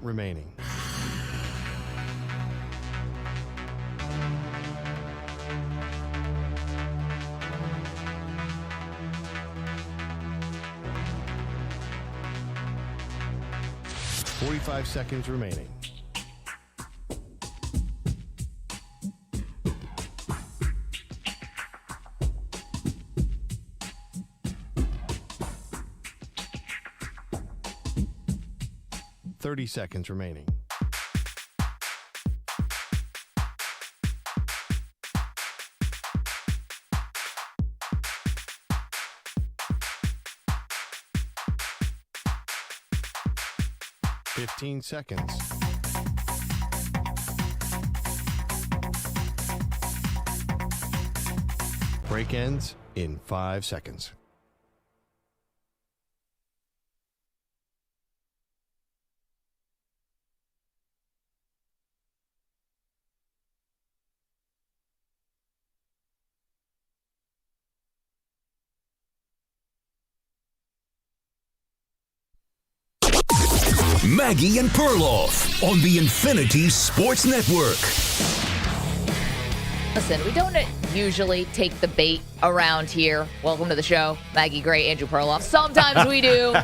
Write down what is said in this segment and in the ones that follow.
remaining. $45 seconds remaining. $30 seconds remaining. $15 seconds. Break ends in 5 seconds. Maggie and Perloff on the Infinity Sports Network. Listen, we don't usually take the bait around here. Welcome to the show. Maggie Gray, Andrew Perloff. Sometimes we do,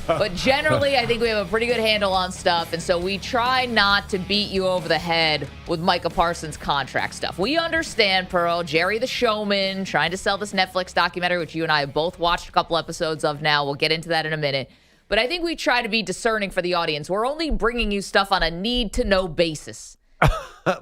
but generally I think we have a pretty good handle on stuff, and so we try not to beat you over the head with Micah Parsons' contract stuff. We understand, Pearl, Jerry the Showman, trying to sell this Netflix documentary, which you and I have both watched a couple episodes of now. We'll get into that in a minute. But I think we try to be discerning for the audience. We're only bringing you stuff on a need-to-know basis.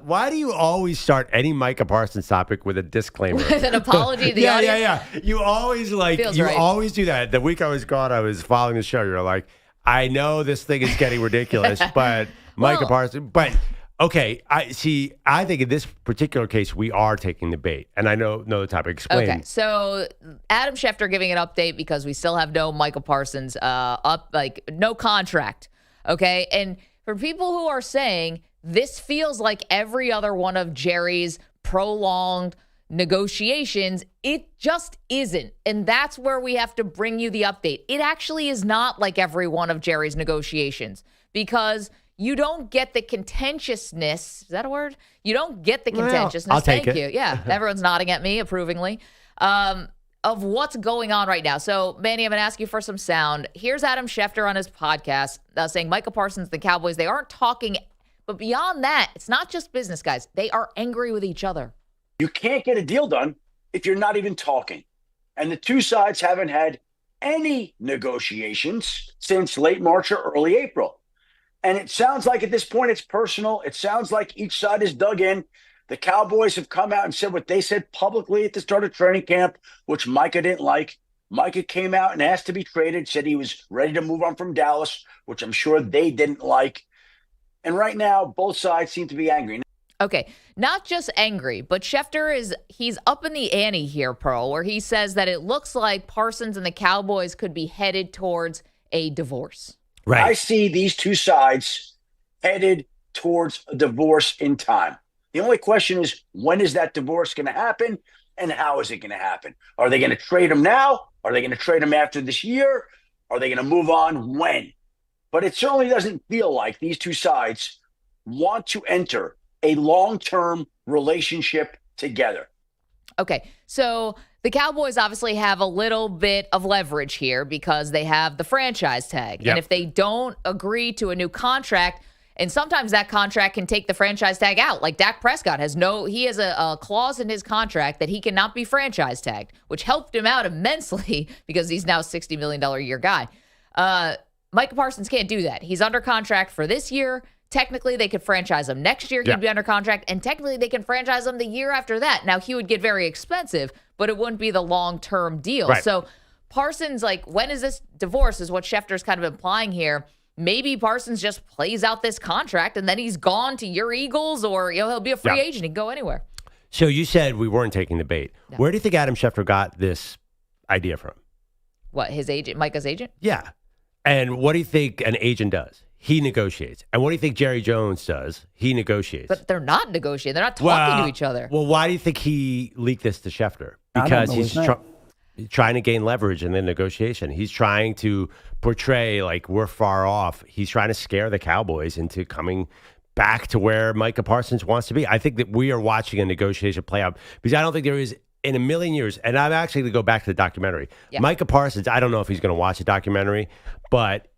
Why do you always start any Micah Parsons topic with a disclaimer? With an apology to the audience? Yeah. You always always do that. The week I was gone, I was following the show. You're like, I know this thing is getting ridiculous, but Micah Parsons. But okay, I think in this particular case, we are taking the bait, and I know the topic. Explain. Okay, so Adam Schefter giving an update because we still have no Micah Parsons no contract. Okay, and for people who are saying this feels like every other one of Jerry's prolonged negotiations, it just isn't. And that's where we have to bring you the update. It actually is not like every one of Jerry's negotiations because you don't get the contentiousness. Is that a word? You don't get the contentiousness. I'll take Thank it. you. Yeah, everyone's nodding at me approvingly. Of what's going on right now. So, Manny, I'm going to ask you for some sound. Here's Adam Schefter on his podcast saying Micah Parsons, the Cowboys, they aren't talking. But beyond that, it's not just business, guys. They are angry with each other. You can't get a deal done if you're not even talking. And the two sides haven't had any negotiations since late March or early April. And it sounds like at this point it's personal. It sounds like each side is dug in. The Cowboys have come out and said what they said publicly at the start of training camp, which Micah didn't like. Micah came out and asked to be traded, said he was ready to move on from Dallas, which I'm sure they didn't like. And right now, both sides seem to be angry. Okay, not just angry, but Schefter he's up in the ante here, Pearl, where he says that it looks like Parsons and the Cowboys could be headed towards a divorce. Right. I see these two sides headed towards a divorce in time. The only question is, when is that divorce going to happen and how is it going to happen? Are they going to trade him now? Are they going to trade him after this year? Are they going to move on when? But it certainly doesn't feel like these two sides want to enter a long-term relationship together. Okay, so the Cowboys obviously have a little bit of leverage here because they have the franchise tag. Yep. And if they don't agree to a new contract, and sometimes that contract can take the franchise tag out. Like Dak Prescott has a clause in his contract that he cannot be franchise tagged, which helped him out immensely because he's now a $60 million a year guy. Micah Parsons can't do that. He's under contract for this year. Technically, they could franchise him next year. He'd be under contract. And technically, they can franchise him the year after that. Now, he would get very expensive, but it wouldn't be the long-term deal. Right. So Parsons, when is this divorce is what Schefter's kind of implying here. Maybe Parsons just plays out this contract and then he's gone to your Eagles or he'll be a free agent. He can go anywhere. So you said we weren't taking the bait. No. Where do you think Adam Schefter got this idea from? What, his agent, Micah's agent? Yeah. And what do you think an agent does? He negotiates. And what do you think Jerry Jones does? He negotiates. But they're not negotiating. They're not talking to each other. Well, why do you think he leaked this to Schefter? Because he's trying to gain leverage in the negotiation. He's trying to portray like we're far off. He's trying to scare the Cowboys into coming back to where Micah Parsons wants to be. I think that we are watching a negotiation play out because I don't think there is in a million years, and I'm actually going to go back to the documentary. Yeah. Micah Parsons, I don't know if he's going to watch the documentary, but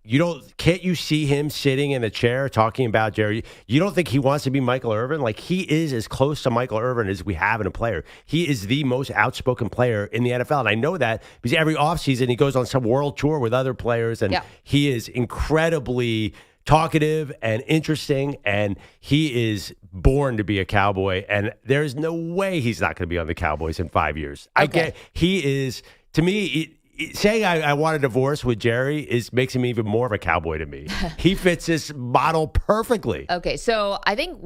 can't you see him sitting in the chair talking about Jerry? You don't think he wants to be Michael Irvin? Like, he is as close to Michael Irvin as we have in a player. He is the most outspoken player in the NFL, and I know that because every offseason he goes on some world tour with other players, and he is incredibly talkative and interesting, and he is born to be a Cowboy, and there's no way he's not going to be on the Cowboys in 5 years. Okay. He is, to me, saying I want a divorce with Jerry makes him even more of a Cowboy to me. He fits this model perfectly. Okay, so I think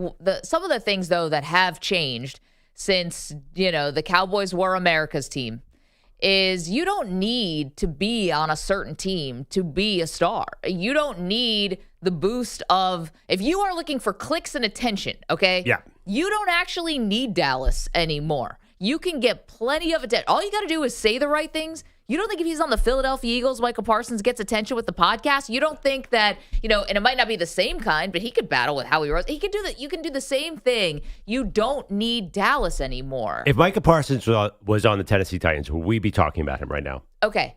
some of the things, though, that have changed since, the Cowboys were America's team is you don't need to be on a certain team to be a star. You don't need the boost of, if you are looking for clicks and attention, okay? Yeah. You don't actually need Dallas anymore. You can get plenty of attention. All you got to do is say the right things. You don't think if he's on the Philadelphia Eagles, Micah Parsons gets attention with the podcast? You don't think that, and it might not be the same kind, but he could battle with Howie Roseman. He could do that. You can do the same thing. You don't need Dallas anymore. If Micah Parsons was on the Tennessee Titans, would we be talking about him right now? Okay.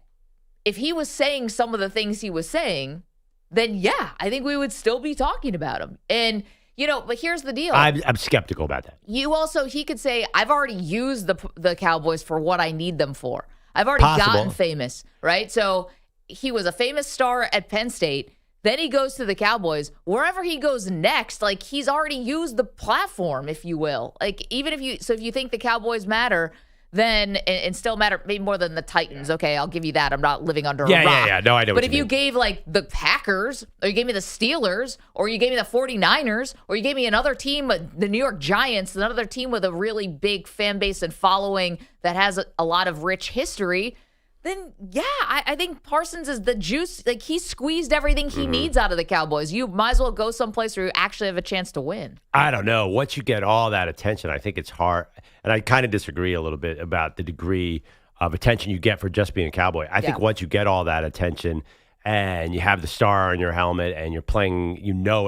If he was saying some of the things he was saying, then yeah, I think we would still be talking about him. And, but here's the deal. I'm skeptical about that. He could say, I've already used the Cowboys for what I need them for. I've already gotten famous, right? So he was a famous star at Penn State. Then he goes to the Cowboys. Wherever he goes next, like, he's already used the platform, if you will. Like, if you think the Cowboys matter, then and still matter maybe more than the Titans. Okay, I'll give you that. I'm not living under a rock. Yeah. No, I know. But if you gave like the Packers, or you gave me the Steelers, or you gave me the 49ers, or you gave me another team, the New York Giants, another team with a really big fan base and following that has a lot of rich history, then yeah, I think Parsons is the juice. Like, he squeezed everything he needs out of the Cowboys. You might as well go someplace where you actually have a chance to win. I don't know. Once you get all that attention, I think it's hard. And I kind of disagree a little bit about the degree of attention you get for just being a Cowboy. I think once you get all that attention and you have the star on your helmet and you're playing,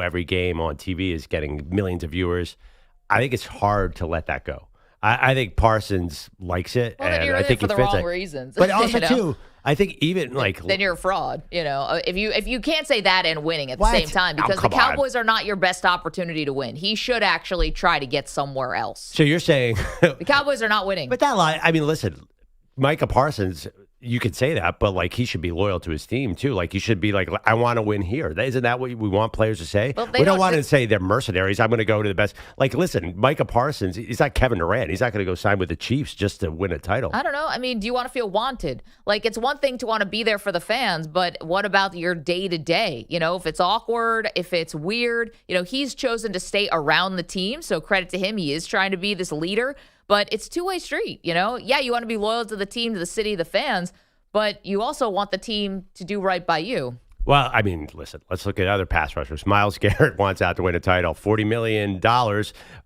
every game on TV is getting millions of viewers, I think it's hard to let that go. I think Parsons likes it, and I think for he the fits wrong it. reasons. But also too, I think even like then you're a fraud. If you can't say that and winning at the same time, because the Cowboys are not your best opportunity to win. He should actually try to get somewhere else. So you're saying the Cowboys are not winning. But that line, I mean, listen, Micah Parsons. You could say that, but like, he should be loyal to his team too. Like, he should be like, I want to win here. Isn't that what we want players to say? Well, we don't want to say they're mercenaries. I'm going to go to the best. Like, listen, Micah Parsons, he's not Kevin Durant. He's not going to go sign with the Chiefs just to win a title. I don't know. I mean, do you want to feel wanted? Like, it's one thing to want to be there for the fans, but what about your day to day? If it's awkward, if it's weird, he's chosen to stay around the team. So credit to him. He is trying to be this leader, but it's two-way street. Yeah, you want to be loyal to the team, to the city, the fans, but you also want the team to do right by you. Well, I mean, listen, let's look at other pass rushers. Myles Garrett wants out to win a title. $40 million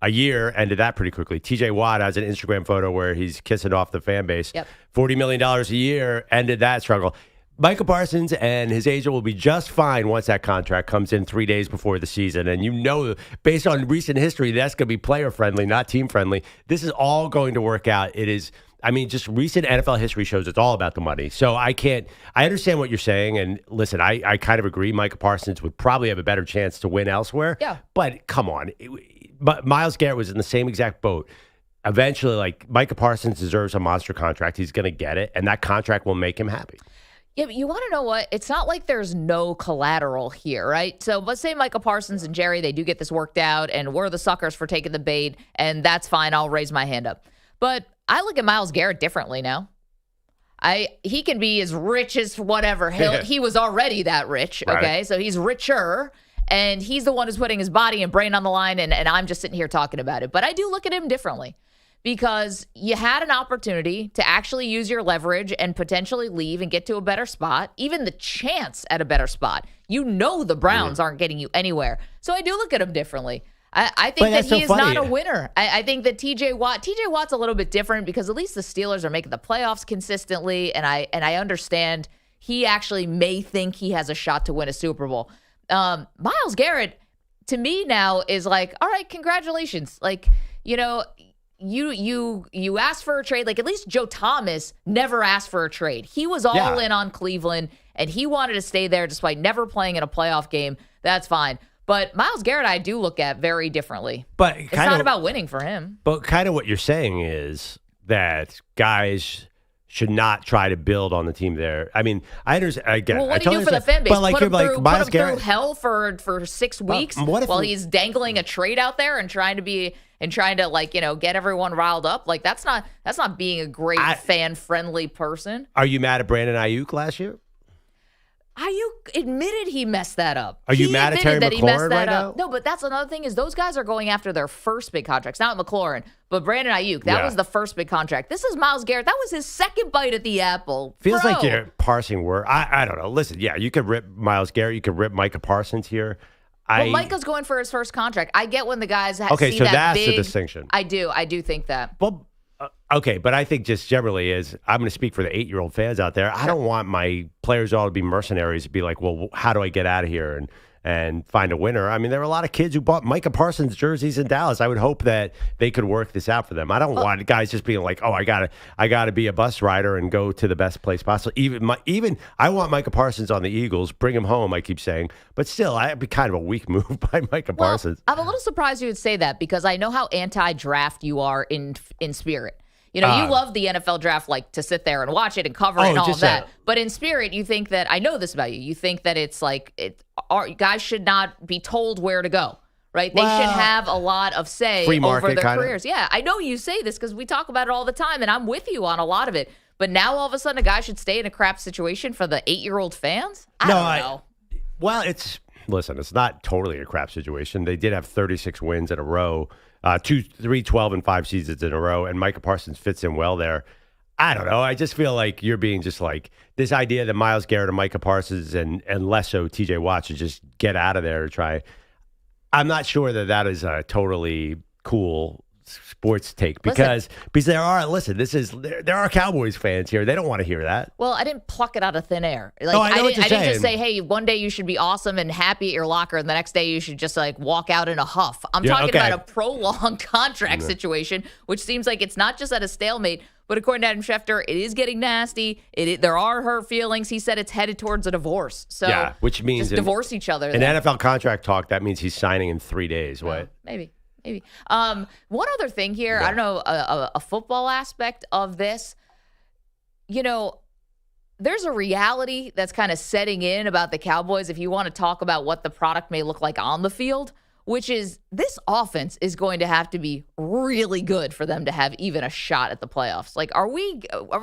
a year, ended that pretty quickly. TJ Watt has an Instagram photo where he's kissing off the fan base. Yep. $40 million a year, ended that struggle. Micah Parsons and his agent will be just fine once that contract comes in 3 days before the season. And based on recent history, that's going to be player-friendly, not team-friendly. This is all going to work out. It is... I mean, just recent NFL history shows it's all about the money. So I understand what you're saying. And listen, I kind of agree. Micah Parsons would probably have a better chance to win elsewhere. Yeah. But come on. But Myles Garrett was in the same exact boat. Eventually, like, Micah Parsons deserves a monster contract. He's going to get it. And that contract will make him happy. Yeah, but you want to know what? It's not like there's no collateral here, right? So let's say Micah Parsons and Jerry, they do get this worked out, and we're the suckers for taking the bait, and that's fine. I'll raise my hand up. But I look at Myles Garrett differently now. He can be as rich as whatever. He was already that rich, okay? Right. So he's richer, and he's the one who's putting his body and brain on the line, and I'm just sitting here talking about it. But I do look at him differently because you had an opportunity to actually use your leverage and potentially leave and get to a better spot, even the chance at a better spot. The Browns aren't getting you anywhere. So I do look at him differently. I think that he is not a winner. I think that TJ Watt's a little bit different because at least the Steelers are making the playoffs consistently, and I understand he actually may think he has a shot to win a Super Bowl. Myles Garrett, to me now, is like, all right, congratulations. Like, you know, you asked for a trade. Like, at least Joe Thomas never asked for a trade. He was all in on Cleveland, and he wanted to stay there despite never playing in a playoff game. That's fine. But Myles Garrett, I do look at very differently. But it's not about winning for him. But kind of what you're saying is that guys should not try to build on the team there. I mean, I understand. I get. Well, what do you do for the fan base? But like, put him Myles Garrett through hell for 6 weeks while he's dangling a trade out there and trying to like, you know, get everyone riled up. Like that's not being a great fan friendly person. Are you mad at Brandon Ayuk last year? Ayuk admitted he messed that up. Are you mad at Terry McLaurin right now? No, but that's another thing is those guys are going after their first big contracts. Not McLaurin, but Brandon Ayuk. That was the first big contract. This is Myles Garrett. That was his second bite at the apple. Feels like you're parsing word. I don't know. Listen, yeah, you could rip Myles Garrett. You could rip Micah Parsons here. Well, Micah's going for his first contract. I get when the guys see so that's big, the distinction. I do think that. Well, okay, but I think just generally is I'm going to speak for the 8-year-old fans out there. I don't want my players all to be mercenaries to be like, well, how do I get out of here and find a winner? I mean, there are a lot of kids who bought Micah Parsons jerseys in Dallas. I would hope that they could work this out for them. I don't want guys just being like, oh, I gotta be a bus rider and go to the best place possible. Even I want Micah Parsons on the Eagles. Bring him home. I keep saying, but still, I'd be kind of a weak move by Micah Parsons. I'm a little surprised you would say that because I know how anti-draft you are in spirit. You know, you love the NFL draft, like to sit there and watch it and cover it and all of that. But in spirit, you think that I know this about you. You think that it's like guys should not be told where to go, right? They should have a lot of say over their careers. Yeah, I know you say this because we talk about it all the time, and I'm with you on a lot of it. But now all of a sudden, a guy should stay in a crap situation for the 8-year-old fans? I don't know. Well, it's not totally a crap situation. They did have 36 wins in a row. 2, 3, 12, and 5 seasons in a row, and Micah Parsons fits in well there. I don't know. I just feel like you're being just like this idea that Myles Garrett and Micah Parsons and less so TJ Watt should just get out of there to try. I'm not sure that is a totally cool sports take because there are Cowboys fans here. They don't want to hear that. Well, I didn't pluck it out of thin air. Like, I didn't just say, hey, one day you should be awesome and happy at your locker, and the next day you should just like walk out in a huff. I'm talking about a prolonged contract situation, which seems like it's not just at a stalemate, but according to Adam Schefter, it is getting nasty. There are hurt feelings. He said it's headed towards a divorce. So which means just divorce each other. In NFL contract talk, that means he's signing in 3 days. What? Maybe. One other thing here, I don't know, a football aspect of this. You know, there's a reality that's kind of setting in about the Cowboys if you want to talk about what the product may look like on the field, which is this offense is going to have to be really good for them to have even a shot at the playoffs. Like, are we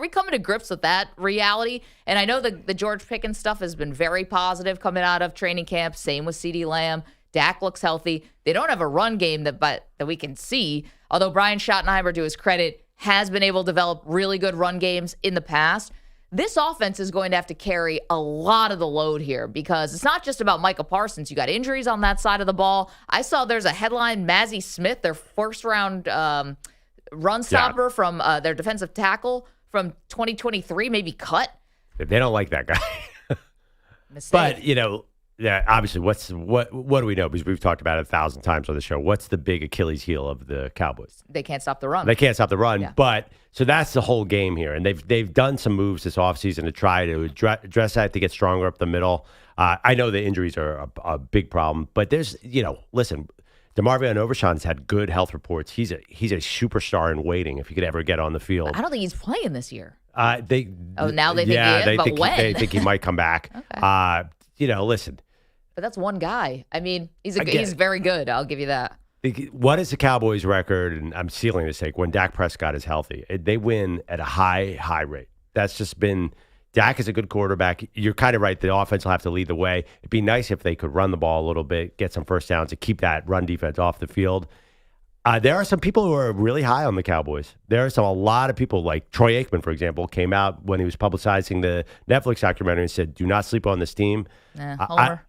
coming to grips with that reality? And I know the George Pickens stuff has been very positive coming out of training camp. Same with CeeDee Lamb. Dak looks healthy. They don't have a run game that we can see, although Brian Schottenheimer, to his credit, has been able to develop really good run games in the past. This offense is going to have to carry a lot of the load here because it's not just about Micah Parsons. You got injuries on that side of the ball. I saw there's a headline, Mazzie Smith, their first-round run stopper from their defensive tackle from 2023, maybe cut. They don't like that guy. Mistake. But, you know, yeah, obviously, what do we know? Because we've talked about it 1,000 times on the show. What's the big Achilles heel of the Cowboys? They can't stop the run. They can't stop the run. But so that's the whole game here, and they've done some moves this offseason to try to address that, to get stronger up the middle. I know the injuries are a big problem, but there's listen, DeMarvion Overshown's had good health reports. He's a superstar in waiting if he could ever get on the field. I don't think he's playing this year. Now they think he is, but when? They think he might come back. Okay. Listen. But that's one guy. I mean, he's very good. I'll give you that. What is the Cowboys' record? And I'm sealing this take. When Dak Prescott is healthy, they win at a high rate. That's just been. Dak is a good quarterback. You're kind of right. The offense will have to lead the way. It'd be nice if they could run the ball a little bit, get some first downs, to keep that run defense off the field. There are some people who are really high on the Cowboys. There are a lot of people, like Troy Aikman, for example, came out when he was publicizing the Netflix documentary and said, "Do not sleep on this team." Homer.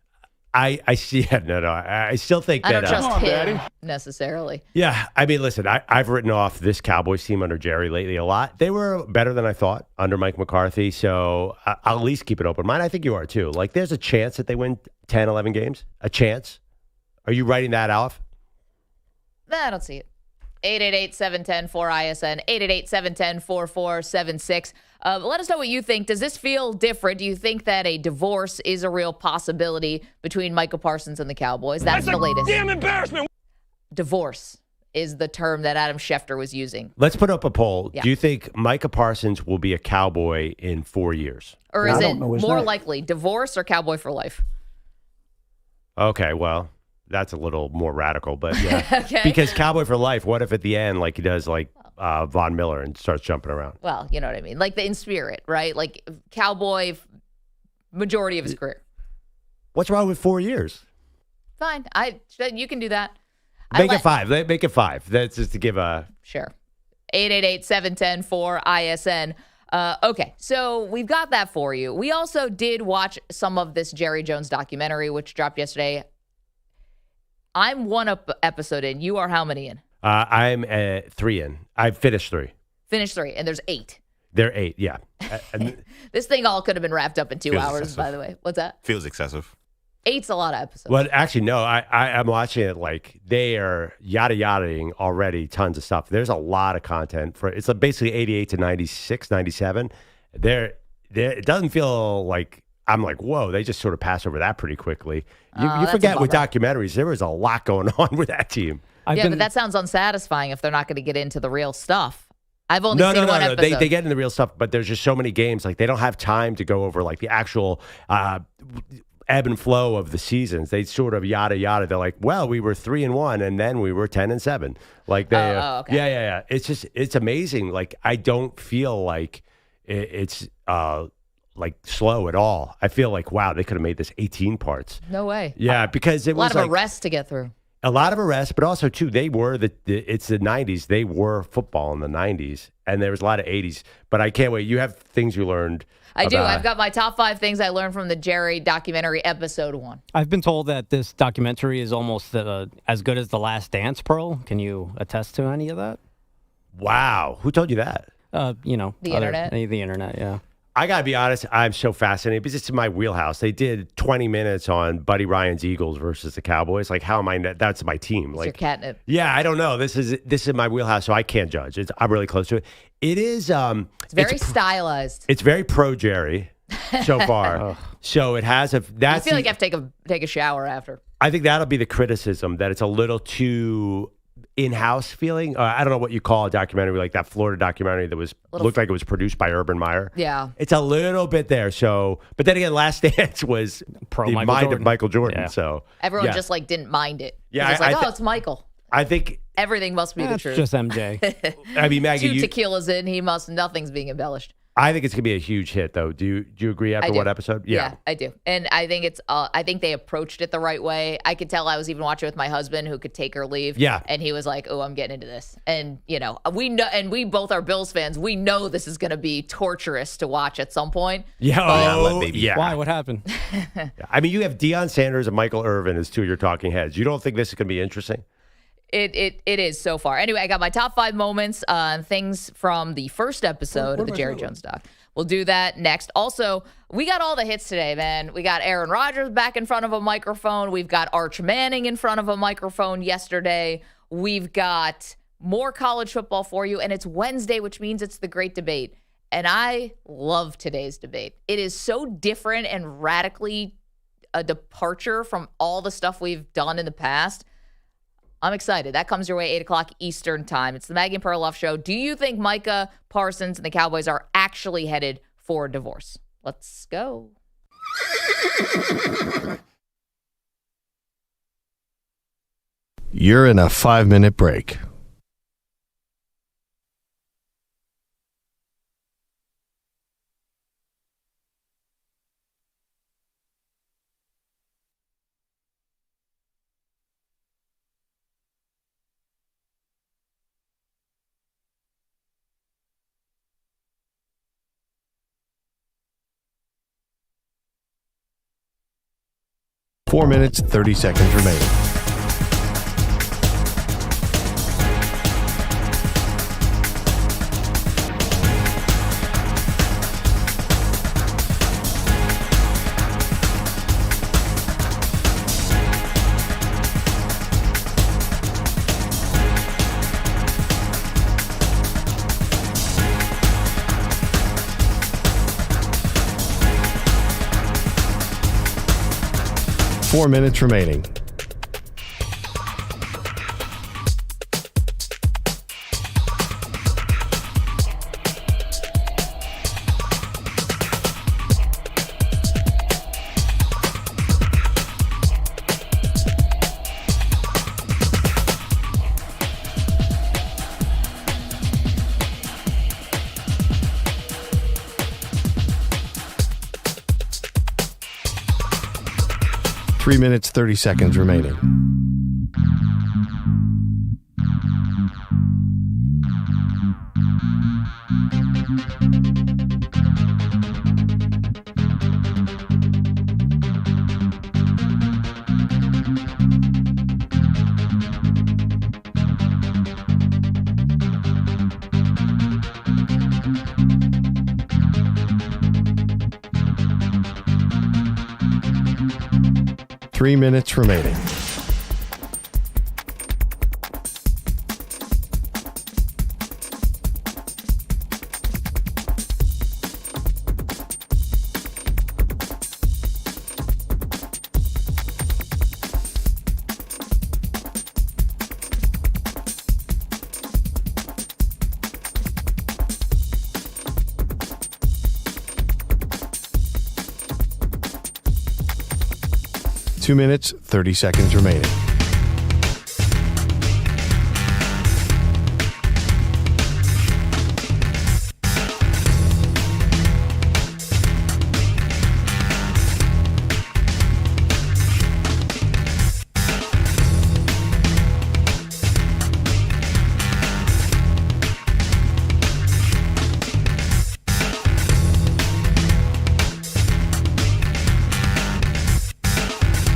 I see. No. I still think I that. don't trust him necessarily. Yeah, I mean, listen, I've written off this Cowboys team under Jerry lately a lot. They were better than I thought under Mike McCarthy, so I'll at least keep it open mind. I think you are too. Like, there's a chance that they win 10, 11 games. A chance. Are you writing that off? I don't see it. 888-710-4ISN, 888-710-4476. Let us know what you think. Does this feel different? Do you think that a divorce is a real possibility between Micah Parsons and the Cowboys? That's the latest. Damn embarrassment. Divorce is the term that Adam Schefter was using. Let's put up a poll. Yeah. Do you think Micah Parsons will be a Cowboy in 4 years? Or is it more likely divorce or Cowboy for life? Okay, well, that's a little more radical, but yeah. Okay. Because Cowboy for life, what if at the end, like he does like Von Miller and starts jumping around? Well, you know what I mean. Like in spirit, right? Like Cowboy majority of his career. What's wrong with 4 years? Fine. You can do that. Make it 5. Make it 5. That's just to give a... Sure. 888-710-4ISN. Okay, so we've got that for you. We also did watch some of this Jerry Jones documentary, which dropped yesterday. I'm one episode in. You are how many in? I'm 3 in. I've finished 3. Finished 3, and there's 8. There are 8, yeah. This thing all could have been wrapped up in 2 hours, excessive. by the way. What's that? Feels excessive. 8's a lot of episodes. Well, actually, no. I'm watching it like they are yada-yadaing already tons of stuff. There's a lot of content. It's basically 88 to 96, 97. It doesn't feel like, I'm like, whoa, they just sort of pass over that pretty quickly. You forget with documentaries, there was a lot going on with that team. But that sounds unsatisfying if they're not going to get into the real stuff. I've only seen one episode. They get into the real stuff, but there's just so many games. Like, they don't have time to go over like the actual ebb and flow of the seasons. They sort of yada yada. They're like, well, we were 3-1 and then we were 10-7. Like they, okay. yeah. It's amazing. Like, I don't feel like it's like slow at all. I feel like, wow, they could have made this 18 parts. No way. Yeah, because it was a lot of arrests to get through. A lot of arrests, but also too, they were it's the 90s. They were football in the 90s, and there was a lot of 80s. But I can't wait. You have things you learned. I do. I've got my top 5 things I learned from the Jerry documentary, episode 1. I've been told that this documentary is almost as good as The Last Dance, Pearl. Can you attest to any of that? Wow. Who told you that? The internet. The internet, yeah. I got to be honest, I'm so fascinated because it's in my wheelhouse. They did 20 minutes on Buddy Ryan's Eagles versus the Cowboys. Like, how am I? That's my team. It's like, your catnip. Yeah, I don't know. This is my wheelhouse, so I can't judge. I'm really close to it. It is. It's very stylized. It's very pro Jerry so far. So it has a. That's. I feel like I have to take a shower after. I think that'll be the criticism, that it's a little too in-house feeling. I don't know what you call a documentary like that Florida documentary that looked like it was produced by Urban Meyer. Yeah, it's a little bit there. So, but then again, Last Dance was pro the Michael mind Jordan. of Michael Jordan. Yeah. So everyone just like didn't mind it. Yeah, it's like, it's Michael. I think everything must be the truth. Just MJ. I mean, Maggie, 2 tequilas in, nothing's being embellished. I think it's gonna be a huge hit, though. Do you agree after what episode? Yeah, I do. And I think it's. I think they approached it the right way. I could tell I was even watching with my husband, who could take or leave. Yeah. And he was like, "Oh, I'm getting into this." And we know, and we both are Bills fans. We know this is going to be torturous to watch at some point. Yeah. Yeah. Why? What happened? I mean, you have Deion Sanders and Michael Irvin as 2 of your talking heads. You don't think this is gonna be interesting? It is so far. Anyway, I got my top 5 moments, things from the first episode of the Jerry Jones doc. We'll do that next. Also, we got all the hits today, man. We got Aaron Rodgers back in front of a microphone. We've got Arch Manning in front of a microphone yesterday. We've got more college football for you, and it's Wednesday, which means it's the great debate. And I love today's debate. It is so different and radically a departure from all the stuff we've done in the past. I'm excited. That comes your way 8 o'clock Eastern time. It's the Maggie and Perloff show. Do you think Micah Parsons and the Cowboys are actually headed for a divorce? Let's go. You're in a 5-minute break. 4 minutes, 30 seconds remaining. Four minutes remaining. Three minutes, 30 seconds remaining. Three minutes remaining. Two minutes, 30 seconds remaining.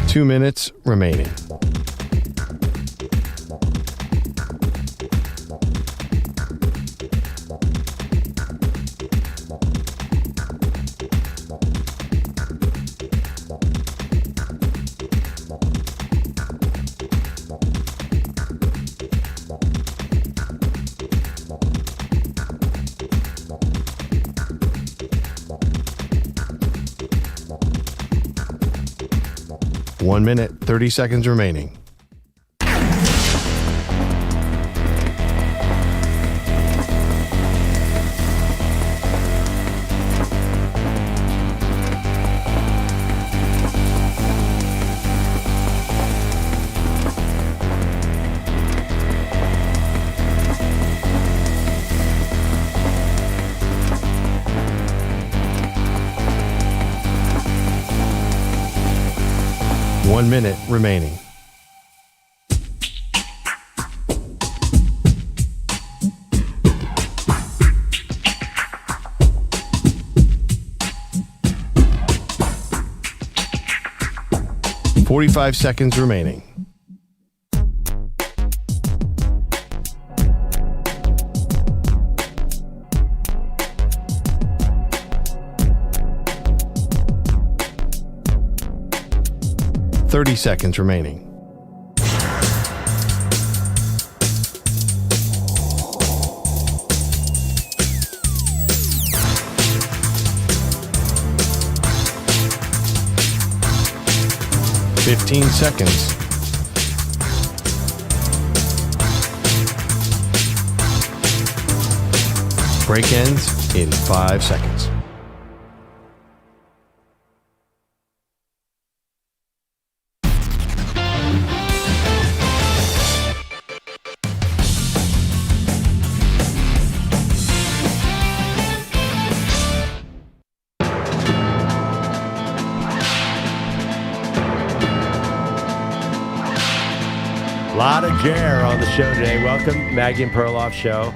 Two minutes remaining. One minute, 30 seconds remaining. One minute remaining. .45 seconds remaining. .30 seconds remaining. .15 seconds. Break ends in 5 seconds. A lot of Jer on the show today. Welcome, Maggie and Perloff show.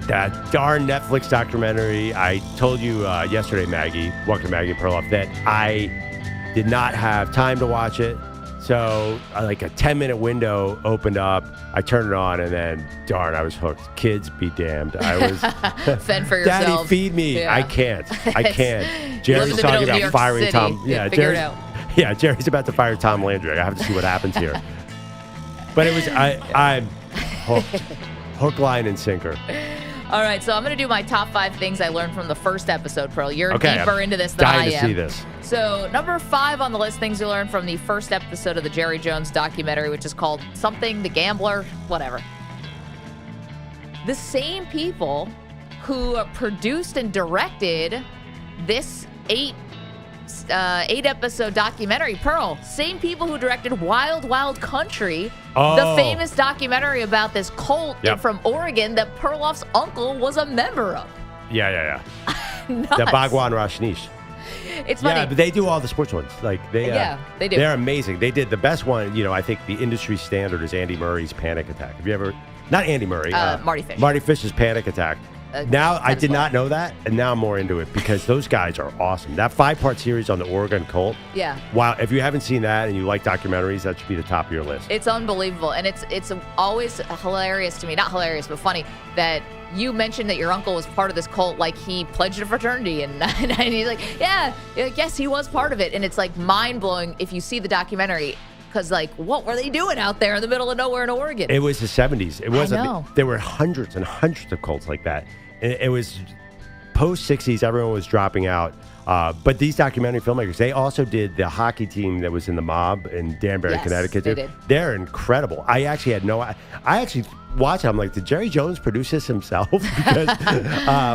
That darn Netflix documentary. I told you yesterday, Maggie, welcome to Maggie and Perloff, that I did not have time to watch it. So like a 10-minute window opened up. I turned it on, and then, darn, I was hooked. Kids be damned. I was fend for yourself. Daddy, feed me. Yeah. I can't. Jerry's talking about firing Tom. Yeah, Jerry's about to fire Tom Landry. I have to see what happens here. But it was I'm hooked. Hook, line, and sinker. All right, so I'm going to do my top 5 things I learned from the first episode, Pearl. You're deeper into this than I am. Dying to see this. So number 5 on the list, things you learned from the first episode of the Jerry Jones documentary, which is called something, The Gambler, whatever. The same people who produced and directed this 8-episode documentary, Pearl, same people who directed Wild Wild Country, the famous documentary about this cult from Oregon that Perloff's uncle was a member of. Yeah. The Bhagwan Rajneesh. It's funny. Yeah, but they do all the sports ones. Like they do. They're amazing. They did the best one. I think the industry standard is Andy Murray's Panic Attack. Have you ever? Not Andy Murray. Marty Fish. Marty Fish's Panic Attack. Now, I did not know that, and now I'm more into it because those guys are awesome. That 5-part series on the Oregon Colt. Yeah. Wow. If you haven't seen that and you like documentaries, that should be the top of your list. It's unbelievable, and it's always hilarious to me. Not hilarious, but funny that you mentioned that your uncle was part of this cult, like he pledged a fraternity, and he's like, yes, he was part of it, and it's like mind-blowing if you see the documentary. Because, what were they doing out there in the middle of nowhere in Oregon? It was the 70s. It wasn't. I know. There were hundreds and hundreds of cults like that. And it was post-60s. Everyone was dropping out. But these documentary filmmakers, they also did the hockey team that was in the mob in Danbury, Connecticut. They did. They're incredible. I actually had I actually watched it. I'm like, did Jerry Jones produce this himself? Because,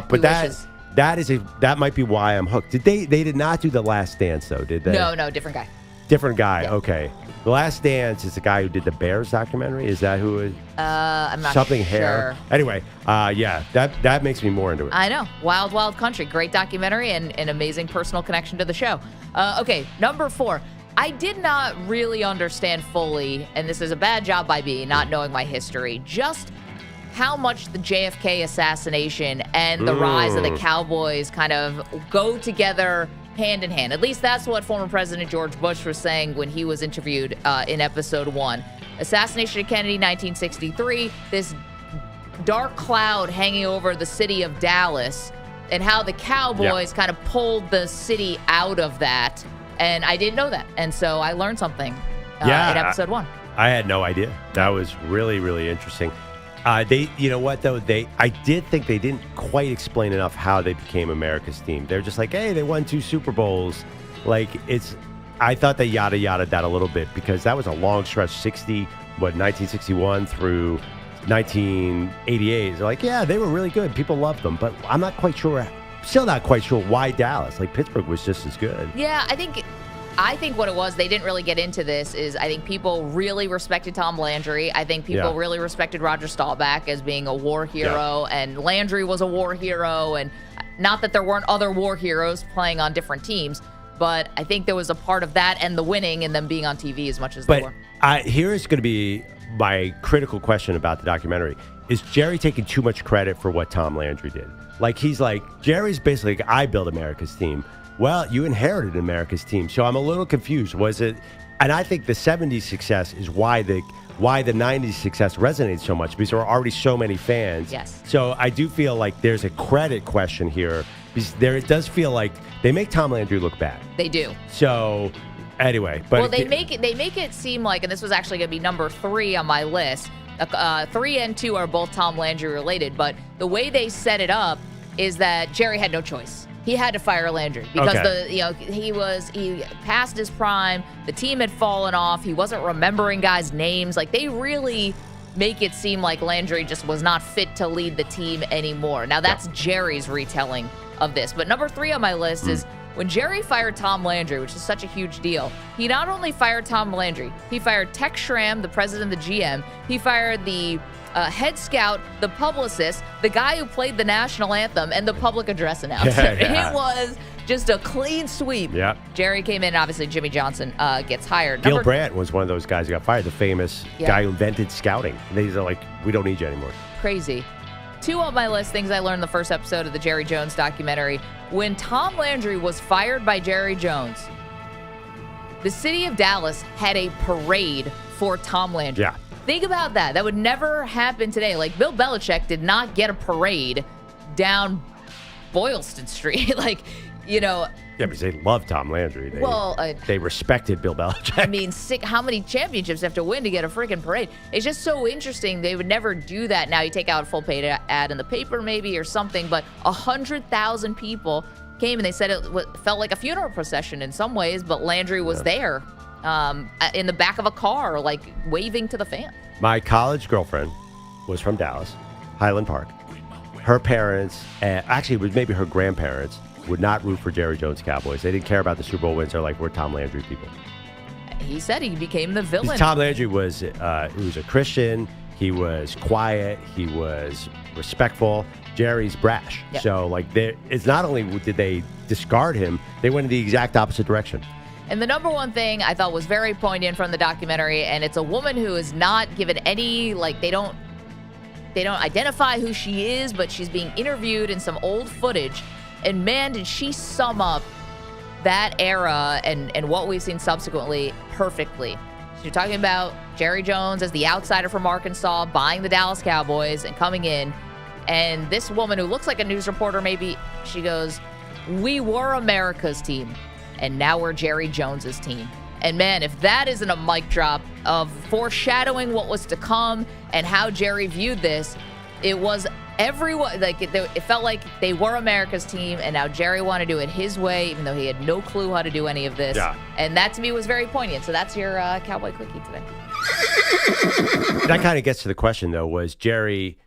but that might be why I'm hooked. They did not do The Last Dance, though, did they? No, different guy. Different guy. Yeah. Okay. The Last Dance is the guy who did the Bears documentary. Is that who it is? I'm not Something sure. hair. Anyway, that makes me more into it. I know. Wild Wild Country. Great documentary and an amazing personal connection to the show. Okay, number 4. I did not really understand fully, and this is a bad job by me, not knowing my history, just how much the JFK assassination and the rise of the Cowboys kind of go together hand in hand. At least that's what former President George Bush was saying when he was interviewed in episode 1. Assassination of Kennedy, 1963, this dark cloud hanging over the city of Dallas, and how the Cowboys kind of pulled the city out of that. And I didn't know that. And so I learned something in episode 1. I had no idea. That was really, really interesting. You know what, though? I did think they didn't quite explain enough how they became America's team. They're just like, hey, they won 2 Super Bowls. I thought they yada-yada that a little bit because that was a long stretch, 1961 through 1988. They're like, yeah, they were really good. People loved them. But I'm not quite sure, still not quite sure why Dallas. Pittsburgh was just as good. Yeah, I think what it was, they didn't really get into this, is I think people really respected Tom Landry. I think people really respected Roger Staubach as being a war hero, and Landry was a war hero. And not that there weren't other war heroes playing on different teams, but I think there was a part of that and the winning and them being on TV as much as they were. Here is going to be my critical question about the documentary. Is Jerry taking too much credit for what Tom Landry did? He's like, Jerry's basically like, I built America's team. Well, you inherited America's team, so I'm a little confused. Was it? And I think the 70s success is why the 90s success resonated so much, because there were already so many fans. Yes. So I do feel like there's a credit question here, because it does feel like they make Tom Landry look bad. They do. So anyway, but they make it seem like, and this was actually going to be number 3 on my list. 3 and 2 are both Tom Landry related, but the way they set it up is that Jerry had no choice. He had to fire Landry because he passed his prime. The team had fallen off. He wasn't remembering guys' names. They really make it seem like Landry just was not fit to lead the team anymore. Now that's Jerry's retelling of this. But number 3 on my list is when Jerry fired Tom Landry, which is such a huge deal. He not only fired Tom Landry, he fired Tex Schramm, the president of the GM. He fired the head scout, the publicist, the guy who played the national anthem, and the public address announcer. It was just a clean sweep. Yeah. Jerry came in, and obviously Jimmy Johnson gets hired. Gil Brandt was one of those guys who got fired, the famous guy who invented scouting. These are like, we don't need you anymore. Crazy. 2 on my list, things I learned in the first episode of the Jerry Jones documentary. When Tom Landry was fired by Jerry Jones, The city of Dallas had a parade for Tom Landry. Yeah. Think about that. That would never happen today. Like, Bill Belichick did not get a parade down Boylston Street. Like, Yeah, because they love Tom Landry. They respected Bill Belichick. I mean, how many championships have to win to get a freaking parade? It's just so interesting. They would never do that. Now you take out a full paid ad in the paper maybe or something, but 100,000 people came and they said it felt like a funeral procession in some ways, but Landry was there in the back of a car, like waving to the fans. My college girlfriend was from Dallas, Highland Park. Her parents, actually it was maybe her grandparents, would not root for Jerry Jones Cowboys. They didn't care about the Super Bowl wins. They're like, we're Tom Landry people. He said he became the villain. Tom Landry was he was a Christian. He was quiet. He was respectful. Jerry's brash. Yep. So, like, it's not only did they discard him, they went in the exact opposite direction. And the number one thing I thought was very poignant from the documentary, and it's a woman who is not given any, like, they don't identify who she is, but she's being interviewed in some old footage. And man, did she sum up that era and what we've seen subsequently perfectly. So you're talking about Jerry Jones as the outsider from Arkansas buying the Dallas Cowboys and coming in. And this woman who looks like a news reporter, maybe, she goes, "We were America's team, and now we're Jerry Jones's team." And man, if that isn't a mic drop of foreshadowing what was to come and how Jerry viewed this, it was everyone, like, it felt like they were America's team, and now Jerry wanted to do it his way, even though he had no clue how to do any of this. Yeah. And that to me was very poignant. So that's your Cowboy Quickie today. That kind of gets to the question, though, was Jerry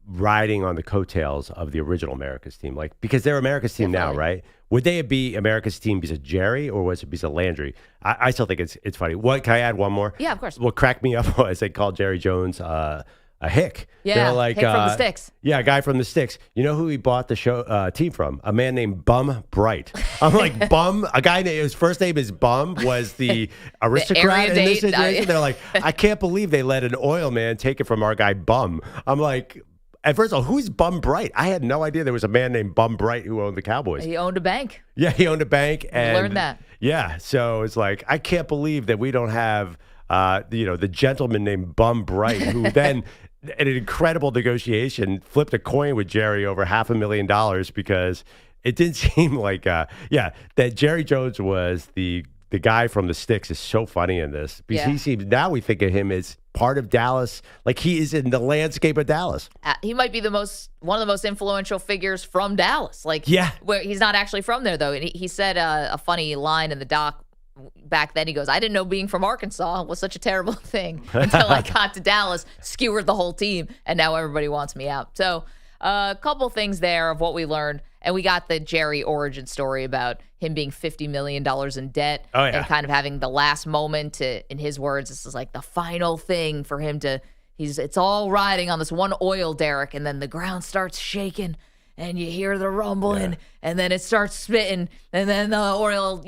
riding on the coattails of the original America's team? Like, because they're America's team now, right? Would they be America's team because of Jerry, or was it because of Landry? I still think it's funny. What, can I add one more? Yeah, of course. What cracked me up was they called Jerry Jones a hick. Yeah, They're like, hick from the sticks. Yeah, a guy from the sticks. You know who he bought the team from? A man named Bum Bright. I'm like, Bum, a guy named, his first name is Bum, was the aristocrat in this situation. They're like, I can't believe they let an oil man take it from our guy Bum. I'm like, and first of all, who's Bum Bright? I had no idea there was a man named Bum Bright who owned the Cowboys. He owned a bank. Yeah, he owned a bank. And learned that. Yeah, so it's like, I can't believe that we don't have, the gentleman named Bum Bright, who then, in an incredible negotiation, flipped a coin with Jerry over $500,000 because it didn't seem like, that Jerry Jones was the guy from the sticks is so funny in this because he seems, now we think of him as part of Dallas, like he is in the landscape of Dallas. He might be one of the most influential figures from Dallas. Like, where he's not actually from there though. And he said a funny line in the doc back then. He goes, "I didn't know being from Arkansas was such a terrible thing until I got to Dallas, skewered the whole team, and now everybody wants me out." So a couple things there of what we learned. And we got the Jerry origin story about him being $50 million in debt and kind of having the last moment to, in his words, this is like the final thing for him to, it's all riding on this one oil derrick, and then the ground starts shaking and you hear the rumbling and then it starts spitting and then the oil,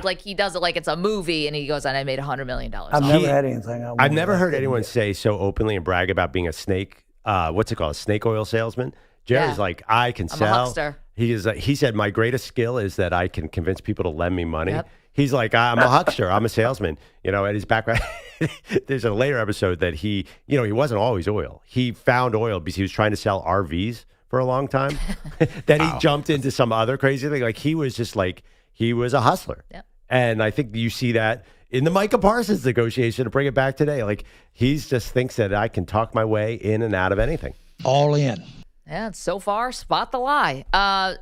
like he does it like it's a movie, and he goes, "And I made $100 million. I've never had anything. I've never heard anyone say so openly and brag about being a snake, what's it called? A snake oil salesman. Jerry's like, I can sell. I'm a huckster. He said, my greatest skill is that I can convince people to lend me money. Yep. He's like, I'm a huckster. I'm a salesman. And his background, there's a later episode that he wasn't always oil. He found oil because he was trying to sell RVs for a long time. Then he jumped into some other crazy thing. Like he was just like, he was a hustler. Yep. And I think you see that in the Micah Parsons negotiation, to bring it back today. Like he just thinks that I can talk my way in and out of anything. All in. Yeah, so far, spot the lie.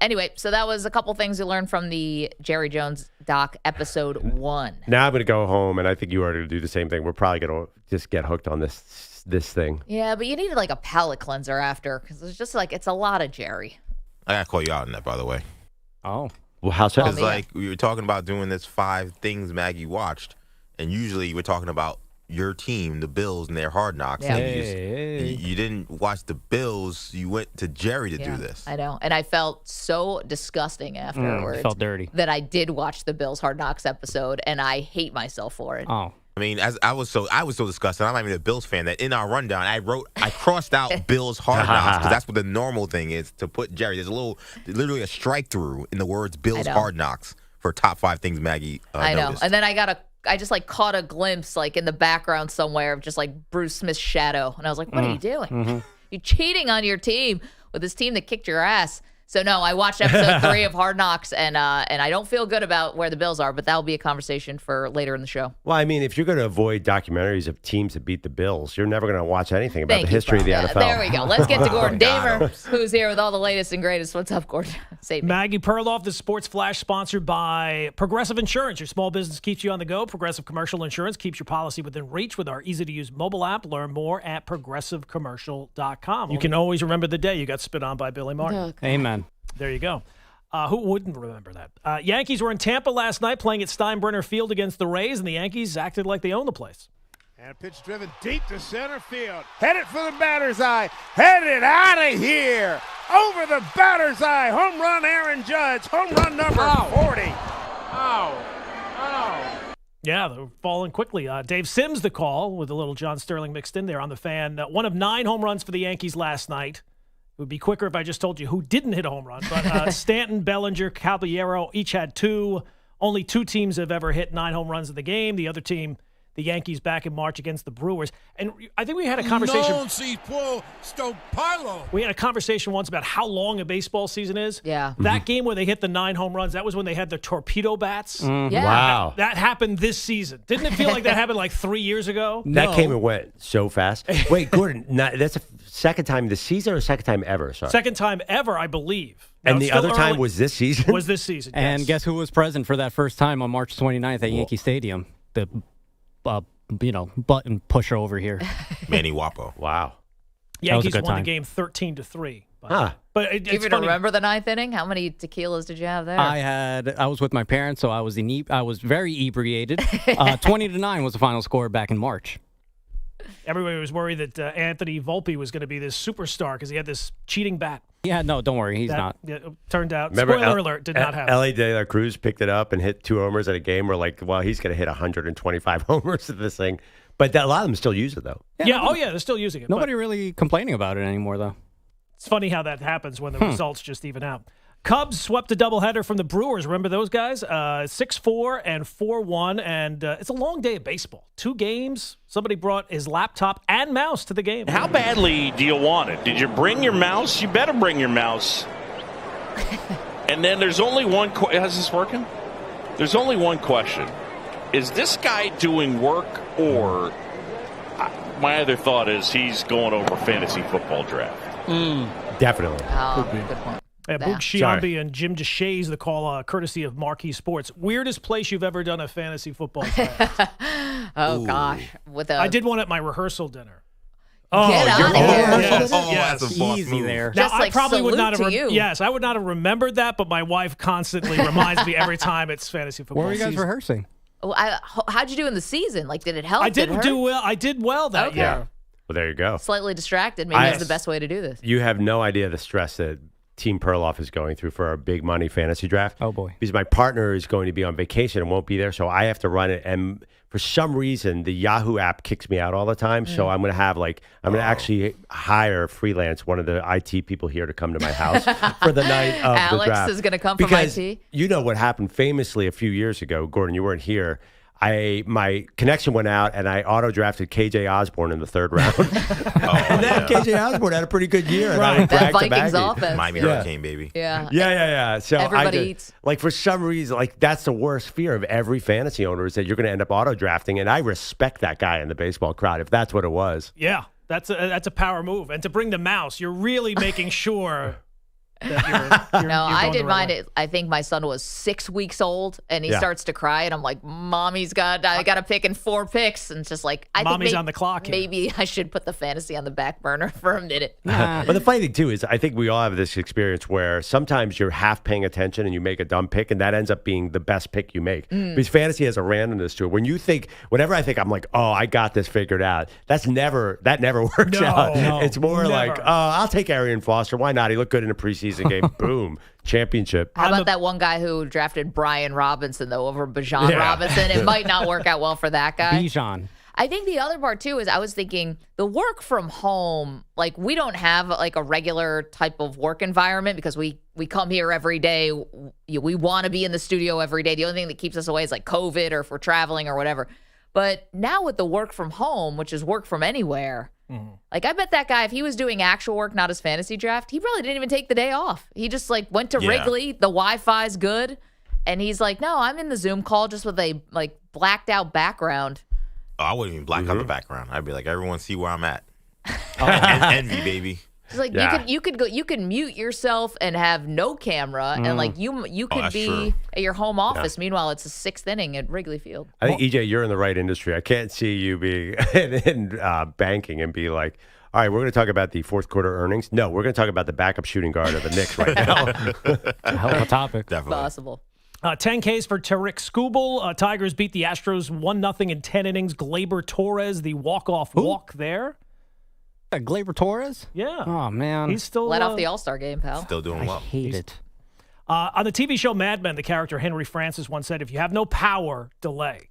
Anyway, so that was a couple things we learned from the Jerry Jones doc, episode 1. Now I'm going to go home, and I think you are going to do the same thing. We're probably going to just get hooked on this thing. Yeah, but you needed like a palate cleanser after, because it's just like, it's a lot of Jerry. I got to call you out on that, by the way. Oh. Well, how so? Because like we were talking about doing this 5 things Maggie watched, and usually we're talking about your team, the Bills, and their Hard Knocks. Yeah. And you didn't watch the Bills. You went to Jerry to do this. I know. And I felt so disgusting afterwards. Felt dirty. That I did watch the Bills Hard Knocks episode, and I hate myself for it. Oh. I mean, as I was so disgusted. I'm not even a Bills fan that in our rundown I crossed out Bills Hard Knocks because that's what the normal thing is to put Jerry. There's literally a strike through in the words Bills Hard Knocks for top 5 things Maggie I know. noticed. And then I got a I just like caught a glimpse like in the background somewhere of just like Bruce Smith's shadow. And I was like, what are you doing? Mm-hmm. You're cheating on your team with this team that kicked your ass. So, no, I watched episode 3 of Hard Knocks, and I don't feel good about where the Bills are, but that'll be a conversation for later in the show. Well, I mean, if you're going to avoid documentaries of teams that beat the Bills, you're never going to watch anything about the history of the NFL. There we go. Let's get to Gordon Damer, who's here with all the latest and greatest. What's up, Gordon? Save me. Maggie Perloff, the Sports Flash, sponsored by Progressive Insurance. Your small business keeps you on the go. Progressive Commercial Insurance keeps your policy within reach with our easy-to-use mobile app. Learn more at progressivecommercial.com. You can always remember the day you got spit on by Billy Martin. Oh, Amen. There you go. Who wouldn't remember that? Yankees were in Tampa last night playing at Steinbrenner Field against the Rays, and the Yankees acted like they owned the place. And a pitch driven deep to center field. Headed for the batter's eye. Headed out of here. Over the batter's eye. Home run, Aaron Judge. Home run number 40. Yeah, they're falling quickly. Dave Sims, the call, with a little John Sterling mixed in there on the fan. One of 9 home runs for the Yankees last night. It would be quicker if I just told you who didn't hit a home run. But Stanton, Bellinger, Caballero each had 2. Only 2 teams have ever hit 9 home runs in the game. The other team, the Yankees, back in March against the Brewers. And I think we had a conversation. We had a conversation once about how long a baseball season is. Yeah. That game where they hit the 9 home runs, that was when they had the torpedo bats. Yeah. Wow. That happened this season. Didn't it feel like that happened like 3 years ago? That came and went so fast. Wait, Gordon, that's a second time this season or second time ever? Sorry. Second time ever, I believe. Now, And the it's still other time early- was this season? Was this season, And yes. guess who was present for that first time on March 29th at Yankee Stadium? The, button pusher over here. Manny Wapo. Wow. Yankees good won the time. game 13-3. Huh. But Do you it's even funny. remember the 9th inning? How many tequilas did you have there? I was with my parents, so I was very inebriated. 20-9 was the final score back in March. Everybody was worried that Anthony Volpe was going to be this superstar because he had this cheating bat. Yeah, no, don't worry, he's not. Yeah, turned out, Remember spoiler alert, did not happen. L.A. De La Cruz picked it up and hit 2 homers at a game. We're like, well, he's going to hit 125 homers at this thing. But a lot of them still use it, though. Yeah, they're still using it. Nobody really complaining about it anymore, though. It's funny how that happens when the results just even out. Cubs swept a doubleheader from the Brewers. Remember those guys? 6-4 and 4-1, and it's a long day of baseball. 2 games. Somebody brought his laptop and mouse to the game. How badly do you want it? Did you bring your mouse? You better bring your mouse. And then there's only one. How's this working? There's only one question: is this guy doing work, or my other thought is he's going over fantasy football draft? Definitely. Oh, good point. Boog Sciambi and Jim DeShays, the call courtesy of Marquee Sports. Weirdest place you've ever done a fantasy football draft? Gosh. I did one at my rehearsal dinner. Get out of here. Yes, That's a boss Easy move. there. Now, Just I like probably would not salute have. to you. Yes, I would not have remembered that, but my wife constantly reminds me every time it's fantasy football Where were you guys season. rehearsing? Oh, how'd you do in the season? Like, did it help? I Did it didn't hurt? do well. I did well that Okay. year. Well, there you go. Slightly distracted. Maybe that's the best way to do this. You have no idea the stress that Team Perloff is going through for our big money fantasy draft. Oh, boy. Because my partner is going to be on vacation and won't be there, so I have to run it. And for some reason, the Yahoo app kicks me out all the time. So I'm going to have I'm going to actually hire freelance one of the IT people here to come to my house for the night of the Alex draft. is going to come from because IT. You know what happened famously a few years ago, Gordon. You weren't here. My connection went out, and I auto-drafted KJ Osborne in the 3rd round. And then KJ Osborne had a pretty good year. And I would That brag to Vikings Maggie. offense. Miami Hurricane, baby. Yeah. Yeah. So Everybody I eats. Like, for some reason, like, that's the worst fear of every fantasy owner is that you're going to end up auto-drafting, and I respect that guy in the baseball crowd if that's what it was. Yeah, that's a power move. And to bring the mouse, you're really making sure that you're No, you're I going did the right mine. way. I think my son was 6 weeks old, and he Yeah. starts to cry, and I'm like, I got to pick in 4 picks, and it's just like, I Mommy's think on the clock here. Maybe I should put the fantasy on the back burner for a minute. But the funny thing, too, is I think we all have this experience where sometimes you're half paying attention and you make a dumb pick, and that ends up being the best pick you make. Because fantasy has a randomness to it. Whenever I think, I'm like, oh, I got this figured out, that never works No, out. no, It's more never. like, oh, I'll take Arian Foster. Why not? He looked good in a preseason game. Boom. Championship. How about that one guy who drafted Brian Robinson, though, over Bijan Yeah. Robinson? It might not work out well for that guy. Bijan. I think the other part, too, is I was thinking the work from home, like we don't have like a regular type of work environment because we come here every day. We want to be in the studio every day. The only thing that keeps us away is like COVID or if we're traveling or whatever. But now with the work from home, which is work from anywhere, like I bet that guy, if he was doing actual work, not his fantasy draft, he probably didn't even take the day off. He just like went to Wrigley. The Wi-Fi's good. And he's like, no, I'm in the Zoom call just with a like blacked out background. Oh, I wouldn't even black out the background. I'd be like, everyone see where I'm at. Envy, baby. It's like you could mute yourself and have no camera, and like you could be at your home office. Meanwhile, it's the 6th inning at Wrigley Field. I think EJ, you're in the right industry. I can't see you being in banking and be like, all right, we're going to talk about the fourth quarter earnings. No, we're going to talk about the backup shooting guard of the Knicks right now. Hell of a topic. Definitely Possible. 10 Ks for Tariq Skubal. Tigers beat the Astros 1-0 in 10 innings. Gleyber Torres, the walk-off walk there. Gleyber Torres? Yeah. Oh, man. He's still Let off the All-Star game, pal. still doing well. I hate it. On the TV show Mad Men, the character Henry Francis once said, if you have no power, delay.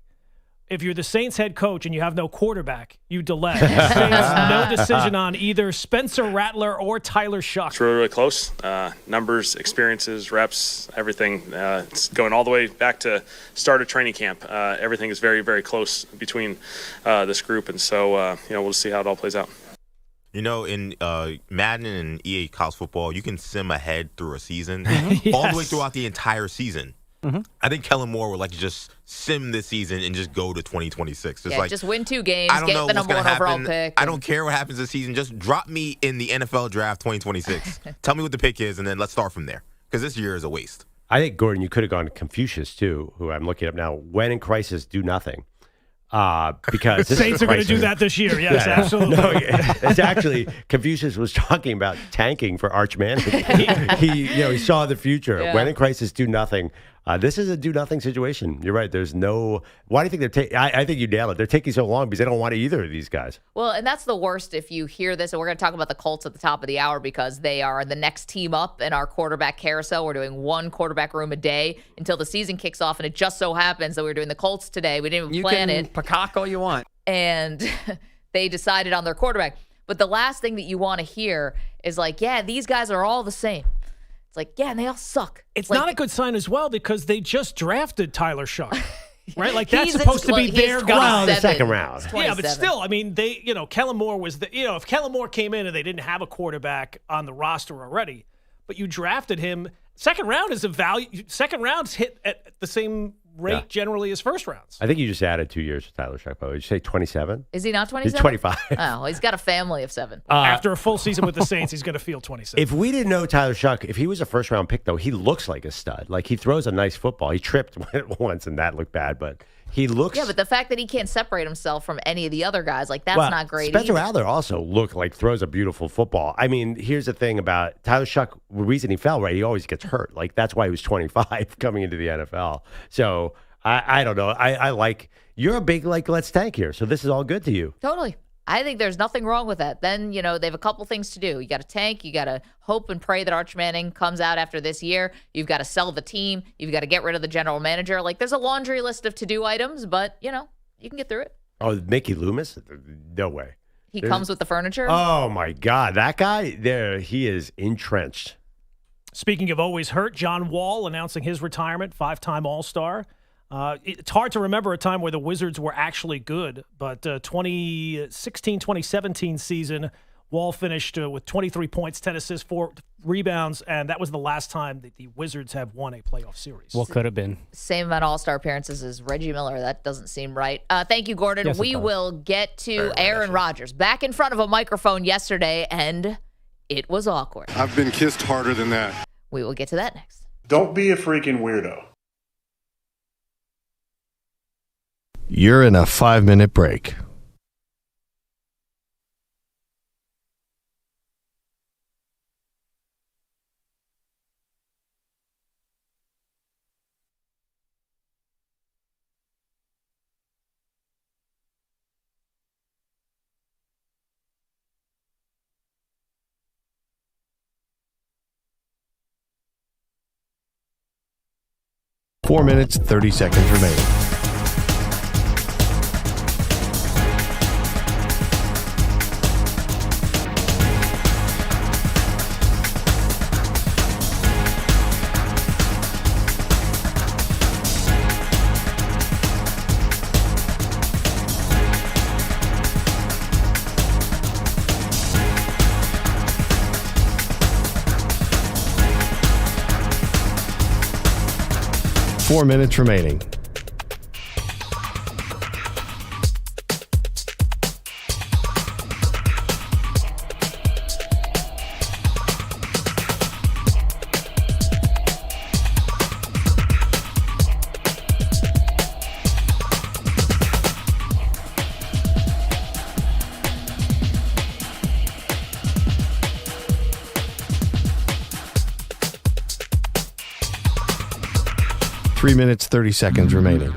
If you're the Saints head coach and you have no quarterback, you delay. The Saints, no decision on either Spencer Rattler or Tyler Shuck. It's really, really close. Numbers, experiences, reps, everything. It's going all the way back to start of training camp. Everything is very, very close between this group. And so, we'll see how it all plays out. You know, in Madden and EA college football, you can sim ahead through a season, all the way throughout the entire season. I think Kellen Moore would like to just sim this season and just go to 2026. Just win 2 games, get the number 1 overall pick. I don't care what happens this season. Just drop me in the NFL draft 2026. Tell me what the pick is, and then let's start from there. Because this year is a waste. I think, Gordon, you could have gone to Confucius, too, who I'm looking up now. When in crisis, do nothing. Because the Saints are going to do that this year. Yes, absolutely. No, it's actually Confucius was talking about tanking for Arch Manning. He saw the future. Yeah. When in crisis, do nothing. This is a do nothing situation. You're right. There's no. Why do you think they're taking? I think you nailed it. They're taking so long because they don't want either of these guys. Well, and that's the worst if you hear this. And we're going to talk about the Colts at the top of the hour because they are the next team up in our quarterback carousel. We're doing 1 quarterback room a day until the season kicks off. And it just so happens that we were doing the Colts today. We didn't even plan it. Peacock all you want. And they decided on their quarterback. But the last thing that you want to hear is like, yeah, these guys are all the same. It's like, yeah, and they all suck. It's not a good sign as well because they just drafted Tyler Shuck, right? Like that's supposed to be their guy. The second round. Yeah, but still, I mean, Kellen Moore was if Kellen Moore came in and they didn't have a quarterback on the roster already, but you drafted him, second round is a value. Second rounds hit at the same rate generally as first rounds. I think you just added 2 years to Tyler Shuck. Did you say 27? Is he not 27? He's 25. Oh, well, he's got a family of 7. After a full season with the Saints, he's going to feel 27. If we didn't know Tyler Shuck, if he was a first round pick, though, he looks like a stud. Like he throws a nice football. He tripped once and that looked bad, but he looks. Yeah, but the fact that he can't separate himself from any of the other guys, like that's not great. Spencer Rattler also throws a beautiful football. I mean, here's the thing about Tyler Shuck. The reason he fell, right? He always gets hurt. Like that's why he was 25 coming into the NFL. So. I don't know. I like you're a big let's tank here. So this is all good to you. Totally. I think there's nothing wrong with that. Then, they have a couple things to do. You got to tank. You got to hope and pray that Arch Manning comes out after this year. You've got to sell the team. You've got to get rid of the general manager. Like there's a laundry list of to-do items, but, you can get through it. Oh, Mickey Loomis? No way. He comes with the furniture? Oh, my God. That guy, he is entrenched. Speaking of always hurt, John Wall announcing his retirement, 5-time All-Star. It's hard to remember a time where the Wizards were actually good, but 2016-2017 season, Wall finished with 23 points, 10 assists, 4 rebounds, and that was the last time that the Wizards have won a playoff series. Well, could have been. Same amount of All-Star appearances as Reggie Miller. That doesn't seem right. Thank you, Gordon. Yes, we will get to Aaron Rodgers back in front of a microphone yesterday, and it was awkward. I've been kissed harder than that. We will get to that next. Don't be a freaking weirdo. You're in a 5-minute break. Four minutes, 30 seconds remaining. 4 minutes remaining. Three minutes, 30 seconds remaining.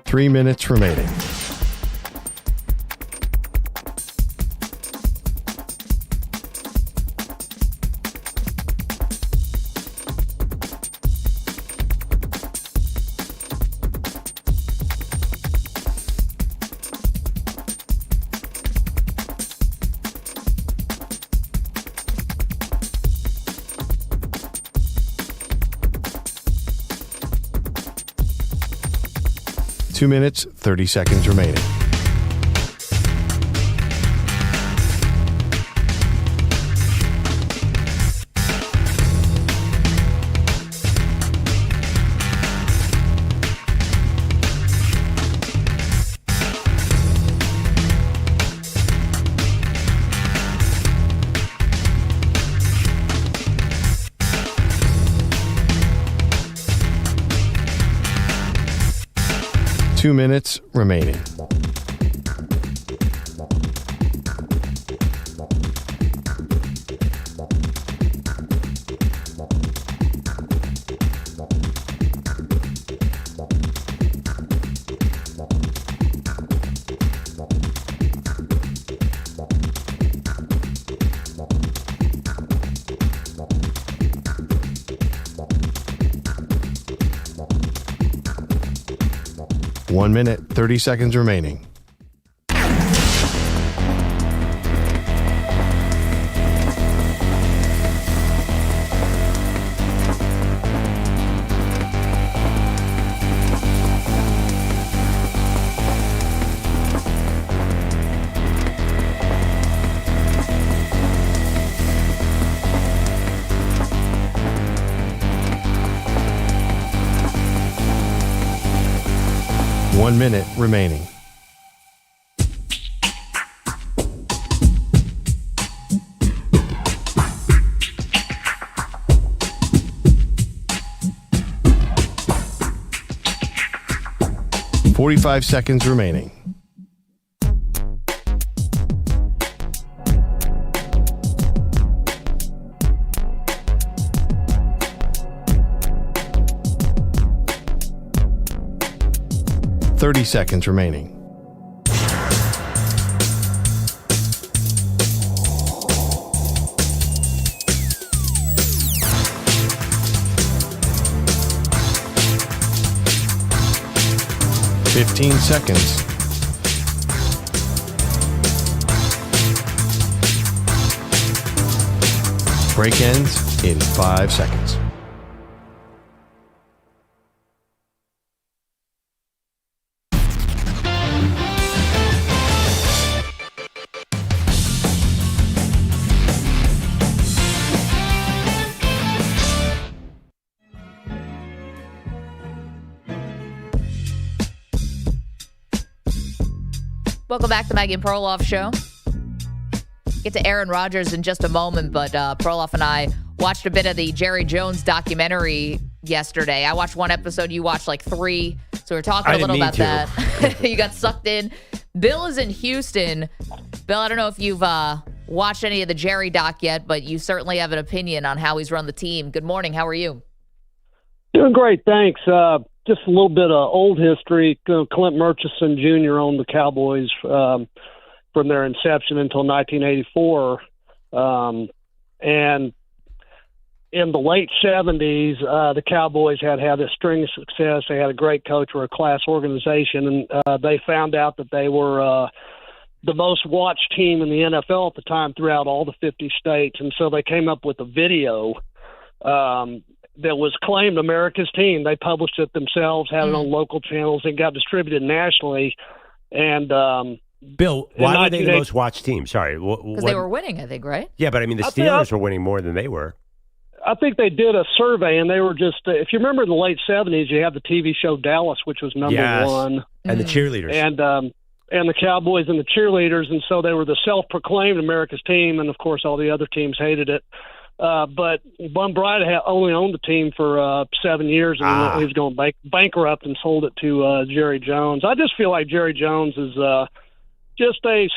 Three minutes remaining. Two minutes, 30 seconds remaining. Two minutes remaining. One minute, 30 seconds remaining. One minute remaining. .45 seconds remaining. .30 seconds remaining. .15 seconds. Break ends in 5 seconds. Welcome back to the Maggie and Perloff Show. Get to Aaron Rodgers in just a moment, but Perloff and I watched a bit of the Jerry Jones documentary yesterday. I watched one episode. You watched like 3. So we're talking a little about that. You got sucked in. Bill is in Houston. Bill, I don't know if you've watched any of the Jerry doc yet, but you certainly have an opinion on how he's run the team. Good morning. How are you? Doing great, thanks. Just a little bit of old history. Clint Murchison Jr. owned the Cowboys from their inception until 1984. And in the late 70s, the Cowboys had a string of success. They had a great coach, were a class organization, and they found out that they were the most watched team in the NFL at the time throughout all the 50 states. And so they came up with a video that was claimed America's team. They published it themselves, had it on local channels, and got distributed nationally. And Bill, why were they the most watched team? Sorry. Because they were winning, I think, right? Yeah, but I mean, the Steelers were winning more than they were. I think they did a survey, and they were just, if you remember in the late 70s, you had the TV show Dallas, which was number one. And the cheerleaders. And the Cowboys and the cheerleaders, and so they were the self-proclaimed America's team, and, of course, all the other teams hated it. But Bum Bright only owned the team for 7 years, and he was going bankrupt and sold it to Jerry Jones. I just feel like Jerry Jones is just a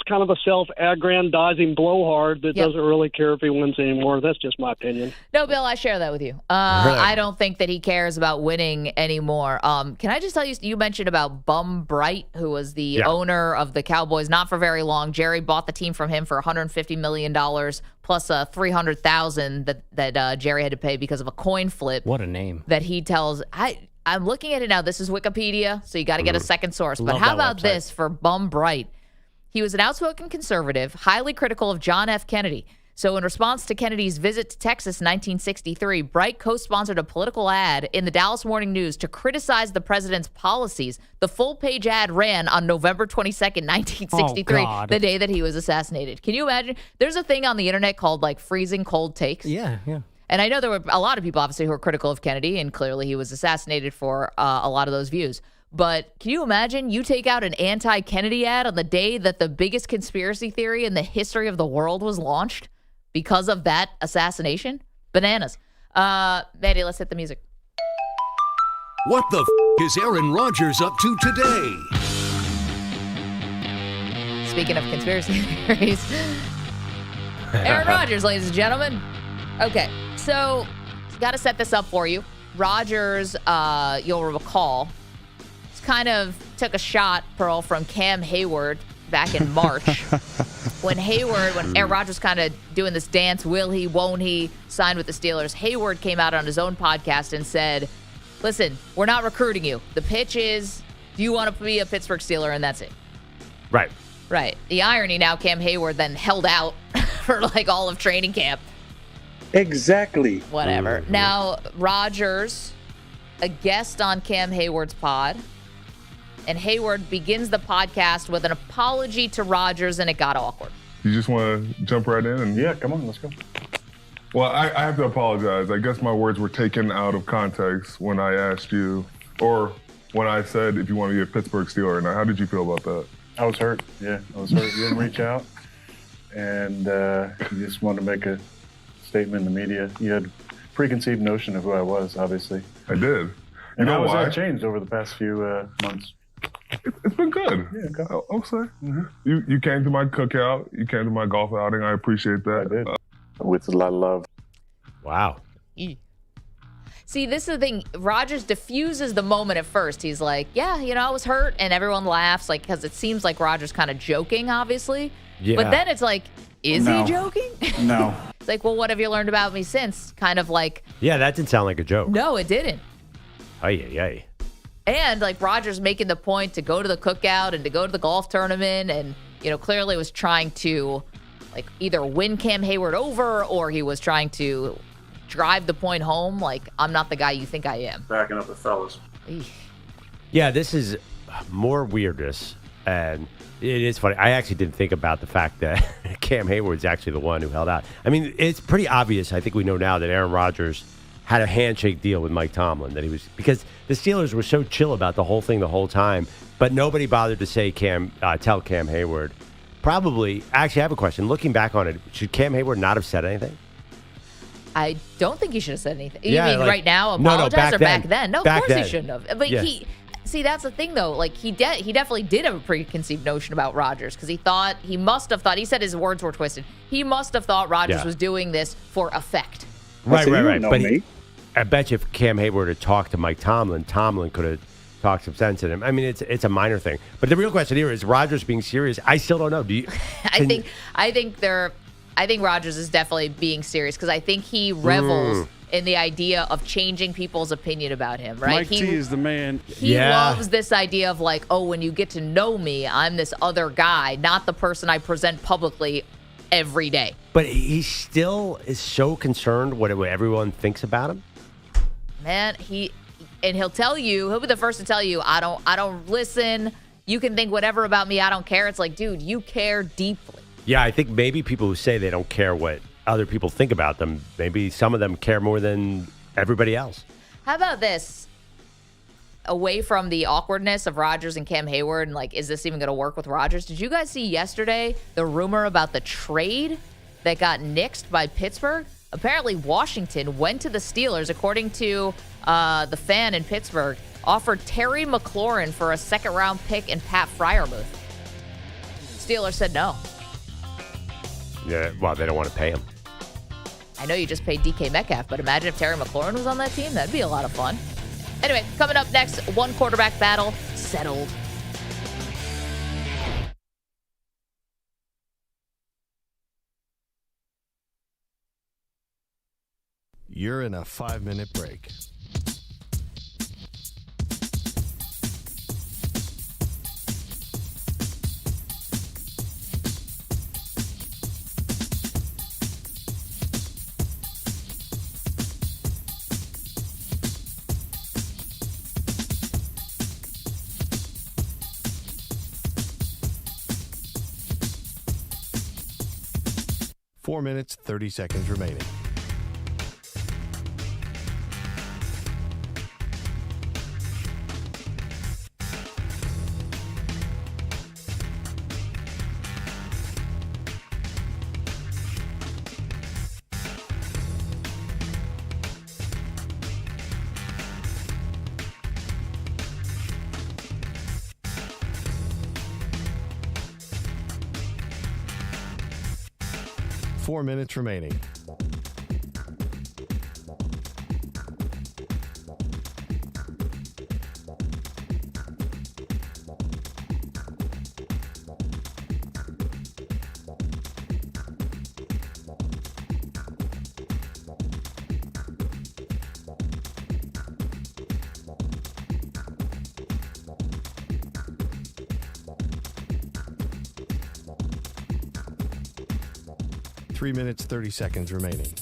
kind of a self-aggrandizing blowhard that doesn't really care if he wins anymore. That's just my opinion. No, Bill, I share that with you. I don't think that he cares about winning anymore. Can I just tell you, you mentioned about Bum Bright, who was the owner of the Cowboys, not for very long. Jerry bought the team from him for $150 million plus $300,000 that Jerry had to pay because of a coin flip. What a name. That he tells... I'm looking at it now. This is Wikipedia, so you got to get a second source. But how about this for Bum Bright? He was an outspoken conservative, highly critical of John F. Kennedy. So in response to Kennedy's visit to Texas in 1963, Bright co-sponsored a political ad in the Dallas Morning News to criticize the president's policies. The full-page ad ran on November 22nd, 1963, the day that he was assassinated. Can you imagine? There's a thing on the internet called, like, freezing cold takes. Yeah. And I know there were a lot of people, obviously, who were critical of Kennedy, and clearly he was assassinated for a lot of those views. But can you imagine you take out an anti-Kennedy ad on the day that the biggest conspiracy theory in the history of the world was launched because of that assassination? Bananas. Maddie, let's hit the music. What the is Aaron Rodgers up to today? Speaking of conspiracy theories, Aaron Rodgers, ladies and gentlemen. Okay, so got to set this up for you. Rodgers, you'll recall, kind of took a shot, Pearl, from Cam Hayward back in March. when Aaron Rodgers was kind of doing this dance, will he, won't he, signed with the Steelers, Hayward came out on his own podcast and said, listen, we're not recruiting you. The pitch is, do you want to be a Pittsburgh Steeler? And that's it. Right. The irony now, Cam Hayward then held out for like all of training camp. Exactly. Whatever. Mm-hmm. Now, Rodgers, a guest on Cam Hayward's pod, and Hayward begins the podcast with an apology to Rodgers, and it got awkward. You just want to jump right in? Yeah, come on, let's go. Well, I have to apologize. I guess my words were taken out of context when I asked you, or when I said if you want to be a Pittsburgh Steeler. Now, how did you feel about that? I was hurt. Yeah, I was hurt. You didn't reach out, and you just wanted to make a statement in the media. You had a preconceived notion of who I was, obviously. I did. And how has that changed over the past few months? It's been good. Yeah, I'll say. Mm-hmm. You came to my cookout. You came to my golf outing. I appreciate that. I did. With a lot of love. Wow. See, this is the thing. Rodgers diffuses the moment at first. He's like, yeah, I was hurt, and everyone laughs, like, because it seems like Rodgers kind of joking, obviously. Yeah. But then it's like, is he joking? No. It's like, well, what have you learned about me since? Kind of like. Yeah, that didn't sound like a joke. No, it didn't. Ay. And like Rodgers making the point to go to the cookout and to go to the golf tournament, and clearly was trying to like either win Cam Hayward over, or he was trying to drive the point home. Like, I'm not the guy you think I am. Backing up the fellas. Yeah, this is more weirdness, and it is funny. I actually didn't think about the fact that Cam Hayward's actually the one who held out. I mean, it's pretty obvious. I think we know now that Aaron Rodgers had a handshake deal with Mike Tomlin, that he was, because the Steelers were so chill about the whole thing the whole time, but nobody bothered to say tell Cam Hayward. Probably, actually, I have a question. Looking back on it, should Cam Hayward not have said anything? I don't think he should have said anything. You Yeah, mean like- right now, No, apologize, or back back then. then? No, of Back course then. he shouldn't have. But Yeah. see, that's the thing though. Like he definitely did have a preconceived notion about Rodgers, because he must have thought. He said his words were twisted. He must have thought Rodgers was doing this for effect. Right. Know But me. I bet you if Cam Hayward had talked to Mike Tomlin, Tomlin could have talked some sense in him. I mean, it's a minor thing. But the real question here is Rodgers being serious. I still don't know. Do you? I think they're I think Rodgers is definitely being serious because I think he revels in the idea of changing people's opinion about him, right? Mike T is the man. He loves this idea of like, oh, when you get to know me, I'm this other guy, not the person I present publicly every day. But he still is so concerned what everyone thinks about him. Man, he'll tell you, he'll be the first to tell you, I don't listen. You can think whatever about me. I don't care. It's like, dude, you care deeply. Yeah, I think maybe people who say they don't care what other people think about them, maybe some of them care more than everybody else. How about this? Away from the awkwardness of Rodgers and Cam Hayward, and like, is this even going to work with Rodgers? Did you guys see yesterday the rumor about the trade that got nixed by Pittsburgh? Apparently, Washington went to the Steelers, according to the fan in Pittsburgh, offered Terry McLaurin for a second-round pick and Pat Freiermuth. Steelers said no. Yeah, well, they don't want to pay him. I know you just paid DK Metcalf, but imagine if Terry McLaurin was on that team. That'd be a lot of fun. Anyway, coming up next, one quarterback battle settled. You're in a 5-minute break. Four minutes, 30 seconds remaining. Four minutes remaining. Three minutes, 30 seconds remaining.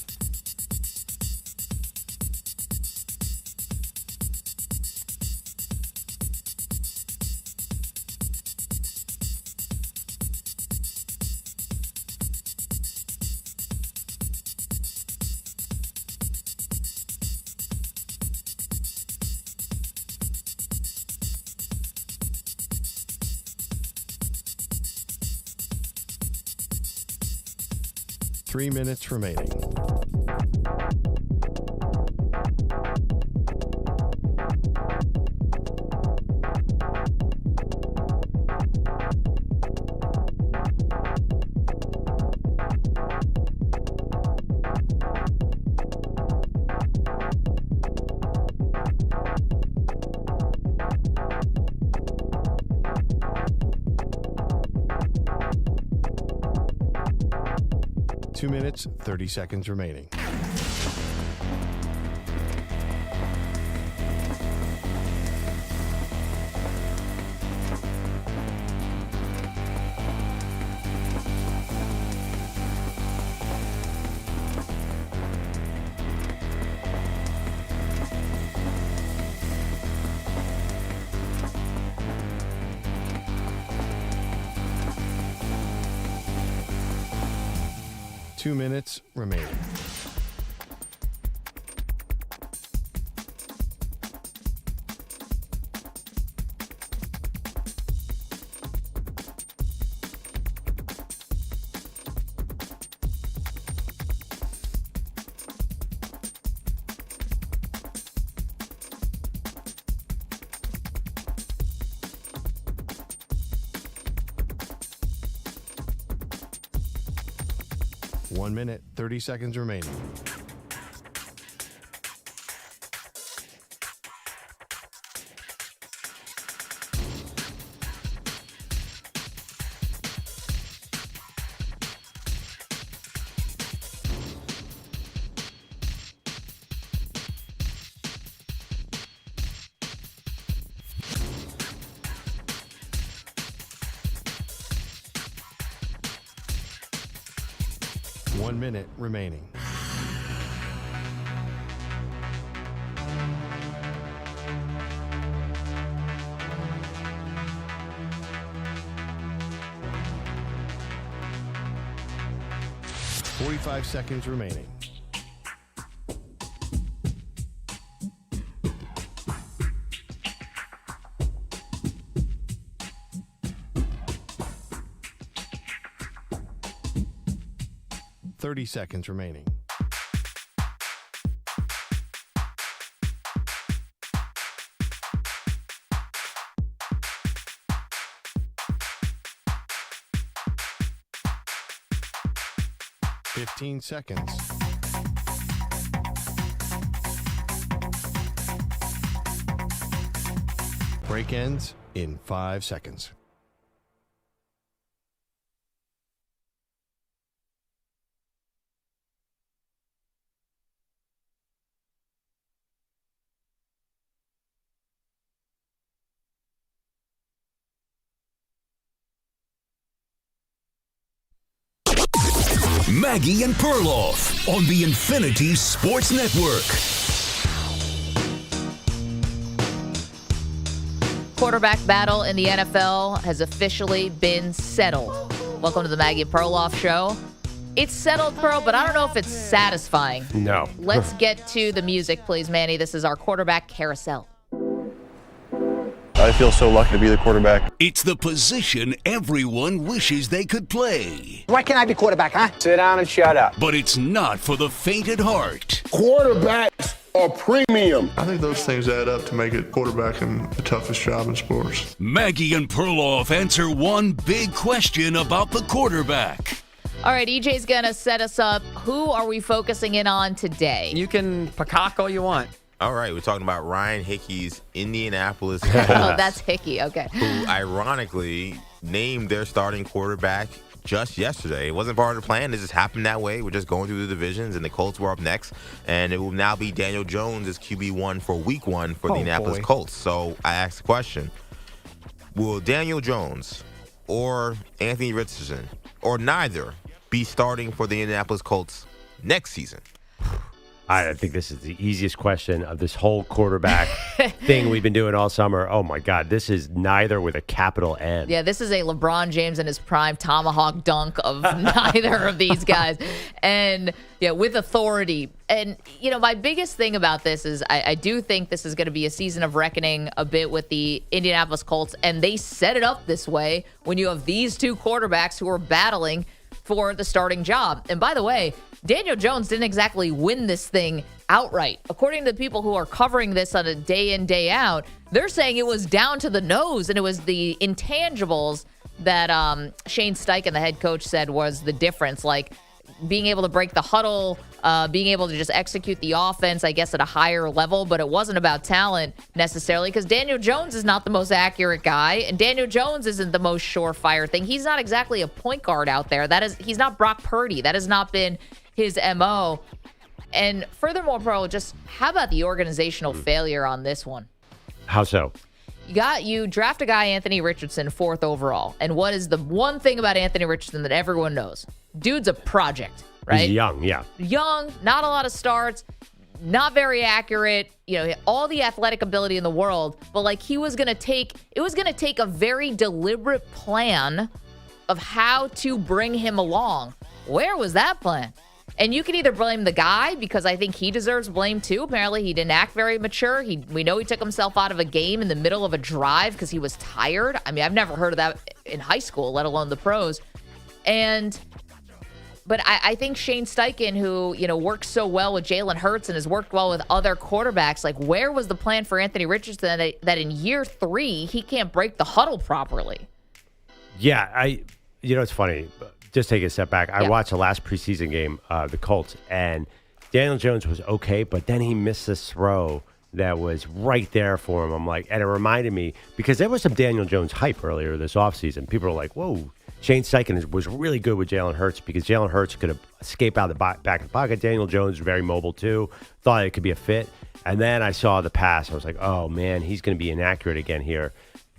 Three minutes remaining. Two minutes, 30 seconds remaining. Two minutes remaining. One minute, 30 seconds remaining. 1 minute remaining. $45 seconds remaining. $30 seconds remaining. $15 seconds. Break ends in 5 seconds. Maggie and Perloff on the Infinity Sports Network. Quarterback battle in the NFL has officially been settled. Welcome to the Maggie and Perloff show. It's settled, Pearl, but I don't know if it's satisfying. No. Let's get to the music, please, Manny. This is our quarterback carousel. I feel so lucky to be the quarterback. It's the position everyone wishes they could play. Why can't I be quarterback, huh? Sit down and shut up. But it's not for the faint at heart. Quarterbacks are premium. I think those things add up to make it quarterbacking the toughest job in sports. Maggie and Perloff answer one big question about the quarterback. All right, EJ's going to set us up. Who are we focusing in on today? You can peacock all you want. All right, we're talking about Ryan Hickey's Indianapolis Oh, Colts, that's Hickey. Okay. who ironically named their starting quarterback just yesterday. It wasn't part of the plan. It just happened that way. We're just going through the divisions, and the Colts were up next. And it will now be Daniel Jones as QB1 for week 1 for the Indianapolis Colts. So I asked the question, will Daniel Jones or Anthony Richardson or neither be starting for the Indianapolis Colts next season? I think this is the easiest question of this whole quarterback thing we've been doing all summer. Oh, my God. This is neither with a capital N. Yeah, this is a LeBron James in his prime tomahawk dunk of neither of these guys. And, yeah, with authority. And, you know, my biggest thing about this is I do think this is going to be a season of reckoning a bit with the Indianapolis Colts. And they set it up this way when you have these two quarterbacks who are battling for the starting job. And, by the way, Daniel Jones didn't exactly win this thing outright. According to the people who are covering this on a day in, day out, they're saying it was down to the nose, and it was the intangibles that Shane Steichen, the head coach, said was the difference. Like being able to break the huddle, being able to just execute the offense, I guess, at a higher level. But it wasn't about talent necessarily, because Daniel Jones is not the most accurate guy, and Daniel Jones isn't the most surefire thing. He's not exactly a point guard out there. He's not Brock Purdy. That has not been his MO. And furthermore, bro, just how about the organizational failure on this one? How so? You draft a guy, Anthony Richardson, 4th overall. And what is the one thing about Anthony Richardson that everyone knows? Dude's a project, right? He's young, yeah. Young, not a lot of starts, not very accurate, you know, all the athletic ability in the world. But like it was going to take a very deliberate plan of how to bring him along. Where was that plan? And you can either blame the guy, because I think he deserves blame too. Apparently, he didn't act very mature. We know he took himself out of a game in the middle of a drive because he was tired. I mean, I've never heard of that in high school, let alone the pros. But I think Shane Steichen, who, you know, works so well with Jalen Hurts and has worked well with other quarterbacks, like where was the plan for Anthony Richardson that in year 3 he can't break the huddle properly? Yeah, it's funny. Just take a step back. I watched the last preseason game, the Colts, and Daniel Jones was okay, but then he missed this throw that was right there for him. I'm like, and it reminded me, because there was some Daniel Jones hype earlier this offseason. People were like, whoa, Shane Steichen was really good with Jalen Hurts because Jalen Hurts could escape out of the back of the pocket. Daniel Jones was very mobile too. Thought it could be a fit. And then I saw the pass. I was like, oh, man, he's going to be inaccurate again here.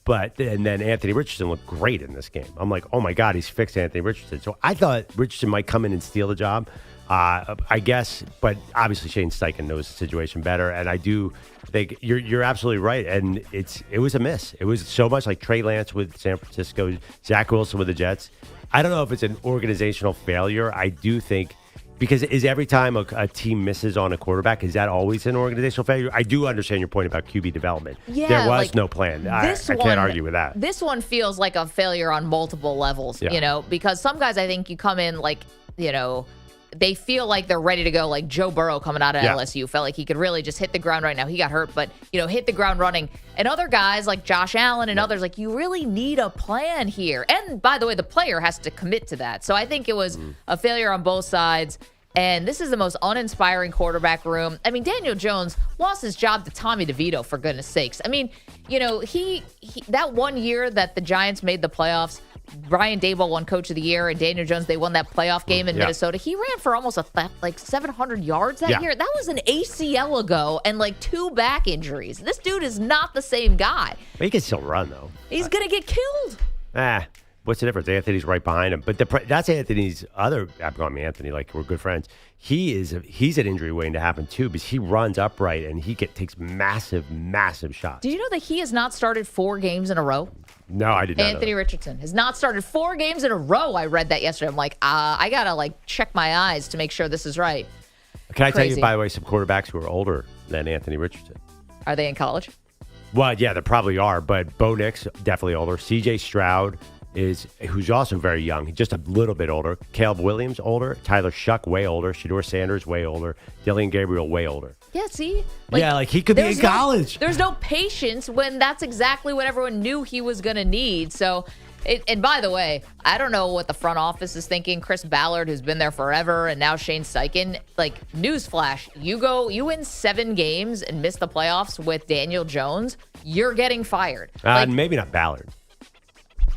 And then Anthony Richardson looked great in this game. I'm like, oh my God, he's fixed Anthony Richardson. So I thought Richardson might come in and steal the job. I guess, but obviously Shane Steichen knows the situation better, and I do think you're absolutely right. And it was a miss. It was so much like Trey Lance with San Francisco, Zach Wilson with the Jets. I don't know if it's an organizational failure. I do think because is every time a team misses on a quarterback, is that always an organizational failure? I do understand your point about QB development. Yeah, there was no plan. I can't argue with that. This one feels like a failure on multiple levels, because some guys I think you come in like, they feel like they're ready to go, like Joe Burrow coming out of LSU. Felt like he could really just hit the ground right now. He got hurt, but, hit the ground running. And other guys like Josh Allen and others, like, you really need a plan here. And, by the way, the player has to commit to that. So I think it was a failure on both sides. And this is the most uninspiring quarterback room. I mean, Daniel Jones lost his job to Tommy DeVito, for goodness sakes. I mean, he that 1 year that the Giants made the playoffs, Brian Daboll won Coach of the Year, and Daniel Jones, they won that playoff game in Minnesota. He ran for almost 700 yards that year. That was an ACL ago and 2 back injuries. This dude is not the same guy. But he can still run, though. He's going to get killed. What's the difference? Anthony's right behind him. But that's Anthony's other, I'm calling me Anthony, like we're good friends. He's an injury waiting to happen, too, because he runs upright and he takes massive, massive shots. Did you know that he has not started 4 games in a row? No, I did not. Anthony Richardson has not started 4 games in a row. I read that yesterday. I'm like, I got to check my eyes to make sure this is right. Can I tell you, by the way, some quarterbacks who are older than Anthony Richardson? Are they in college? Well, yeah, they probably are, but Bo Nix, definitely older. C.J. Stroud, who's also very young, just a little bit older. Caleb Williams, older. Tyler Shuck, way older. Shedeur Sanders, way older. Dillian Gabriel, way older. Yeah, see? He could be in college. There's no patience when that's exactly what everyone knew he was going to need. So, and by the way, I don't know what the front office is thinking. Chris Ballard, who's been there forever, and now Shane Steichen. Newsflash, you win 7 games and miss the playoffs with Daniel Jones, you're getting fired. Maybe not Ballard.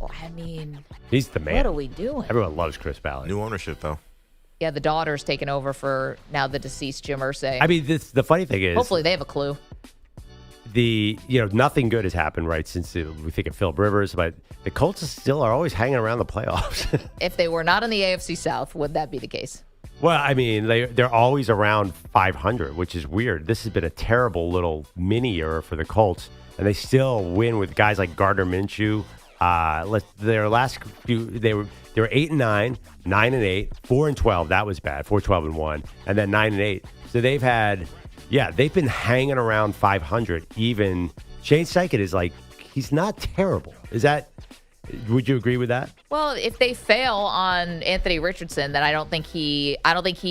Well, I mean, he's the man. What are we doing? Everyone loves Chris Ballard. New ownership, though. Yeah, the daughter's taken over for now the deceased Jim Irsay. I mean, the funny thing is, hopefully they have a clue. Nothing good has happened, right, since we think of Philip Rivers, but the Colts still are always hanging around the playoffs. If they were not in the AFC South, would that be the case? Well, I mean, they're always around 500, which is weird. This has been a terrible little mini year for the Colts, and they still win with guys like Gardner Minshew. Their last few, they were 8-9, 9-8, 4-12. That was bad. 4-12-1, and then 9-8. So they've been hanging around 500. Even Shane Steichen is he's not terrible. Would you agree with that? Well, if they fail on Anthony Richardson, then I don't think he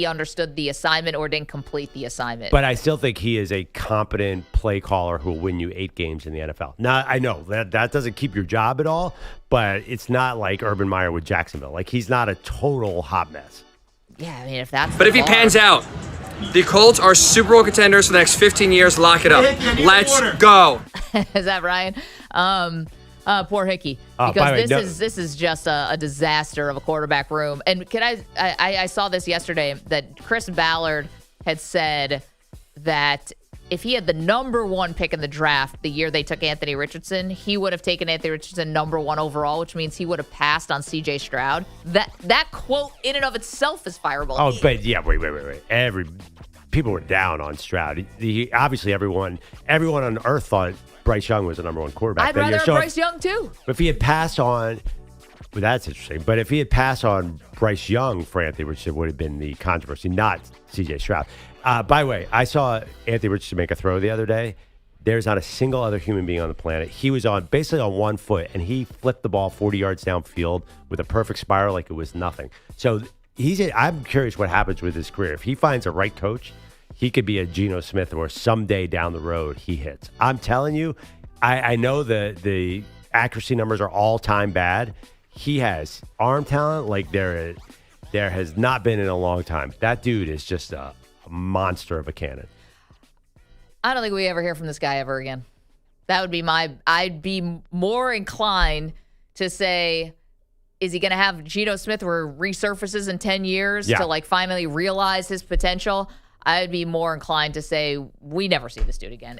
understood the assignment or didn't complete the assignment. But I still think he is a competent play caller who will win you 8 games in the NFL. Now, I know that doesn't keep your job at all, but it's not like Urban Meyer with Jacksonville. He's not a total hot mess. Yeah, I mean, if that's But if he pans out, the Colts are Super Bowl contenders for the next 15 years. Lock it up. Let's go. Is that Ryan? Poor Hickey, because this is just a disaster of a quarterback room. And I saw this yesterday that Chris Ballard had said that if he had the number 1 pick in the draft the year they took Anthony Richardson, he would have taken Anthony Richardson number 1 overall, which means he would have passed on C.J. Stroud. That quote in and of itself is fireable. Oh, but yeah, wait. People were down on Stroud. Obviously, everyone on earth thought Bryce Young was the number 1 quarterback. I'd rather have Bryce Young, too. But if he had passed on, well, that's interesting. But if he had passed on Bryce Young for Anthony Richardson, would have been the controversy, not C.J. Stroud. By the way, I saw Anthony Richardson make a throw the other day. There's not a single other human being on the planet. He was basically on 1 foot, and he flipped the ball 40 yards downfield with a perfect spiral like it was nothing. So I'm curious what happens with his career. If he finds a right coach, he could be a Geno Smith, or someday down the road he hits. I'm telling you, I know the accuracy numbers are all-time bad. He has arm talent like there has not been in a long time. That dude is just a monster of a cannon. I don't think we ever hear from this guy ever again. That would be I'd be more inclined to say, is he going to have Geno Smith where resurfaces in 10 years to finally realize his potential? I'd be more inclined to say we never see this dude again.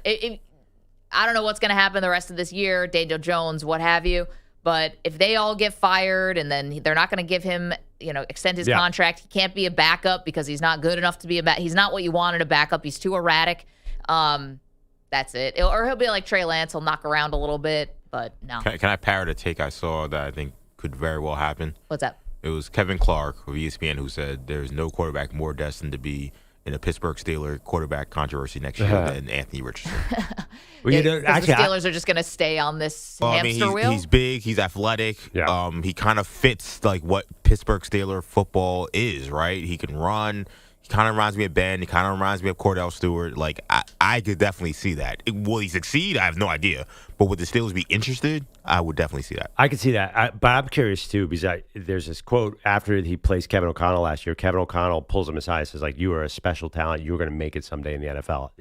I don't know what's going to happen the rest of this year, Daniel Jones, what have you. But if they all get fired and then they're not going to give him, extend his contract, he can't be a backup because he's not good enough to be a backup. He's not what you wanted a backup. He's too erratic. That's it. Or he'll be like Trey Lance. He'll knock around a little bit, but no. Can I parrot a take I saw that I think could very well happen? What's that? It was Kevin Clark of ESPN who said there's no quarterback more destined to be in a Pittsburgh Steelers quarterback controversy next year than Anthony Richardson. The Steelers are just going to stay on this hamster wheel? He's big. He's athletic. Yeah. He kind of fits like what Pittsburgh Steelers football is, right? He can run. He kind of reminds me of Ben. He kind of reminds me of Cordell Stewart. Like, I could definitely see that. Will he succeed? I have no idea. But would the Steelers be interested? I would definitely see that. I could see that. But I'm curious, too, because there's this quote after he plays Kevin O'Connell last year. Kevin O'Connell pulls him aside and says, like, you are a special talent. You're going to make it someday in the NFL.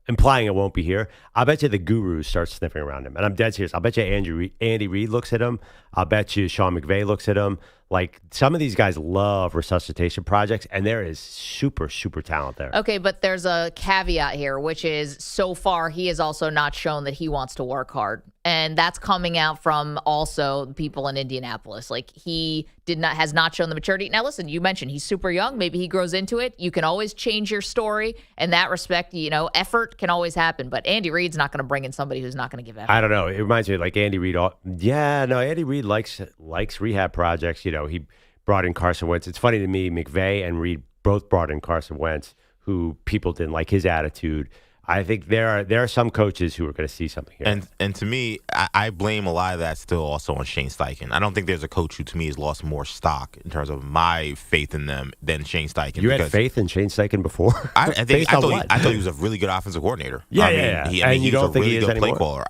Implying it won't be here. I'll bet you the gurus start sniffing around him. And I'm dead serious. I'll bet you Andy Reid looks at him. I'll bet you Sean McVay looks at him. Like, some of these guys love resuscitation projects, and there is super, super talent there. Okay, but there's a caveat here, which is so far he has also not shown that he wants to work hard. And that's coming out from also people in Indianapolis. Like, he has not shown the maturity. Now, listen, you mentioned he's super young. Maybe he grows into it. You can always change your story. In that respect, effort can always happen. But Andy Reid's not going to bring in somebody who's not going to give effort. I don't know. It reminds me of like Andy Reid. Andy Reid likes rehab projects. He brought in Carson Wentz. It's funny to me, McVay and Reid both brought in Carson Wentz, who people didn't like his attitude. I think there are some coaches who are going to see something here. And to me, I blame a lot of that still also on Shane Steichen. I don't think there's a coach who, to me, has lost more stock in terms of my faith in them than Shane Steichen. You had faith in Shane Steichen before? I thought he was a really good offensive coordinator. Yeah, and you don't think he is good play anymore?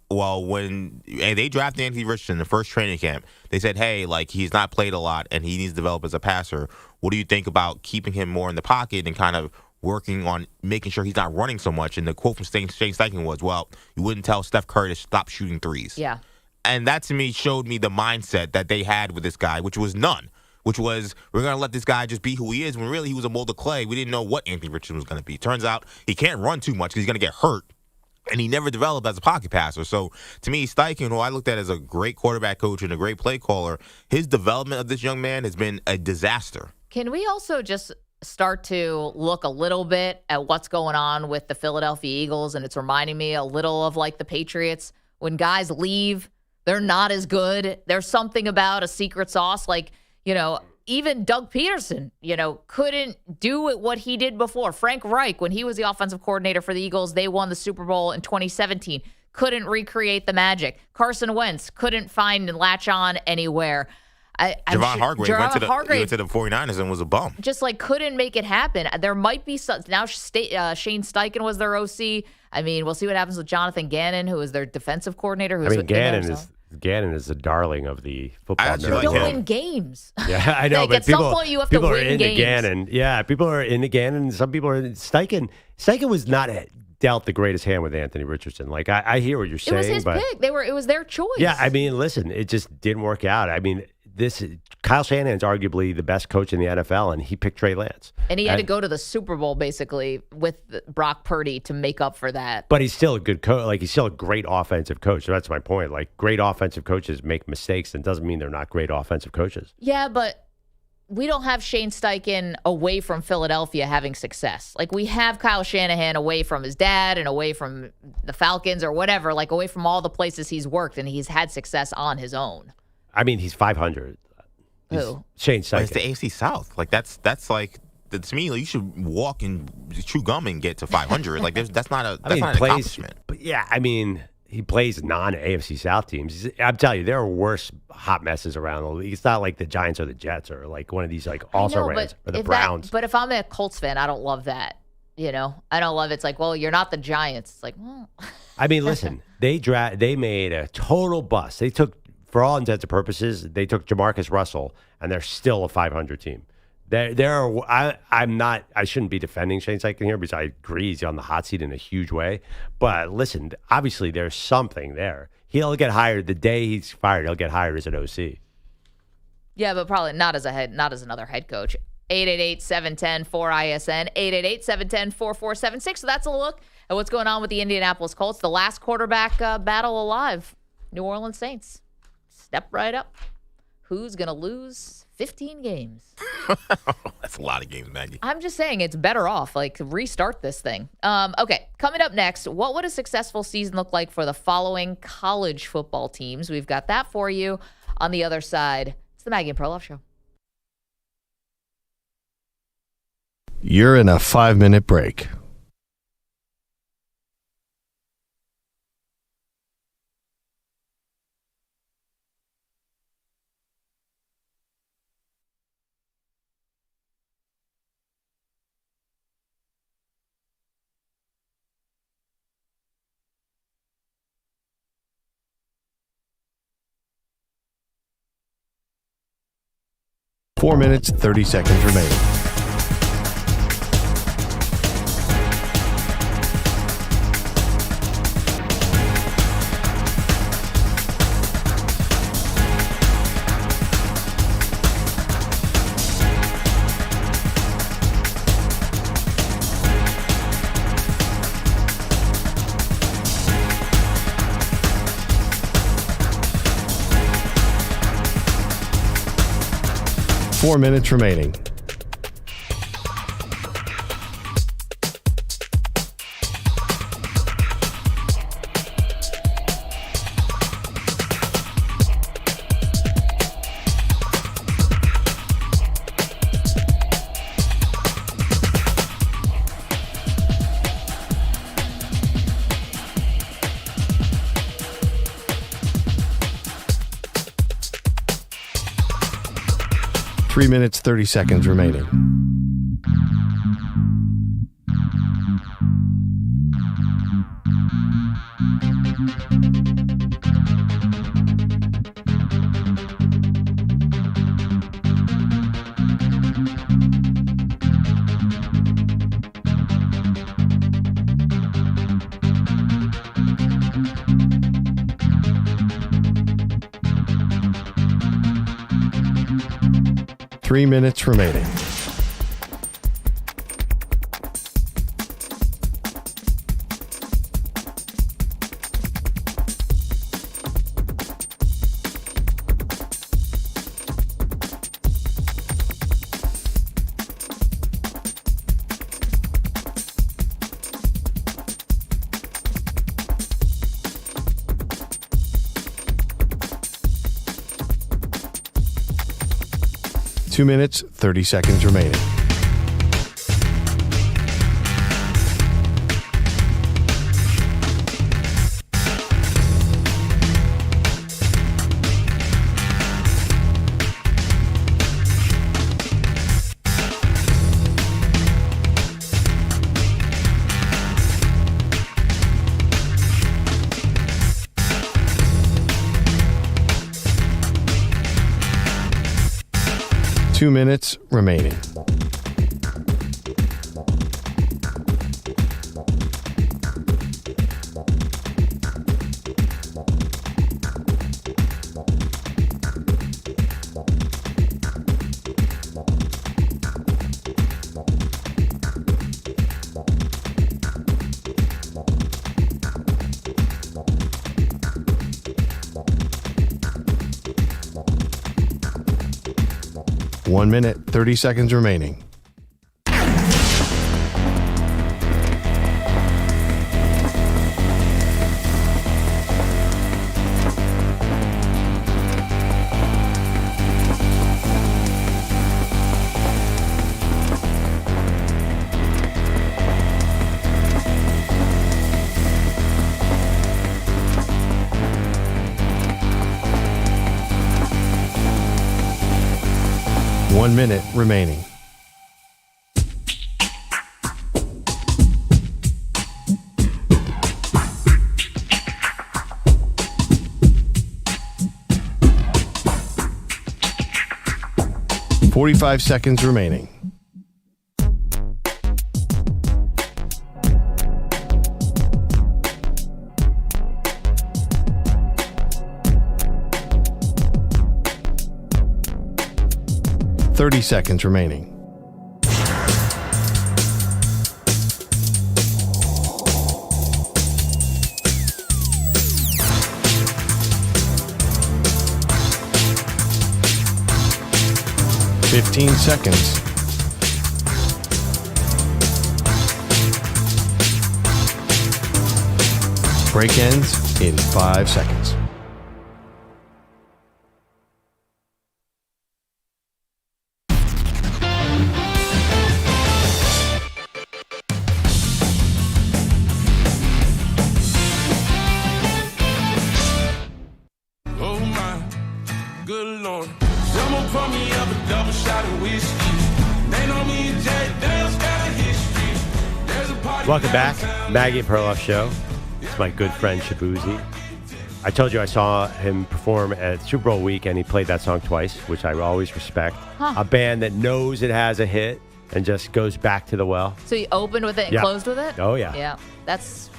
Caller. When they drafted Anthony Richardson in the first training camp, they said, hey, like, he's not played a lot and he needs to develop as a passer. What do you think about keeping him more in the pocket and kind of working on making sure he's not running so much? And the quote from Shane Steichen was, well, you wouldn't tell Steph Curry to stop shooting threes. Yeah. And that, to me, showed me the mindset that they had with this guy, which was none. Which was, we're going to let this guy just be who he is, when really he was a mold of clay. We didn't know what Anthony Richardson was going to be. Turns out he can't run too much because he's going to get hurt. And he never developed as a pocket passer. So, to me, Steichen, who I looked at as a great quarterback coach and a great play caller, his development of this young man has been a disaster. Can we also just start to look a little bit at what's going on with the Philadelphia Eagles? And it's reminding me a little of like the Patriots. When guys leave, they're not as good. There's something about a secret sauce. Like, even Doug Peterson, couldn't do what he did before. Frank Reich, when he was the offensive coordinator for the Eagles, they won the Super Bowl in 2017. Couldn't recreate the magic. Carson Wentz couldn't find and latch on anywhere. Javon Hargrave went to the 49ers and was a bum. Just like couldn't make it happen. There might be some. Now Shane Steichen was their OC. I mean, we'll see what happens with Jonathan Gannon, who is their defensive coordinator. Gannon is the darling of the football. You don't win games. Yeah, I know. Like, but at some point, you have to win games. Gannon. Yeah, people are into Gannon. Some people are Steichen. Steichen was not dealt the greatest hand with Anthony Richardson. Like, I hear what you're saying. It was his pick. It was their choice. Yeah, I mean, listen, it just didn't work out. I mean, Kyle Shanahan's arguably the best coach in the NFL, and he picked Trey Lance. And he had to go to the Super Bowl, basically, with Brock Purdy to make up for that. But he's still a good coach. Like, he's still a great offensive coach. So that's my point. Like, great offensive coaches make mistakes, and doesn't mean they're not great offensive coaches. Yeah, but we don't have Shane Steichen away from Philadelphia having success. Like, we have Kyle Shanahan away from his dad and away from the Falcons or whatever, like away from all the places he's worked, and he's had success on his own. I mean, he's 500. Who? Shane Steichen. It's the AFC South. Like, that's like, to me, like, you should walk and chew gum and get to 500. Like, that's not an accomplishment. But yeah, I mean, he plays non-AFC South teams. I'm telling you, there are worse hot messes around the league. It's not like the Giants or the Jets or like one of these like also-rans or the Browns. But if I'm a Colts fan, I don't love that. I don't love it. It's like, well, you're not the Giants. It's like, well. I mean, listen, they made a total bust. They took, for all intents and purposes, they took Jamarcus Russell, and they're still a 500 team. I shouldn't be defending Shane Steichen here because I agree he's on the hot seat in a huge way. But listen, obviously there's something there. He'll get hired the day he's fired. He'll get hired as an OC. Yeah, but probably not as another head coach. 888-710-4ISN, 888-710-4476. So that's a look And what's going on with the Indianapolis Colts? The last quarterback battle alive. New Orleans Saints. Step right up. Who's going to lose 15 games? That's a lot of games, Maggie. I'm just saying it's better off. Like, restart this thing. Okay, coming up next, what would a successful season look like for the following college football teams? We've got that for you on the other side. It's the Maggie and Perloff Show. You're in a 5-minute break. Four minutes, 30 seconds remaining. Four minutes remaining. Three minutes, 30 seconds remaining. Three minutes remaining. Two minutes, 30 seconds remaining. Two minutes remaining. One minute, 30 seconds remaining. One minute remaining. .45 seconds remaining. .30 seconds remaining. 15 seconds. Break ends in 5 seconds. Oh my, good Lord. Someone pour me up a double shot of whiskey. They know me and Jack Dale's got a history. There's a party. Welcome back. Maggie and Perloff Show. It's my good friend Shabuzi. I told you I saw him perform at Super Bowl week, and he played that song twice, which I always respect. A band that knows it has a hit and just goes back to the well. So you opened with it and Yeah. closed with it? Oh, yeah. Yeah. That's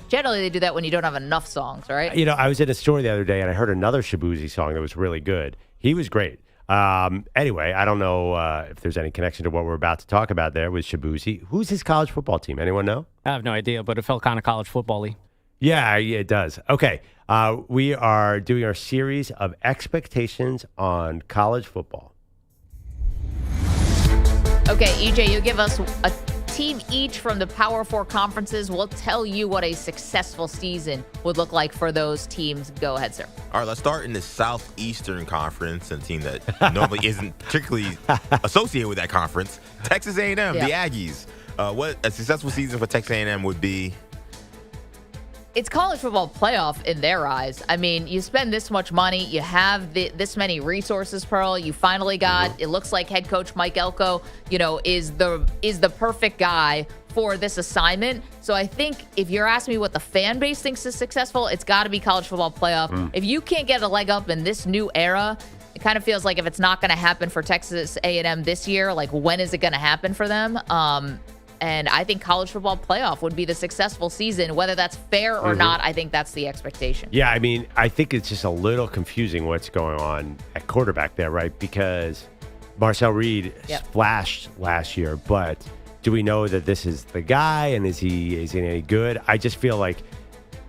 generally they do that when you don't have enough songs, right? You know, I was in a store the other day, and I heard another Shabuzi song that was really good. He was great. Anyway, I don't know if there's any connection to what we're about to talk about there with Shabuzi. Who's his college football team? Anyone know? I have no idea, but it felt kind of college football-y. Yeah, it does. Okay. We are doing our series of expectations on college football. Okay, EJ, you give us a team each from the Power 4 conferences. We'll tell you what a successful season would look like for those teams. Go ahead, sir. All right, let's start in the Southeastern Conference, a team that normally isn't particularly associated with that conference. Texas A&M, the Aggies. What a successful season for Texas A&M would be. It's college football playoff in their eyes. I mean, you spend this much money, you have this many resources, Pearl. You finally got. It looks like head coach Mike Elko, is the perfect guy for this assignment. So I think if you're asking me what the fan base thinks is successful, it's got to be college football playoff. If you can't get a leg up in this new era, it kind of feels like if it's not going to happen for Texas A&M this year, like when is it going to happen for them? And I think college football playoff would be the successful season. Whether that's fair or not, I think that's the expectation. Yeah, I mean, I think it's just a little confusing what's going on at quarterback there, right? Because Marcel Reed flashed last year, but do we know that this is the guy, and is he any good? I just feel like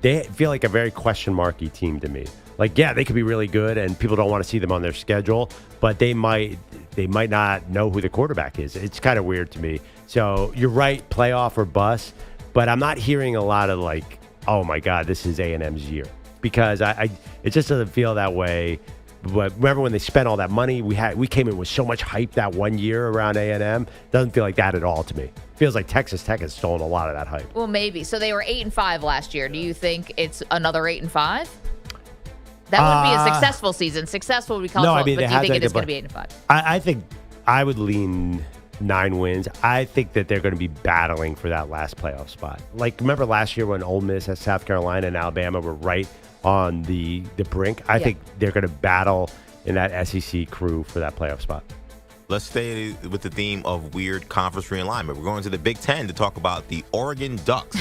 they feel like a very question marky team to me. Like, yeah, they could be really good, and people don't want to see them on their schedule, but they might not know who the quarterback is. It's kind of weird to me. So you're right, playoff or bust, but I'm not hearing a lot of like, oh my God, this is A&M's year, because it just doesn't feel that way. But remember when they spent all that money, we came in with so much hype that one year around A&M. Doesn't feel like that at all to me. Feels like Texas Tech has stolen a lot of that hype. Well, maybe. So they were 8-5 last year. Do you think it's another 8-5? That would be a successful season. Successful would be college football, but do you think it is going to be 8-5? I think I would lean 9 wins. I think that they're going to be battling for that last playoff spot. Like, remember last year when Ole Miss, South Carolina, and Alabama were right on the brink? I think they're going to battle in that SEC crew for that playoff spot. Let's stay with the theme of weird conference realignment. We're going to the Big Ten to talk about the Oregon Ducks.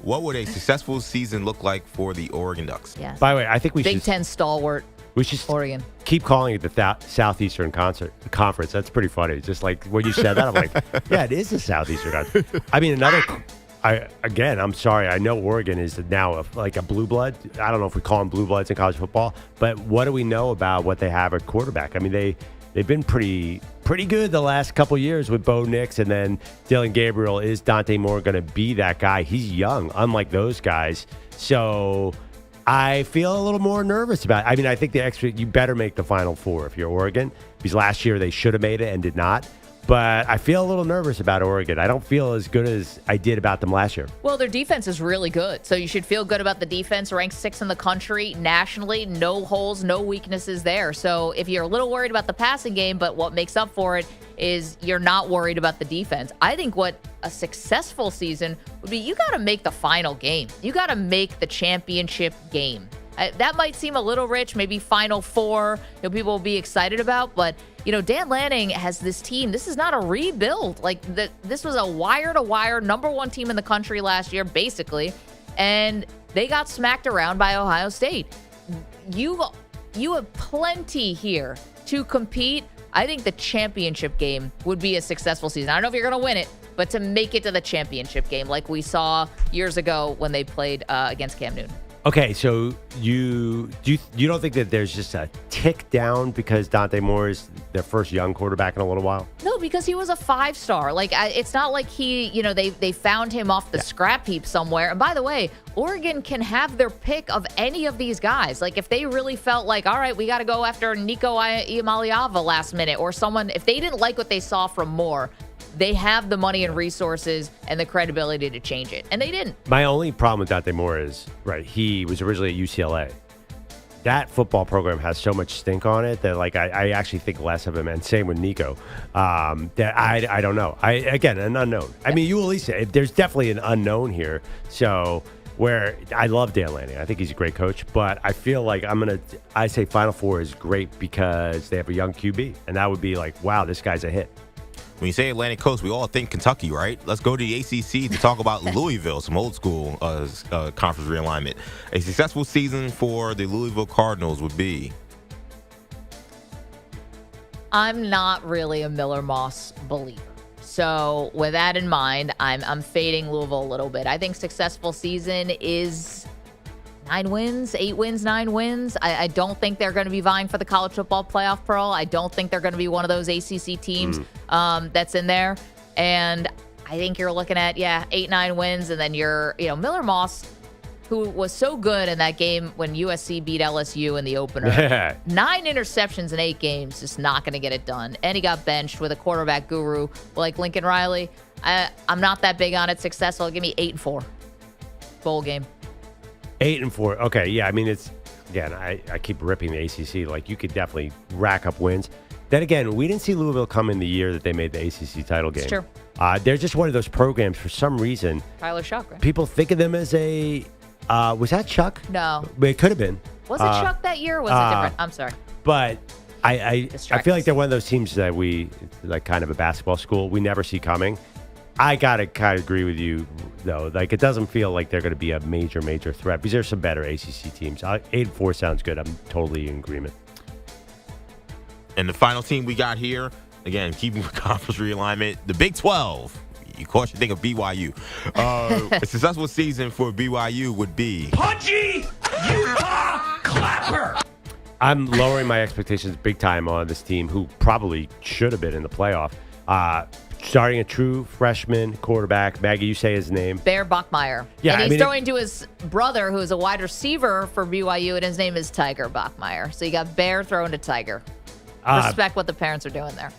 What would a successful season look like for the Oregon Ducks? Yes. By the way, I think we Big Ten stalwart. We should Oregon. Keep calling it the Southeastern Conference. That's pretty funny. Just like when you said that, I'm like, yeah, it is the Southeastern Conference. I mean, I'm sorry. I know Oregon is now like a blue blood. I don't know if we call them blue bloods in college football, but what do we know about what they have at quarterback? I mean, they've been pretty good the last couple years with Bo Nix, and then Dylan Gabriel. Is Dante Moore going to be that guy? He's young, unlike those guys. So I feel a little more nervous about it. I mean, I think you better make the Final Four if you're Oregon, because last year they should have made it and did not. But I feel a little nervous about Oregon. I don't feel as good as I did about them last year. Well, their defense is really good. So you should feel good about the defense. Ranked 6th in the country nationally. No holes, no weaknesses there. So if you're a little worried about the passing game, but what makes up for it is you're not worried about the defense. I think what a successful season would be, you got to make the final game. You got to make the championship game. That might seem a little rich, maybe Final Four, people will be excited about, but Dan Lanning has this team. This is not a rebuild. This was a wire-to-wire #1 team in the country last year, basically, and they got smacked around by Ohio State. You have plenty here to compete. I think the championship game would be a successful season. I don't know if you're going to win it, but to make it to the championship game like we saw years ago when they played against Cam Newton. Okay, so you don't think that there's just a tick down because Dante Moore is their first young quarterback in a little while? No, because he was a 5-star. Like, it's not like they found him off the scrap heap somewhere. And by the way, Oregon can have their pick of any of these guys. Like, if they really felt like, all right, we got to go after Nico Iamaleava last minute, or someone, if they didn't like what they saw from Moore, they have the money and resources and the credibility to change it. And they didn't. My only problem with Dante Moore is, right, he was originally at UCLA. That football program has so much stink on it that, like, I actually think less of him. And same with Nico. That I don't know. Again, an unknown. I mean, you at least say there's definitely an unknown here. So where I love Dan Lanning. I think he's a great coach. But I feel like I say Final Four is great because they have a young QB. And that would be like, wow, this guy's a hit. When you say Atlantic Coast, we all think Kentucky, right? Let's go to the ACC to talk about Louisville, some old school conference realignment. A successful season for the Louisville Cardinals would be? I'm not really a Miller Moss believer. So with that in mind, I'm fading Louisville a little bit. I think successful season is 9 wins, 8 wins, 9 wins. I don't think they're going to be vying for the college football playoff, Pearl. I don't think they're going to be one of those ACC teams that's in there. And I think you're looking at, 8, 9 wins. And then Miller Moss, who was so good in that game when USC beat LSU in the opener. 9 interceptions in 8 games, just not going to get it done. And he got benched with a quarterback guru like Lincoln Riley. I'm not that big on it. Successful. Give me 8-4. Bowl game. 8-4. Okay, yeah. I mean, it's again. I keep ripping the ACC. Like, you could definitely rack up wins. Then again, we didn't see Louisville come in the year that they made the ACC title game. It's true. They're just one of those programs for some reason. Tyler Shuck, right? People think of them as a. Was that Chuck? No. But it could have been. Was it Chuck that year? Or was it different? I'm sorry. But I feel like they're one of those teams that we like, kind of a basketball school. We never see coming. I gotta kind of agree with you, though. Like, it doesn't feel like they're going to be a major threat because there's some better ACC teams. 8-4 sounds good. I'm totally in agreement. And the final team we got here, again, keeping with conference realignment, the Big 12. Of course, you think of BYU. A successful season for BYU would be Punchy Utah Clapper. I'm lowering my expectations big time on this team, who probably should have been in the playoff. Starting a true freshman quarterback. Maggie, you say his name. Bear Bachmeier. Yeah, and he's throwing to his brother, who is a wide receiver for BYU, and his name is Tiger Bachmeier. So you got Bear throwing to Tiger. Respect what the parents are doing there.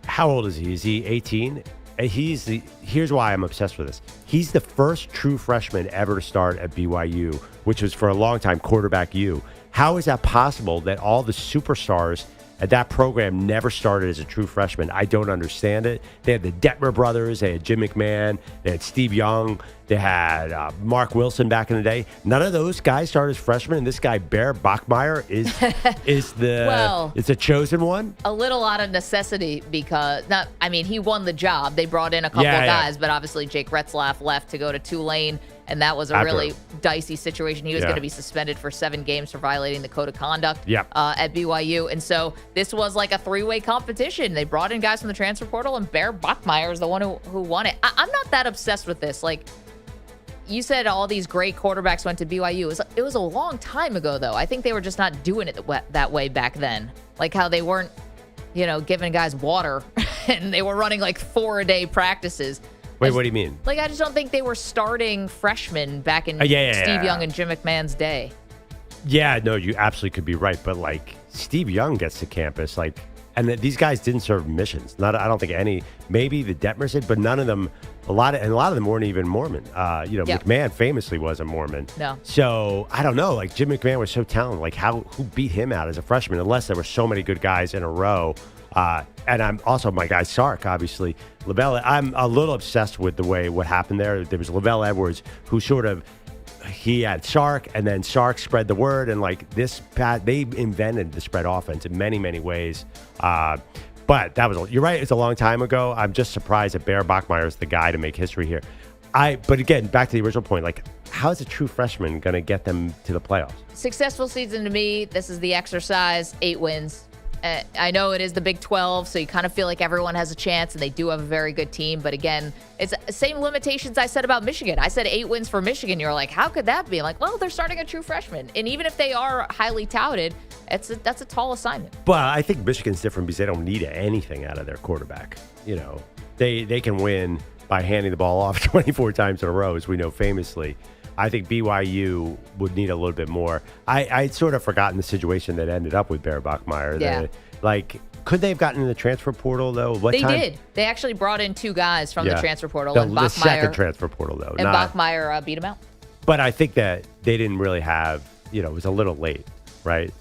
How old is he? Is he 18? Here's why I'm obsessed with this. He's the first true freshman ever to start at BYU, which was for a long time quarterback U. How is that possible that all the superstars at that program never started as a true freshman? I don't understand it. They had the Detmer brothers. They had Jim McMahon. They had Steve Young. They had Mark Wilson back in the day. None of those guys started as freshmen. And this guy, Bear Bachmeier, is it's a chosen one. A little out of necessity because, he won the job. They brought in a couple of guys, but obviously Jake Retzlaff left to go to Tulane. And that was a really dicey situation. He was going to be suspended for 7 games for violating the code of conduct at BYU. And so this was like a 3-way competition. They brought in guys from the transfer portal, and Bear Bachmeier is the one who won it. I'm not that obsessed with this. Like, you said all these great quarterbacks went to BYU. It was a long time ago, though. I think they were just not doing it that way back then. Like how they weren't, giving guys water, and they were running like 4-a-day practices. Wait, what do you mean? Like, I just don't think they were starting freshmen back in Steve Young and Jim McMahon's day. Yeah, no, you absolutely could be right. But, like, Steve Young gets to campus, like, and these guys didn't serve missions. I don't think any. Maybe the Detmers did, but none of them. A lot of them weren't even Mormon. McMahon famously was a Mormon. No. So I don't know. Like, Jim McMahon was so talented. Like, who beat him out as a freshman? Unless there were so many good guys in a row. And I'm also my guy Sark, obviously. Lavelle, I'm a little obsessed with what happened there. There was Lavelle Edwards, who he had Sark, and then Sark spread the word, and like they invented the spread offense in many, many ways. But you're right, it's a long time ago. I'm just surprised that Bear Bachmeier is the guy to make history here. But again, back to the original point, like, how is a true freshman going to get them to the playoffs? Successful season to me, this is the exercise, 8 wins. I know it is the Big 12, so you kind of feel like everyone has a chance, and they do have a very good team. But again, it's the same limitations I said about Michigan. I said 8 wins for Michigan. You're like, how could that be? I'm like, well, they're starting a true freshman. And even if they are highly touted, that's a tall assignment. But I think Michigan's different because they don't need anything out of their quarterback. You know, they can win by handing the ball off 24 times in a row, as we know famously. I think BYU would need a little bit more. I'd sort of forgotten the situation that ended up with Bear Bachmeier. Yeah. Could they have gotten in the transfer portal, though? They did. They actually brought in 2 guys from the transfer portal. The second transfer portal, though. And Bachmeier beat him out. But I think that they didn't really have, it was a little late, right?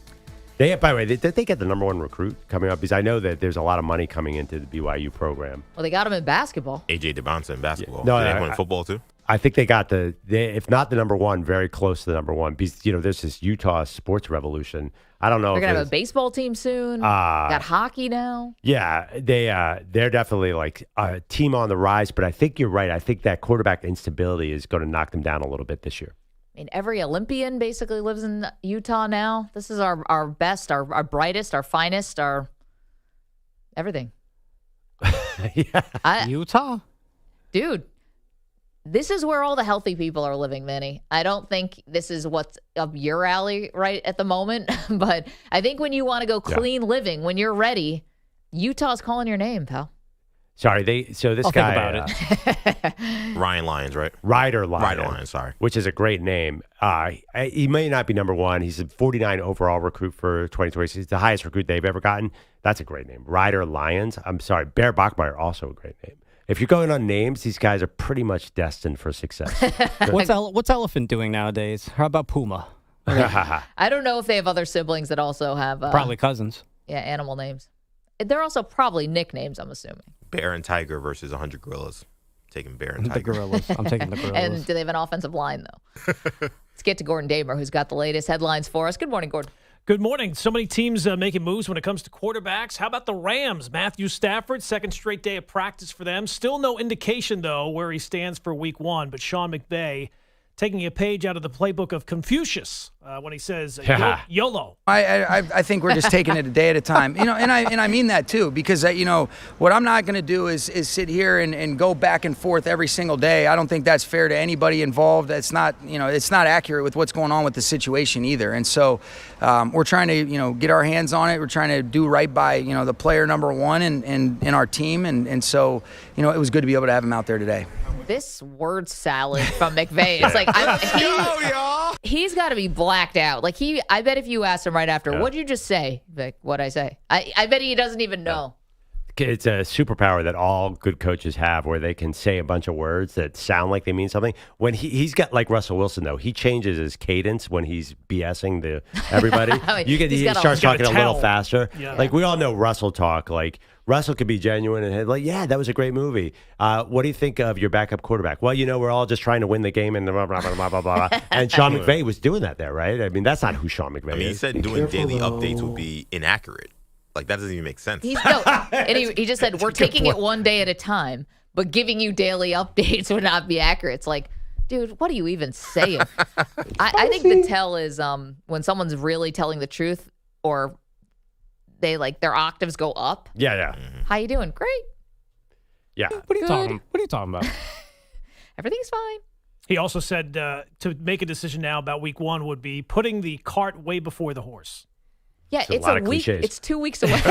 By the way, did they get the number 1 recruit coming up? Because I know that there's a lot of money coming into the BYU program. Well, they got him in basketball. A.J. DeBonta in basketball. No, Did they win football, too? I think they got if not the number 1, very close to the number 1. Because, there's this Utah sports revolution. I don't know. They're going to have a baseball team soon. Got hockey now. Yeah, they're definitely like a team on the rise. But I think you're right. I think that quarterback instability is going to knock them down a little bit this year. I mean, every Olympian basically lives in Utah now. This is our best, our brightest, our finest, our everything. Utah? Dude, this is where all the healthy people are living, Vinny. I don't think this is what's up your alley right at the moment. But I think when you want to go clean living, when you're ready, Utah's calling your name, pal. Sorry, this I'll guy. think about it. Ryan Lyons, right? Ryder Lyons, sorry. Which is a great name. He may not be number 1. He's a 49 overall recruit for 2020. He's the highest recruit they've ever gotten. That's a great name. Ryder Lyons. I'm sorry. Bear Bachmeier, also a great name. If you're going on names, these guys are pretty much destined for success. What's Elephant doing nowadays? How about Puma? I don't know if they have other siblings that also have... probably cousins. Yeah, animal names. They're also probably nicknames, I'm assuming. Bear and Tiger versus 100 Gorillas. Taking Bear and Tiger. The Gorillas. I'm taking the Gorillas. And do they have an offensive line, though? Let's get to Gordon Damer, who's got the latest headlines for us. Good morning, Gordon. Good morning. So many teams making moves when it comes to quarterbacks. How about the Rams? Matthew Stafford, second straight day of practice for them. Still no indication, though, where he stands for week 1. But Sean McVay taking a page out of the playbook of Confucius when he says YOLO. I think we're just taking it a day at a time. And I mean that too, because what I'm not going to do is sit here and go back and forth every single day. I don't think that's fair to anybody involved. That's not it's not accurate with what's going on with the situation either. And so we're trying to get our hands on it. We're trying to do right by the player number 1 and our team. And so it was good to be able to have him out there today. This word salad from McVay, it's like he's got to be blacked out. Like I bet if you asked him right after, what'd you just say, Vic? What'd I say? I bet he doesn't even know. It's a superpower that all good coaches have, where they can say a bunch of words that sound like they mean something. When he's got, like Russell Wilson, though, he changes his cadence when he's BSing everybody. He starts talking a little faster. Yeah. Like we all know Russell talk. Like Russell could be genuine and that was a great movie. What do you think of your backup quarterback? Well, we're all just trying to win the game and blah, blah, blah, blah, blah, blah. And Sean McVay was doing that there, right? I mean, that's not who Sean McVay is. He said doing daily updates would be inaccurate. Like, that doesn't even make sense. And he just said, we're taking it one day at a time, but giving you daily updates would not be accurate. It's like, dude, what are you even saying? I think the tell is when someone's really telling the truth, or they their octaves go up. Yeah. How you doing? Great. Yeah. What are you talking about? Everything's fine. He also said to make a decision now about week 1 would be putting the cart way before the horse. Yeah, it's a week. Cliches. It's 2 weeks away.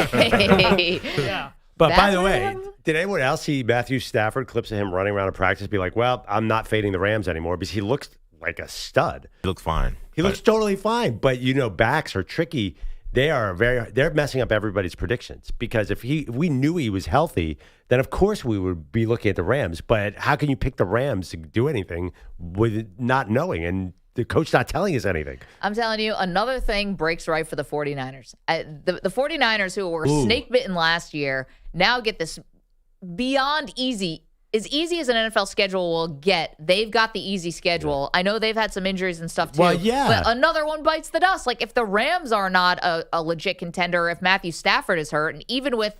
Yeah. But by the way, did anyone else see Matthew Stafford clips of him running around in practice be like, well, I'm not fading the Rams anymore, because he looks like a stud. He looks fine. He looks totally fine. But, backs are tricky. They're messing up everybody's predictions, because if we knew he was healthy, then of course we would be looking at the Rams. But how can you pick the Rams to do anything with not knowing and the coach not telling us anything? I'm telling you, another thing breaks right for the 49ers. The 49ers, who were snake bitten last year, now get this beyond easy. As easy as an NFL schedule will get, they've got the easy schedule. I know they've had some injuries and stuff too. Well, yeah. But another one bites the dust. Like, if the Rams are not a legit contender, if Matthew Stafford is hurt, and even with,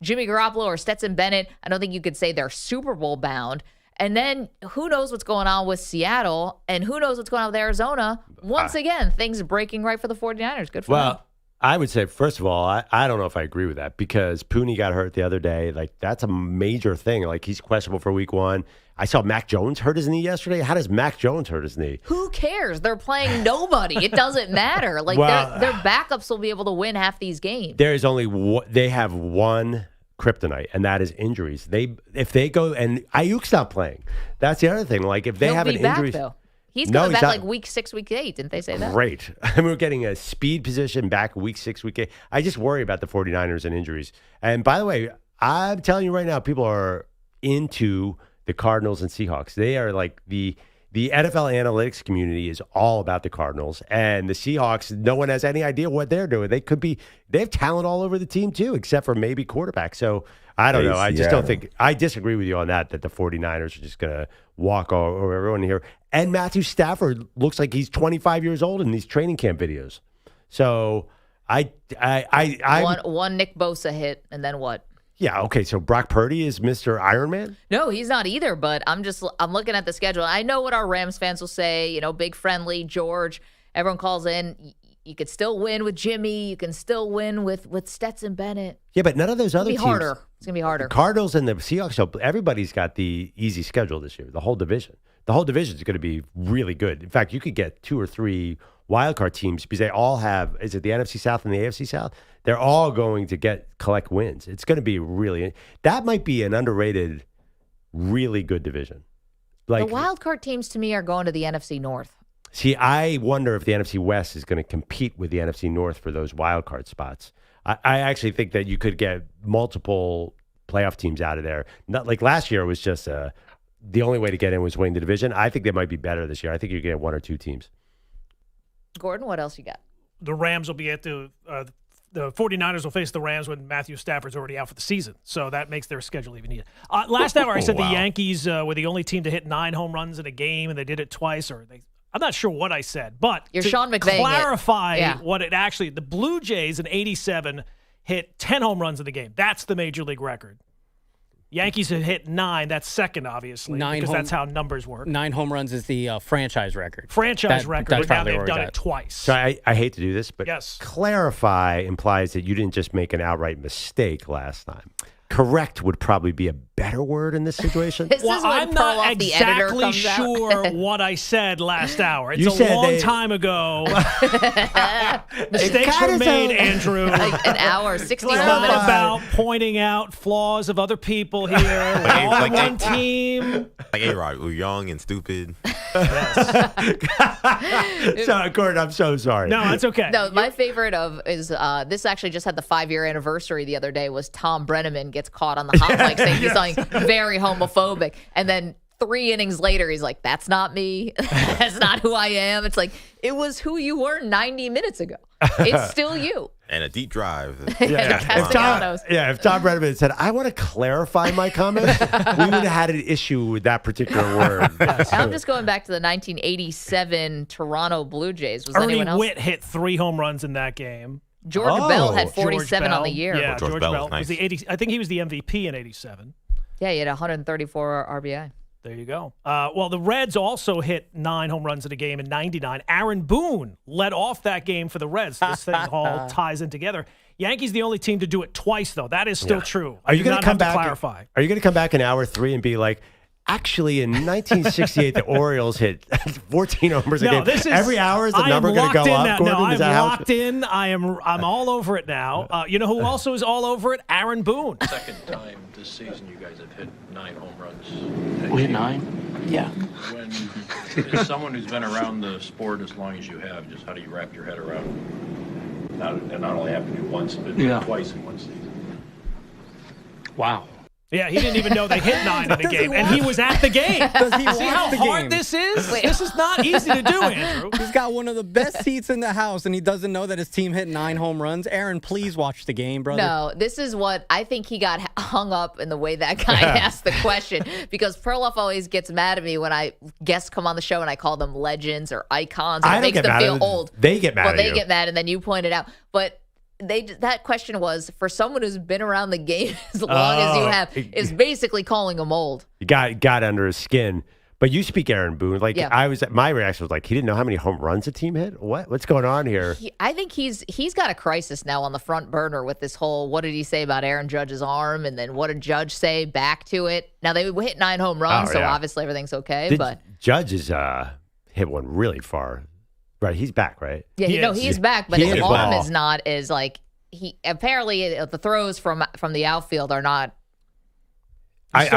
Jimmy Garoppolo or Stetson Bennett, I don't think you could say they're Super Bowl bound. And then who knows what's going on with Seattle, and who knows what's going on with Arizona. Once again, things breaking right for the 49ers. Good for them. I would say, first of all, I don't know if I agree with that because Pooney got hurt the other day. Like, that's a major thing. Like, he's questionable for week 1. I saw Mac Jones hurt his knee yesterday. How does Mac Jones hurt his knee? Who cares? They're playing nobody. It doesn't matter. Like, their backups will be able to win half these games. There is only they have one kryptonite, and that is injuries. If they go, and Ayuk's not playing. That's the other thing. Like, if they have an injury. Though. He's coming back like week 6, week 8. Didn't they say that? Great. I mean, we're getting a speed position back week 6, week 8. I just worry about the 49ers and injuries. And by the way, I'm telling you right now, people are into the Cardinals and Seahawks. They are like the NFL analytics community is all about the Cardinals. And the Seahawks, no one has any idea what they're doing. They have talent all over the team too, except for maybe quarterback. So I don't know. I just don't think, I disagree with you on that the 49ers are just going to walk over everyone here. And Matthew Stafford looks like he's 25 years old in these training camp videos. So I one Nick Bosa hit, and then what? Yeah, okay, so Brock Purdy is Mr. Iron Man? No, he's not either, but I'm looking at the schedule. I know what our Rams fans will say, big friendly, George, everyone calls in. You could still win with Jimmy. You can still win with Stetson Bennett. Yeah, but none of those other teams. It's going to be harder. The Cardinals and the Seahawks, so everybody's got the easy schedule this year, the whole division. The whole division is going to be really good. In fact, you could get 2 or 3 wildcard teams because they all have, is it the NFC South and the AFC South? They're all going to collect wins. It's going to be that might be an underrated, really good division. Like, the wildcard teams to me are going to the NFC North. See, I wonder if the NFC West is going to compete with the NFC North for those wildcard spots. I actually think that you could get multiple playoff teams out of there. Not like last year, it was just the only way to get in was winning the division. I think they might be better this year. I think you get 1 or 2 teams. Gordon, what else you got? The Rams will be at the 49ers will face the Rams when Matthew Stafford's already out for the season. So that makes their schedule even easier. Last hour, I said the Yankees were the only team to hit 9 home runs in a game, and they did it twice. I'm not sure what I said, but you're to Sean McVay clarify what it actually, the Blue Jays in 87 hit 10 home runs in the game. That's the major league record. Yankees have hit 9. That's second, obviously, because that's how numbers work. 9 home runs is the franchise record. Record, but now they've done it twice. So I hate to do this, but yes. Clarify implies that you didn't just make an outright mistake last time. Correct would probably be a better word in this situation. I'm not exactly sure what I said last hour. It's a long time ago. Mistakes were made, Andrew. Like an hour, 60 minutes. It's not about pointing out flaws of other people here. We're all on one team. Like A-Rod, we're young and stupid. So, Gordon, I'm so sorry. No, it's okay. No, my favorite is this actually just had the 5-year anniversary the other day, was Tom Brenneman gets caught on the hot mic saying he's something very homophobic. And then 3 innings later, he's like, that's not me. That's not who I am. It's like, it was who you were 90 minutes ago. It's still you. And a deep drive. If Tom Brenneman said, I want to clarify my comments, we would have had an issue with that particular word. I'm just going back to the 1987 Toronto Blue Jays. Was Ernie anyone else? Witt hit 3 home runs in that game. George Bell had 47 on the year. Yeah, George Bell was nice. the 80. I think he was the MVP in 87. Yeah, he had 134 RBI. There you go. Well, the Reds also hit 9 home runs in a game in 99. Aaron Boone led off that game for the Reds. This thing all ties in together. Yankees the only team to do it twice, though. That is still true. Are you going to come back? Clarify. Are you going to come back in hour 3 and be like, actually, in 1968, the Orioles hit 14 homers a game. Every hour is the number going to go up? No, I'm locked in. I'm all over it now. You know who also is all over it? Aaron Boone. Second time this season you guys have hit 9 home runs. We hit 9? Yeah. When, as someone who's been around the sport as long as you have, just how do you wrap your head around not only happened to you once, but twice in one season? Wow. Yeah, he didn't even know they hit 9 in the game, and he was at the game. Does he See how hard this is? This is not easy to do, Andrew. He's got one of the best seats in the house, and he doesn't know that his team hit 9 home runs. Aaron, please watch the game, brother. No, this is what I think he got hung up in the way that guy asked the question, because Perloff always gets mad at me when guests come on the show and I call them legends or icons. And it makes them feel old. They get mad at you. Well, they get mad, and then you point it out. But that question was for someone who's been around the game as long as you have, is basically calling them old. You got under his skin. But you speak Aaron Boone. Like my reaction was like, he didn't know how many home runs the team hit. What's going on here? I think he's got a crisis now on the front burner with this whole. What did he say about Aaron Judge's arm, and then what did Judge say back to it? Now they hit 9 home runs, so obviously everything's okay. But Judge has hit one really far. Right, he's back, right? Yeah, he's back, but his arm is not as like he apparently the throws from the outfield are not. He's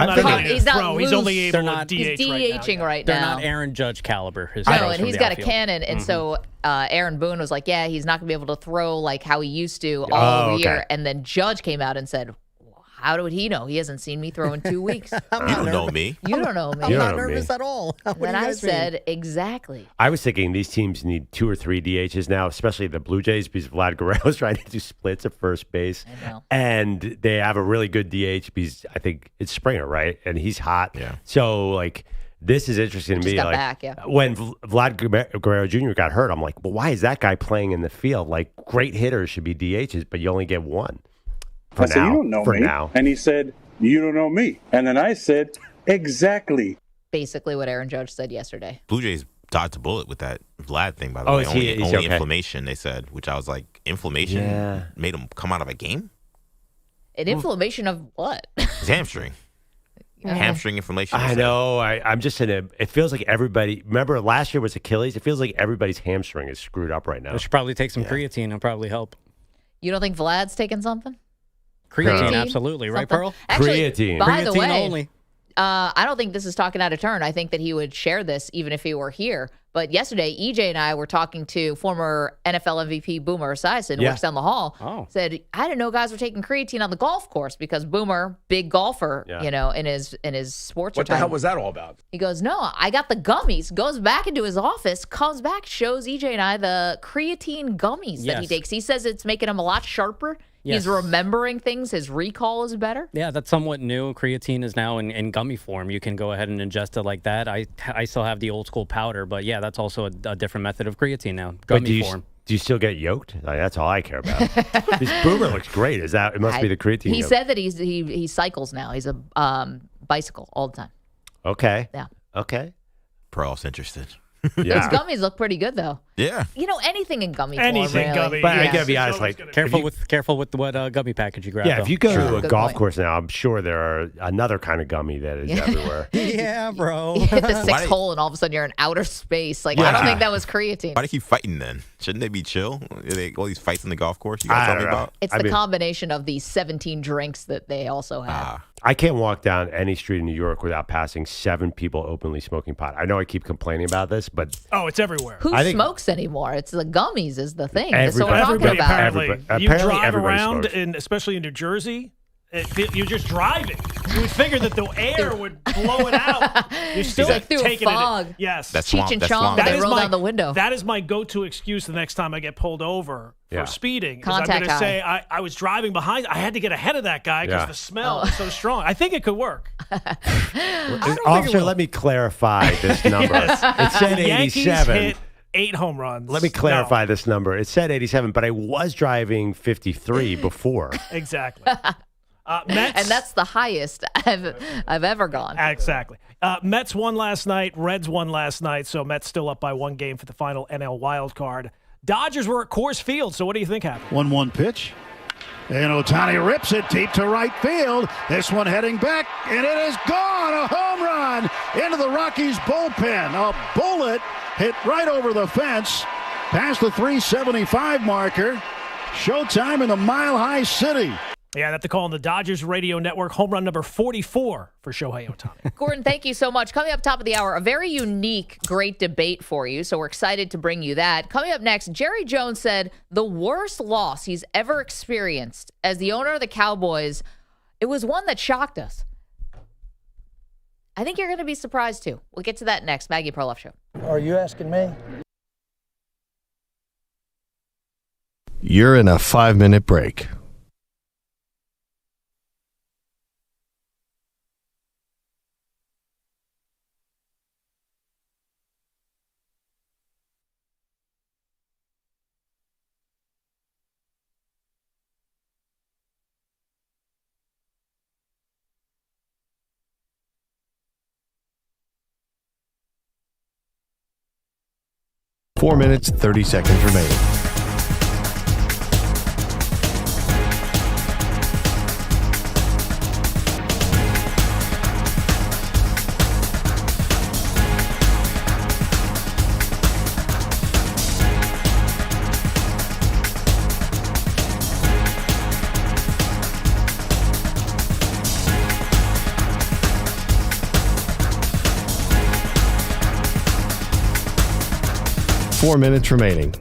not loose. He's only able to DH He's DHing right now. They're not Aaron Judge caliber. And he's got a cannon, and so Aaron Boone was like, "Yeah, he's not going to be able to throw like how he used to all year." And then Judge came out and said, "How did he know? He hasn't seen me throw in 2 weeks." You don't know me. You don't know me. I'm not nervous at all. Then I said, exactly. I was thinking these teams need 2 or 3 DHs now, especially the Blue Jays, because Vlad Guerrero's trying to do splits at first base. I know. And they have a really good DH because I think it's Springer, right? And he's hot. Yeah. So, like, this is interesting to me. Got like, back, when Vlad Guerrero Jr. got hurt, I'm like, well, why is that guy playing in the field? Like, great hitters should be DHs, but you only get one. I said, you don't know me. And he said, you don't know me. And then I said, exactly. Basically what Aaron Judge said yesterday. Blue Jays dodged a bullet with that Vlad thing, by the way. Only okay? Inflammation, they said, which I was like, inflammation made him come out of a game? An inflammation of what? His hamstring. Hamstring inflammation. I know. I'm just it feels like everybody, remember last year was Achilles? It feels like everybody's hamstring is screwed up right now. We should probably take some creatine. It'll probably help. You don't think Vlad's taking something? Creatine, absolutely. Right, Pearl? Actually, creatine. By the creatine way, only. I don't think this is talking out of turn. I think that he would share this even if he were here. But yesterday, EJ and I were talking to former NFL MVP Boomer Esiason, works down the hall. Said, I didn't know guys were taking creatine on the golf course because Boomer, big golfer, in his sports. What the hell was that all about? He goes, no, I got the gummies. Goes back into his office, comes back, shows EJ and I the creatine gummies that he takes. He says it's making him a lot sharper. Yes. He's remembering things. His recall is better. Yeah, that's somewhat new. Creatine is now in gummy form. You can go ahead and ingest it like that. I still have the old school powder, but yeah, that's also a different method of creatine now. Gummy form. Do you still get yoked? Like, that's all I care about. This Boomer looks great. It must be the creatine. He said that he cycles now. He's a bicycle all the time. Okay. Yeah. Okay. Pearl's interested. Those gummies look pretty good, though. Yeah. Anything in gummy Anything form, really. gummy. But I gotta be honest, like careful with what gummy package you grab. Yeah, though. if you go to a Good golf point. course now, I'm sure there are another kind of gummy that is everywhere. Yeah, bro. You hit the 6th hole, and all of a sudden you're in outer space. Like I don't think that was creatine. Why do they keep fighting then? Shouldn't they be chill? All these fights in the golf course you guys talking about? It's the combination of the 17 drinks that they also have. I can't walk down any street in New York without passing 7 people openly smoking pot. I know I keep complaining about this, but it's everywhere. Who smokes anymore? It's the gummies is the thing. Everybody, That's what we're talking about. Apparently. You drive around, especially in New Jersey, you're just driving. You would figure that the air would blow it out. You're still like through a taking fog. it. Yes. That's Cheech and Chong, they roll down the window. That is my go-to excuse the next time I get pulled over for speeding. I'm Contact going to say I was driving behind. I had to get ahead of that guy because the smell is so strong. I think it could work. Officer, let me clarify this number. It said 87. Yankees hit 8 home runs. Let me clarify this number. It said 87, but I was driving 53 before. Exactly. Mets, and that's the highest I've ever gone. Exactly. Mets won last night. Reds won last night. So Mets still up by 1 game for the final NL wild card. Dodgers were at Coors Field. So what do you think happened? 1-1 pitch. And Ohtani rips it deep to right field. This one heading back, and it is gone. A home run into the Rockies bullpen. A bullet hit right over the fence, past the 375 marker. Showtime in the Mile High City. Yeah, that's the call on the Dodgers radio network. Home run number 44 for Shohei Ohtani. Gordon, thank you so much. Coming up top of the hour, a very unique, great debate for you. So we're excited to bring you that. Coming up next, Jerry Jones said the worst loss he's ever experienced as the owner of the Cowboys, it was one that shocked us. I think you're going to be surprised too. We'll get to that next. Maggie Perloff Show. Are you asking me? You're in a 5-minute break. 4 minutes, 30 seconds remaining. Four minutes remaining.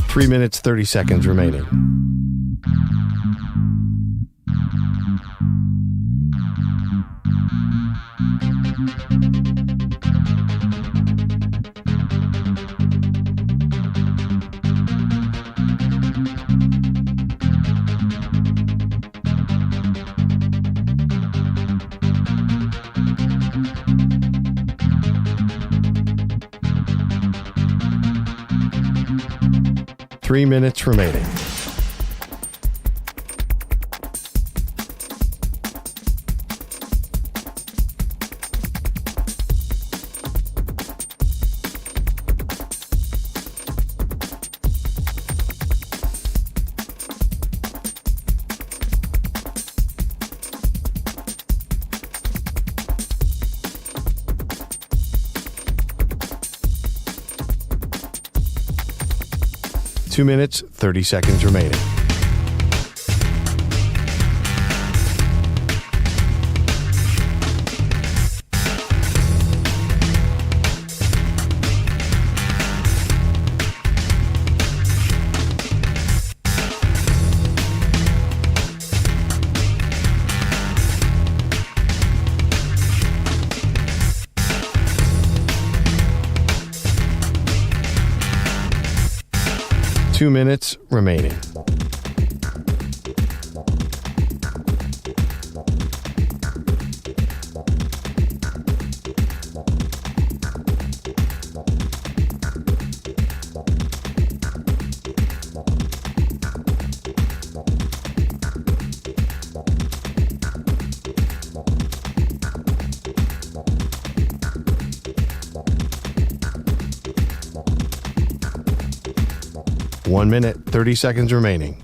Three minutes, 30 seconds remaining. Three minutes remaining. Two minutes, 30 seconds remaining. Two minutes remaining. One minute, 30 seconds remaining.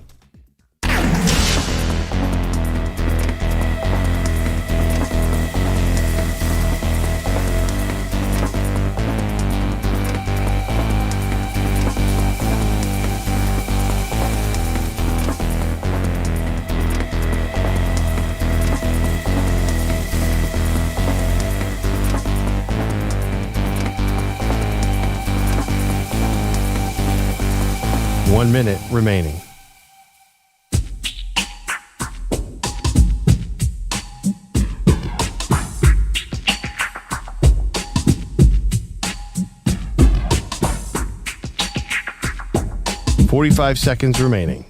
One minute remaining. .45 seconds remaining.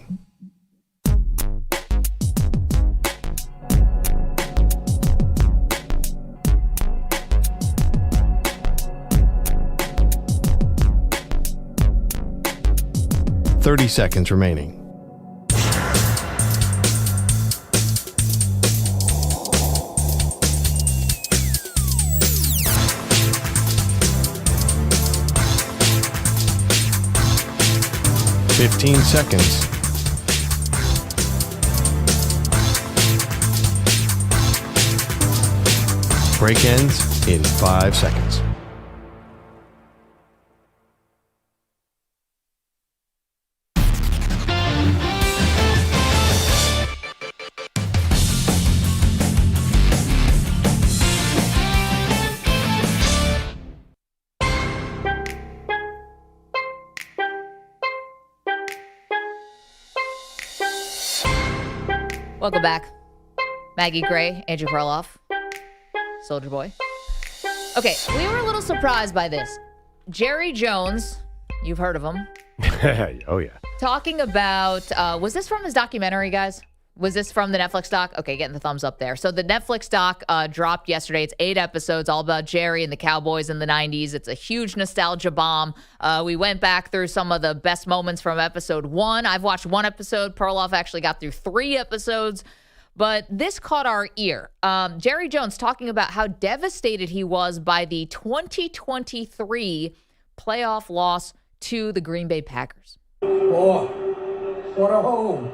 .30 seconds remaining. .15 seconds. Break ends in 5 seconds. Welcome back. Maggie Gray, Andrew Perloff, Soldier Boy. Okay, we were a little surprised by this. Jerry Jones, you've heard of him, Oh, yeah. Talking about, was this from his documentary, guys? Was this from the Netflix doc? Okay, getting the thumbs up there. So the Netflix doc dropped yesterday. It's 8 episodes, all about Jerry and the Cowboys in the 90s. It's a huge nostalgia bomb. We went back through some of the best moments from episode 1. I've watched 1 episode. Perloff actually got through 3 episodes. But this caught our ear. Jerry Jones talking about how devastated he was by the 2023 playoff loss to the Green Bay Packers. Oh, what a home.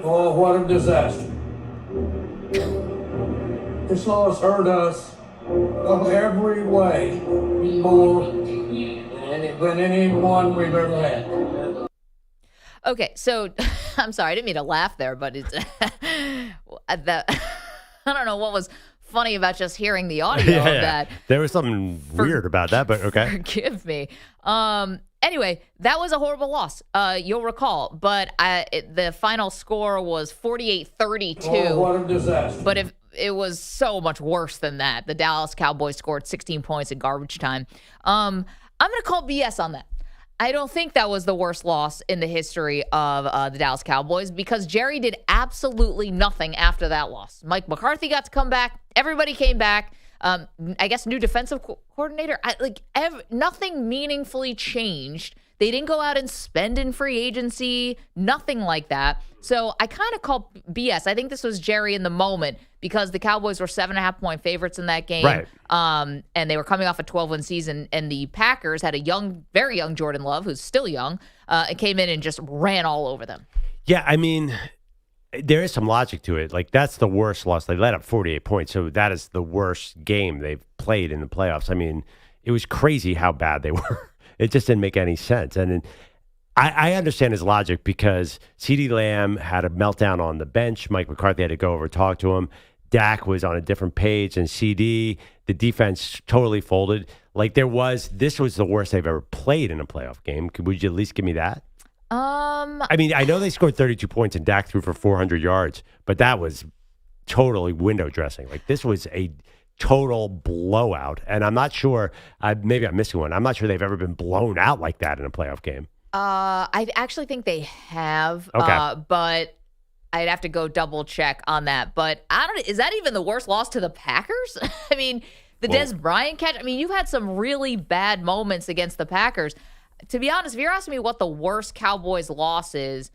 Oh, what a disaster. This loss hurt us every way more than anyone we've ever had. Okay, so I'm sorry, I didn't mean to laugh there, but it's I don't know what was funny about just hearing the audio of that. There was something weird about that, but okay. Forgive me. Anyway, that was a horrible loss. You'll recall, but the final score was 48-32. Oh, what a disaster. But if it was so much worse than that. The Dallas Cowboys scored 16 points in garbage time. I'm going to call BS on that. I don't think that was the worst loss in the history of the Dallas Cowboys because Jerry did absolutely nothing after that loss. Mike McCarthy got to come back. Everybody came back. I guess new defensive coordinator. Nothing meaningfully changed. They didn't go out and spend in free agency, nothing like that. So I kind of call BS. I think this was Jerry in the moment because the Cowboys were 7.5-point favorites in that game. Right. And they were coming off a 12-win season. And the Packers had a very young Jordan Love, who's still young, and came in and just ran all over them. Yeah, I mean, there is some logic to it. Like, that's the worst loss. They let up 48 points. So that is the worst game they've played in the playoffs. I mean, it was crazy how bad they were. It just didn't make any sense. And I understand his logic because CeeDee Lamb had a meltdown on the bench. Mike McCarthy had to go over and talk to him. Dak was on a different page than CD. The defense totally folded. Like this was the worst they've ever played in a playoff game. Would you at least give me that? I mean, I know they scored 32 points and Dak threw for 400 yards, but that was totally window dressing. Like this was a total blowout. And I'm not sure, maybe I'm missing one. I'm not sure they've ever been blown out like that in a playoff game. I actually think they have, okay. But I'd have to go double check on that. But is that even the worst loss to the Packers? I mean, the Des Bryant catch, I mean, you've had some really bad moments against the Packers. To be honest, if you're asking me what the worst Cowboys loss is,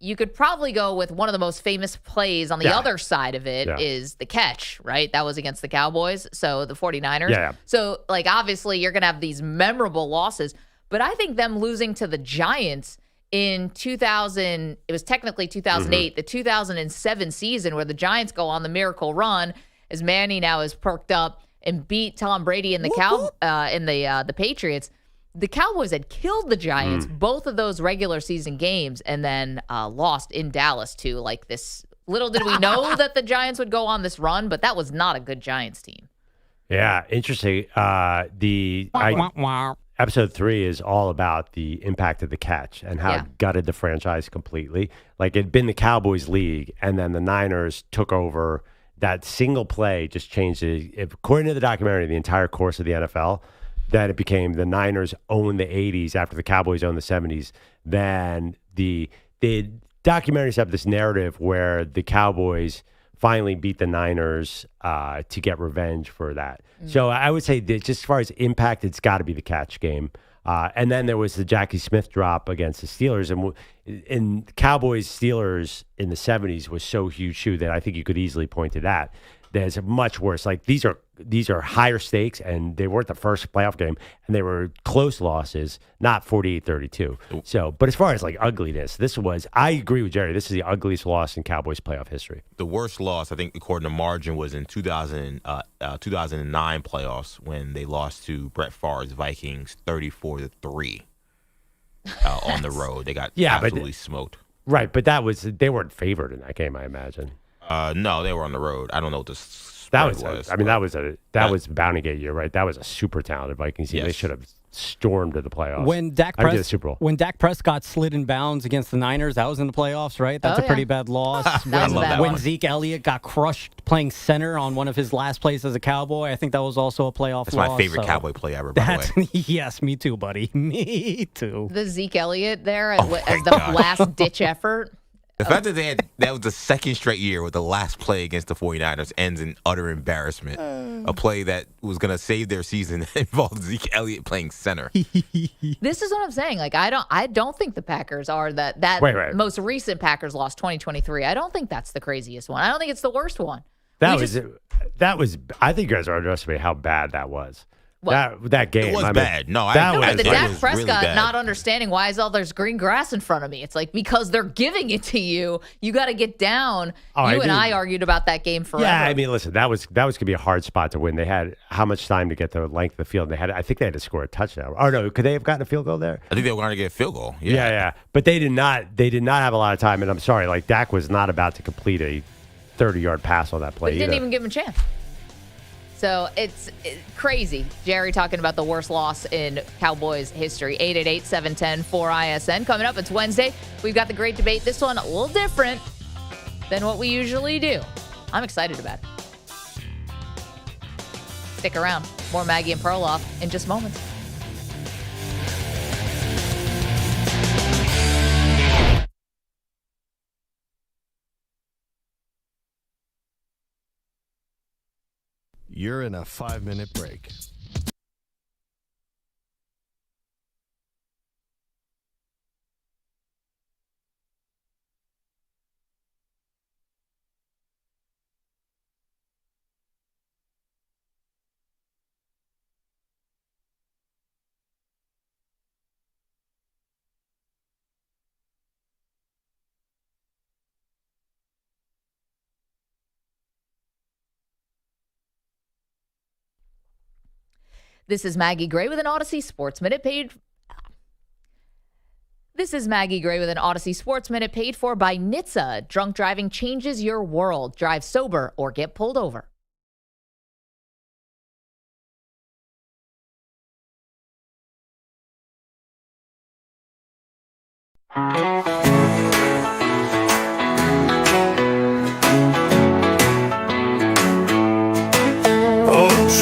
you could probably go with one of the most famous plays on the other side of it is the catch, right? That was against the Cowboys, so the 49ers. Yeah. So, obviously, you're going to have these memorable losses. But I think them losing to the Giants in 2000, it was technically 2008, the 2007 season where the Giants go on the miracle run as Manny now is perked up and beat Tom Brady and the Patriots. The Cowboys had killed the Giants, both of those regular season games, and then lost in Dallas to this. Little did we know that the Giants would go on this run, but that was not a good Giants team. Yeah, interesting. Episode 3 is all about the impact of the catch and how it gutted the franchise completely. Like, it'd been the Cowboys league, and then the Niners took over. That single play just changed it. According to the documentary, the entire course of the NFL, then it became the Niners owned the 80s after the Cowboys owned the 70s. Then the documentaries have this narrative where the Cowboys finally beat the Niners to get revenge for that. So I would say that just as far as impact, it's got to be the catch game. And then there was the Jackie Smith drop against the Steelers. And Cowboys Steelers in the 70s was so huge too that I think you could easily point to that. There's a much worse. Like these are higher stakes, and they weren't the first playoff game, and they were close losses, not 48-32. So, but as far as ugliness, I agree with Jerry. This is the ugliest loss in Cowboys playoff history. The worst loss, I think, according to margin, was in 2009 playoffs when they lost to Brett Favre's Vikings 34-3 on the road. They got absolutely smoked. Right, but they weren't favored in that game, I imagine. No, they were on the road. I don't know what the spread was. That was Bountygate year, right? That was a super talented Vikings team. Yes. They should have stormed to the playoffs. When Dak Prescott slid in bounds against the Niners, that was in the playoffs, right? That's a pretty bad loss. When Zeke Elliott got crushed playing center on one of his last plays as a Cowboy, I think that was also a playoff That's loss. my favorite Cowboy play ever, by the way. Yes, me too, buddy. Me too. The Zeke Elliott there as the last-ditch effort. The fact that that was the second straight year with the last play against the 49ers ends in utter embarrassment. A play that was going to save their season involved Zeke Elliott playing center. This is what I'm saying. Like, I don't think the Packers are that Wait. most recent Packers loss, 2023. I don't think that's the craziest one. I don't think it's the worst one. That was. I think you guys are underestimating how bad that was. That game. It was bad. No, the Dak Prescott not understanding why is all there's green grass in front of me. It's like, because they're giving it to you. You got to get down. I argued about that game forever. Yeah, I mean, listen, that was going to be a hard spot to win. They had how much time to get the length of the field? I think they had to score a touchdown. Oh no, could they have gotten a field goal there? I think they were going to get a field goal. Yeah. But they did not. They did not have a lot of time. And I'm sorry, like Dak was not about to complete a 30-yard pass on that play. But didn't even give him a chance. So it's crazy. Jerry talking about the worst loss in Cowboys history. 888-710-4ISN. Coming up, it's Wednesday. We've got the great debate. This one a little different than what we usually do. I'm excited about it. Stick around. More Maggie and Perloff in just moments. You're in a 5-minute break. This is Maggie Gray with an Odyssey Sports Minute paid for by NHTSA. Drunk driving changes your world. Drive sober or get pulled over.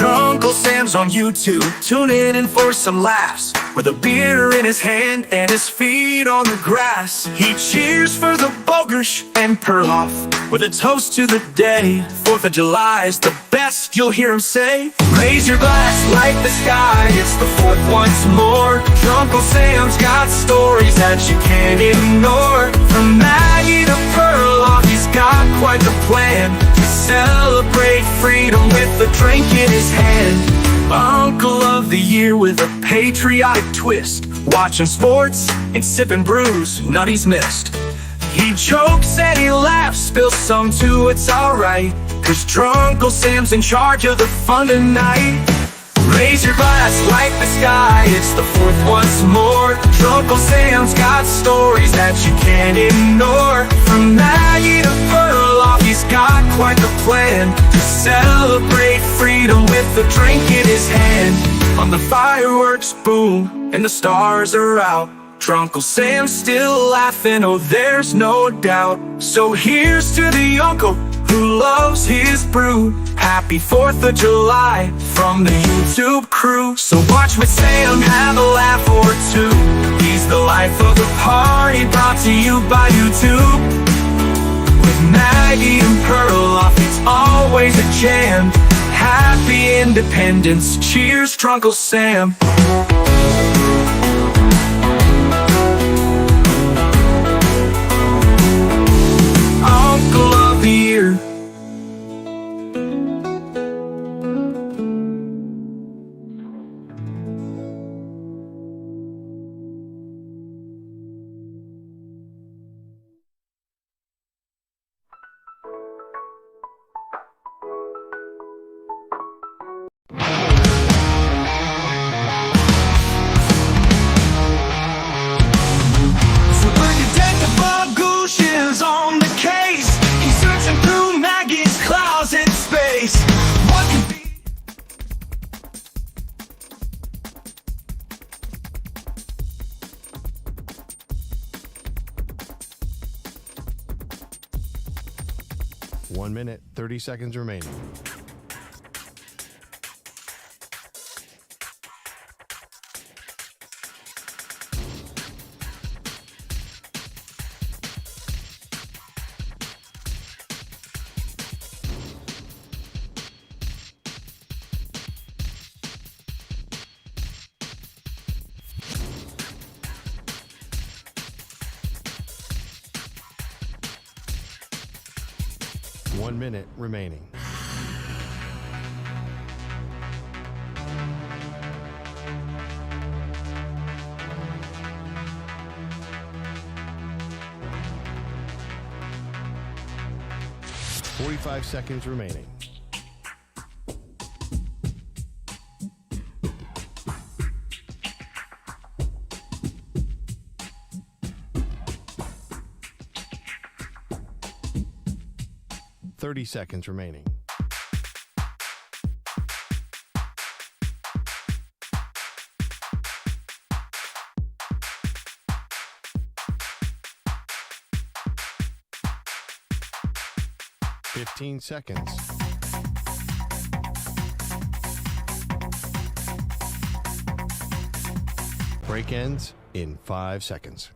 Uncle Sam's on YouTube, tune in for some laughs. With a beer in his hand and his feet on the grass, he cheers for the Bogersh and Perloff with a toast to the day. 4th of July is the best, you'll hear him say. Raise your glass like the sky, it's the 4th once more. Uncle Sam's got stories that you can't ignore. From Maggie to Perloff, he's got quite the plan to celebrate freedom with a drink in his hand. Uncle of the year with a patriotic twist, watching sports and sipping brews none he's missed. He jokes and he laughs, spills some too, it's alright, 'cause Drunkle Sam's in charge of the fun tonight. Raise your glass like the sky, it's the 4th once more. Drunkle Sam's got stories that you can't ignore. From Maggie to Perloff, he's got quite the plan to celebrate freedom with a drink in his hand. On the fireworks boom and the stars are out, Drunkle Sam's still laughing, oh there's no doubt. So here's to the uncle who loves his brew. Happy 4th of July from the YouTube crew. So watch with Sam, have a laugh or two. He's the life of the party, brought to you by YouTube. With Maggie and Perloff, it's always a jam. Happy Independence, cheers, Drunkle Sam. Uncle of the year. minute, 30 seconds remaining. One minute remaining. Forty-five seconds remaining. Thirty seconds remaining. Fifteen seconds. Break ends in 5 seconds.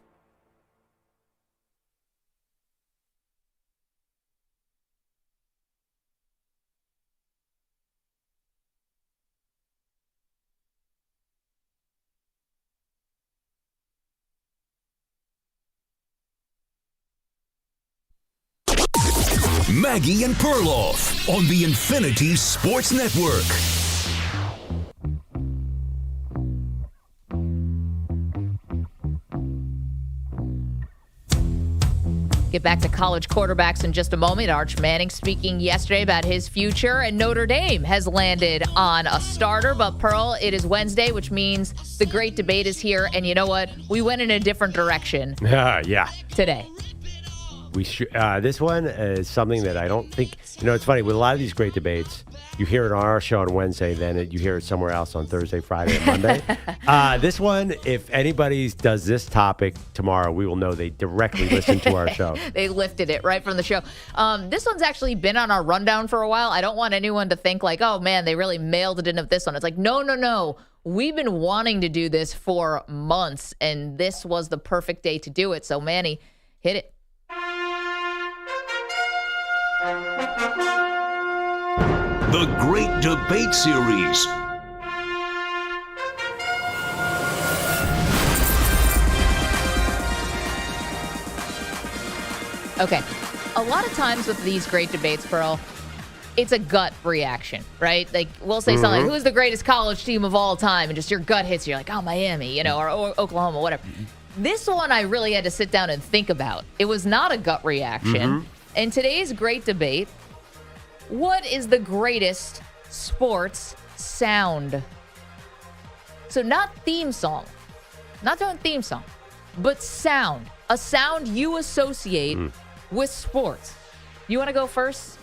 Maggie and Perloff on the Infinity Sports Network. Get back to college quarterbacks in just a moment. Arch Manning speaking yesterday about his future, and Notre Dame has landed on a starter. But Pearl, it is Wednesday, which means the great debate is here. And you know what? We went in a different direction Yeah. today. This one is something that I don't think, it's funny, with a lot of these great debates, you hear it on our show on Wednesday, then you hear it somewhere else on Thursday, Friday, and Monday. This one, if anybody does this topic tomorrow, we will know they directly listened to our show. They lifted it right from the show. This one's actually been on our rundown for a while. I don't want anyone to think like, oh man, they really mailed it in of this one. It's like, no. We've been wanting to do this for months, and this was the perfect day to do it. So Manny, hit it. The Great Debate Series. Okay. A lot of times with these great debates, Pearl, it's a gut reaction, right? Like, we'll say something like, who's the greatest college team of all time? And just your gut hits you. You're like, oh, Miami, or Oklahoma, whatever. This one I really had to sit down and think about. It was not a gut reaction. In today's great debate, what is the greatest sports sound? So not theme song. Not doing theme song. But sound. A sound you associate with sports. You want to go first?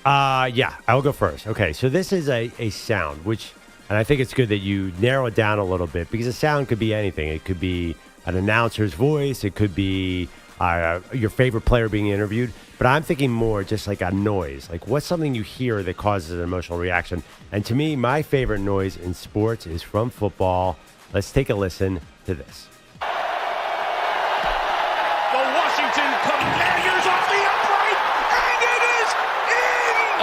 Yeah, I'll go first. Okay, so this is a sound, and I think it's good that you narrow it down a little bit, because a sound could be anything. It could be an announcer's voice. It could be your favorite player being interviewed. But I'm thinking more just like a noise. Like, what's something you hear that causes an emotional reaction? And to me, my favorite noise in sports is from football. Let's take a listen to this. The Washington Commanders off the upright, and it is in!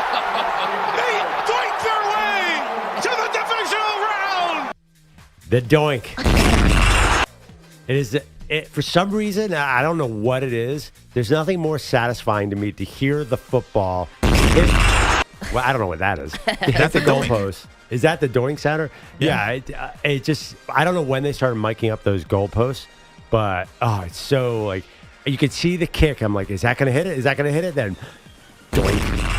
They doink their way to the divisional round! The doink. It is... for some reason, I don't know what it is. There's nothing more satisfying to me to hear the football. Well, I don't know what that is. That's the goalpost. Is that the doink sounder? Yeah. It just, I don't know when they started miking up those goalposts, but it's so like, you could see the kick. I'm like, is that going to hit it? Is that going to hit it? Then doink.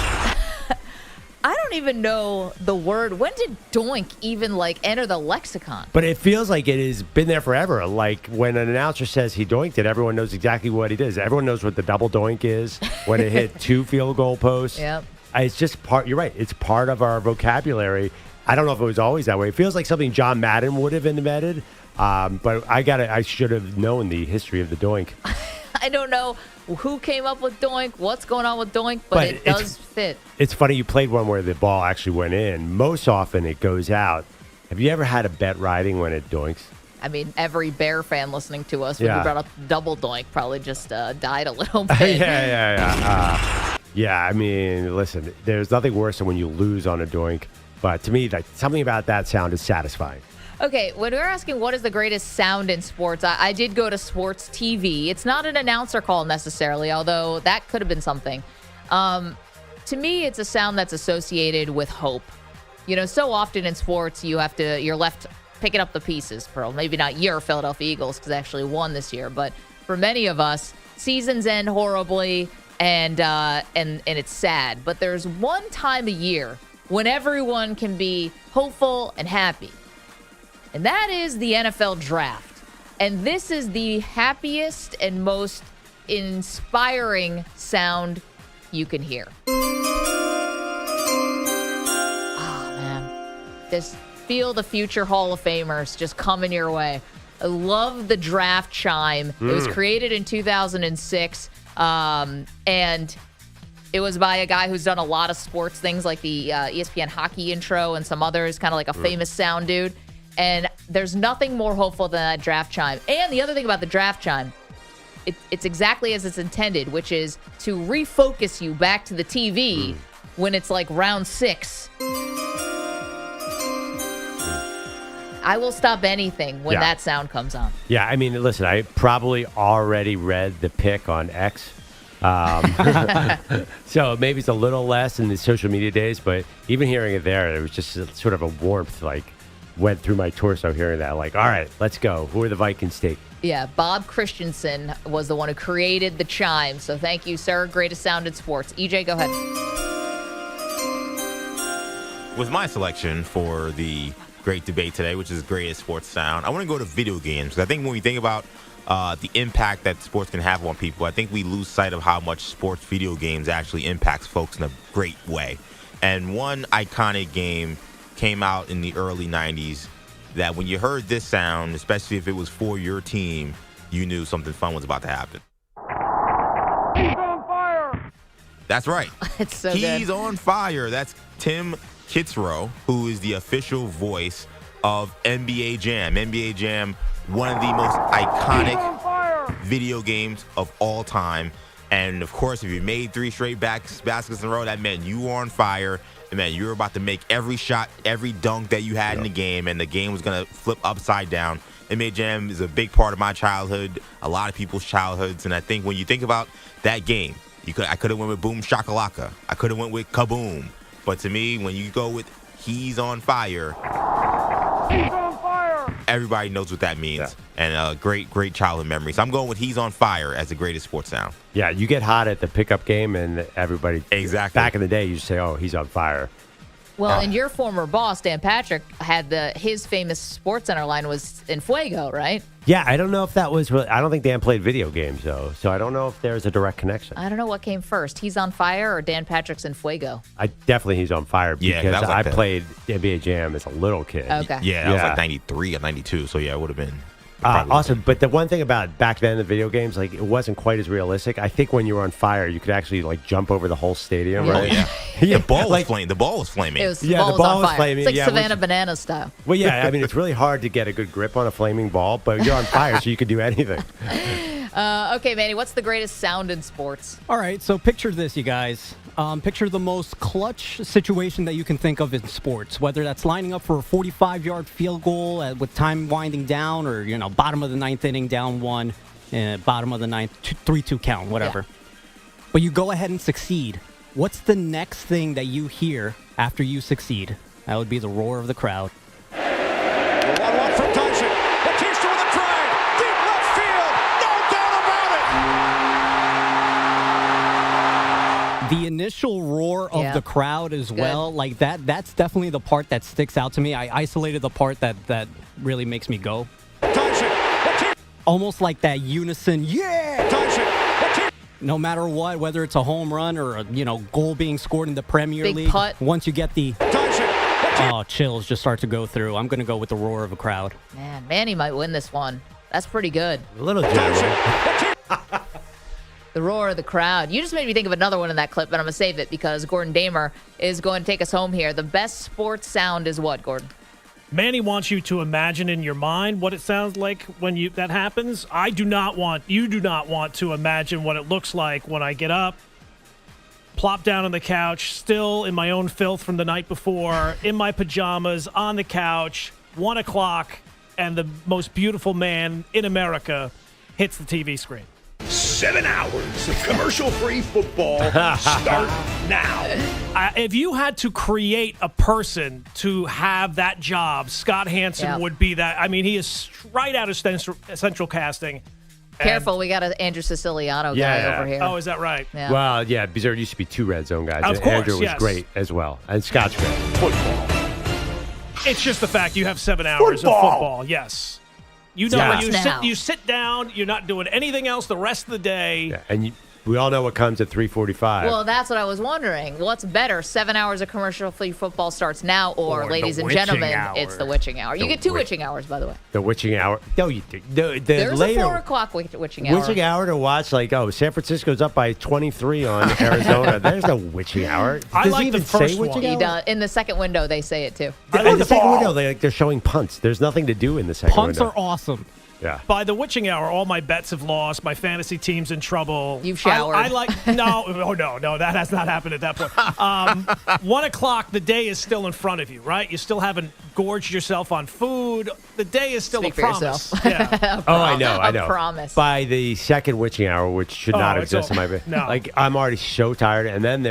I don't even know the word. When did doink even enter the lexicon? But it feels like it has been there forever. Like when an announcer says he doinked it, everyone knows exactly what he does. Everyone knows what the double doink is when it hit 2 field goal posts. Yep. It's just part. You're right. It's part of our vocabulary. I don't know if it was always that way. It feels like something John Madden would have invented. But I should have known the history of the doink. I don't know who came up with doink, what's going on with doink, but it does fit. It's funny you played one where the ball actually went in. Most often it goes out. Have you ever had a bet riding when it doinks? I mean, every Bear fan listening to us when you brought up double doink probably just died a little bit. Yeah, I mean, listen, there's nothing worse than when you lose on a doink. But to me, like, something about that sound is satisfying. Okay, when we're asking what is the greatest sound in sports, I did go to sports TV. It's not an announcer call necessarily, although that could have been something. To me, it's a sound that's associated with hope. You know, so often in sports, you're left picking up the pieces, Pearl. Maybe not your Philadelphia Eagles because they actually won this year, but for many of us, seasons end horribly and it's sad. But there's one time a year when everyone can be hopeful and happy, and that is the NFL draft. And this is the happiest and most inspiring sound you can hear. Oh, man. Just feel the future Hall of Famers just coming your way. I love the draft chime. It was created in 2006, and it was by a guy who's done a lot of sports things like the ESPN hockey intro and some others, kind of like a famous sound dude. And there's nothing more hopeful than that draft chime. And the other thing about the draft chime, it's exactly as it's intended, which is to refocus you back to the TV when it's like round 6. I will stop anything when that sound comes on. Yeah, I mean, listen, I probably already read the pick on X. So maybe it's a little less in the social media days, but even hearing it there, it was just sort of a warmth, like, went through my torso hearing that. Like, all right, let's go. Who are the Vikings take? Yeah, Bob Christensen was the one who created the chime. So thank you, sir. Greatest sound in sports. EJ, go ahead. With my selection for the great debate today, which is greatest sports sound, I want to go to video games. Because I think when we think about the impact that sports can have on people, I think we lose sight of how much sports video games actually impacts folks in a great way. And one iconic game came out in the early 90s that when you heard this sound, especially if it was for your team, you knew something fun was about to happen. He's on fire! That's right. It's so He's good. on fire. That's Tim Kitzrow, who is the official voice of NBA Jam. NBA Jam, one of the most iconic video games of all time. And, of course, if you made 3 straight baskets in a row, that meant you were on fire. It meant you were about to make every shot, every dunk that you had in the game, and the game was going to flip upside down. NBA Jam is a big part of my childhood, a lot of people's childhoods. And I think when you think about that game, I could have went with Boom Shakalaka. I could have went with Kaboom. But to me, when you go with He's on Fire, everybody knows what that means. Yeah. And great childhood memory. So I'm going with He's on Fire as the greatest sports sound. Yeah, you get hot at the pickup game, and everybody, exactly. Back in the day, you just say, oh, he's on fire. Well, and your former boss, Dan Patrick, had his famous Sports Center line was in Fuego, right? Yeah, I don't know if that was. I don't think Dan played video games, though. So I don't know if there's a direct connection. I don't know what came first. He's on Fire or Dan Patrick's in Fuego? He's on fire because I played NBA Jam as a little kid. Okay. Yeah, that was like 93 or 92. So, yeah, it would have been. Awesome. But the one thing about back then, the video games, like, it wasn't quite as realistic. I think when you were on fire, you could actually, like, jump over the whole stadium, right? Oh, yeah. The ball was flaming. The ball was flaming. The ball was on fire. It's like Savannah Banana style. Well, yeah, I mean, it's really hard to get a good grip on a flaming ball, but you're on fire, so you can do anything. Okay, Manny, what's the greatest sound in sports? All right, so picture this, you guys. Picture the most clutch situation that you can think of in sports, whether that's lining up for a 45-yard field goal with time winding down, or bottom of the 9th inning, down 1, bottom of the 9th, 3-2 count, whatever. Yeah. But you go ahead and succeed. What's the next thing that you hear after you succeed? That would be the roar of the crowd. 1-1 from Tyson. Batista with a drive. Deep left field. No doubt about it. The initial roar of the crowd as well, like that's definitely the part that sticks out to me. I isolated the part that really makes me go. Almost like that unison, no matter what, whether it's a home run or a goal being scored in the Premier League. Putt. Once you get the chills just start to go through. I'm going to go with the roar of a crowd. Man, Manny might win this one. That's pretty good. A little general. The roar of the crowd. You just made me think of another one in that clip, but I'm going to save it because Gordon Damer is going to take us home here. The best sports sound is what, Gordon? Manny wants you to imagine in your mind what it sounds like when that happens. You do not want to imagine what it looks like when I get up, plop down on the couch, still in my own filth from the night before, in my pajamas, on the couch, 1 o'clock, and the most beautiful man in America hits the TV screen. 7 hours of commercial-free football start now. If you had to create a person to have that job, Scott Hansen would be that. I mean, he is right out of Central Casting. Careful, we got an Andrew Siciliano guy over here. Oh, is that right? Yeah. Well, yeah, because there used to be 2 Red Zone guys. Of course, Andrew was great as well. And Scott's great. Football. It's just the fact you have 7 hours of football. Yes. You know, you sit down, you're not doing anything else the rest of the day. Yeah, and we all know what comes at 3:45. Well, that's what I was wondering. What's better, 7 hours of commercial-free football starts now, or ladies and gentlemen, it's the witching hour. You get 2 witching hours, by the way. The witching hour. No, you do. There's later, a 4 o'clock witching hour. Witching hour to watch, like, San Francisco's up by 23 on Arizona. There's no witching hour. I Does like he even the first say witching He hour? does. In the second window, they say it, too. In the second window, they're showing punts. There's nothing to do in the second Punts window. are awesome. Yeah. By the witching hour, all my bets have lost. My fantasy team's in trouble. You've showered. I like no, that has not happened at that point. 1 o'clock, the day is still in front of you, right? You still haven't gorged yourself on food. The day is still Speak a for promise. yourself. Yeah. I know. A promise. By the second witching hour, which should not it's exist in my over. No. like, I'm already so tired. And then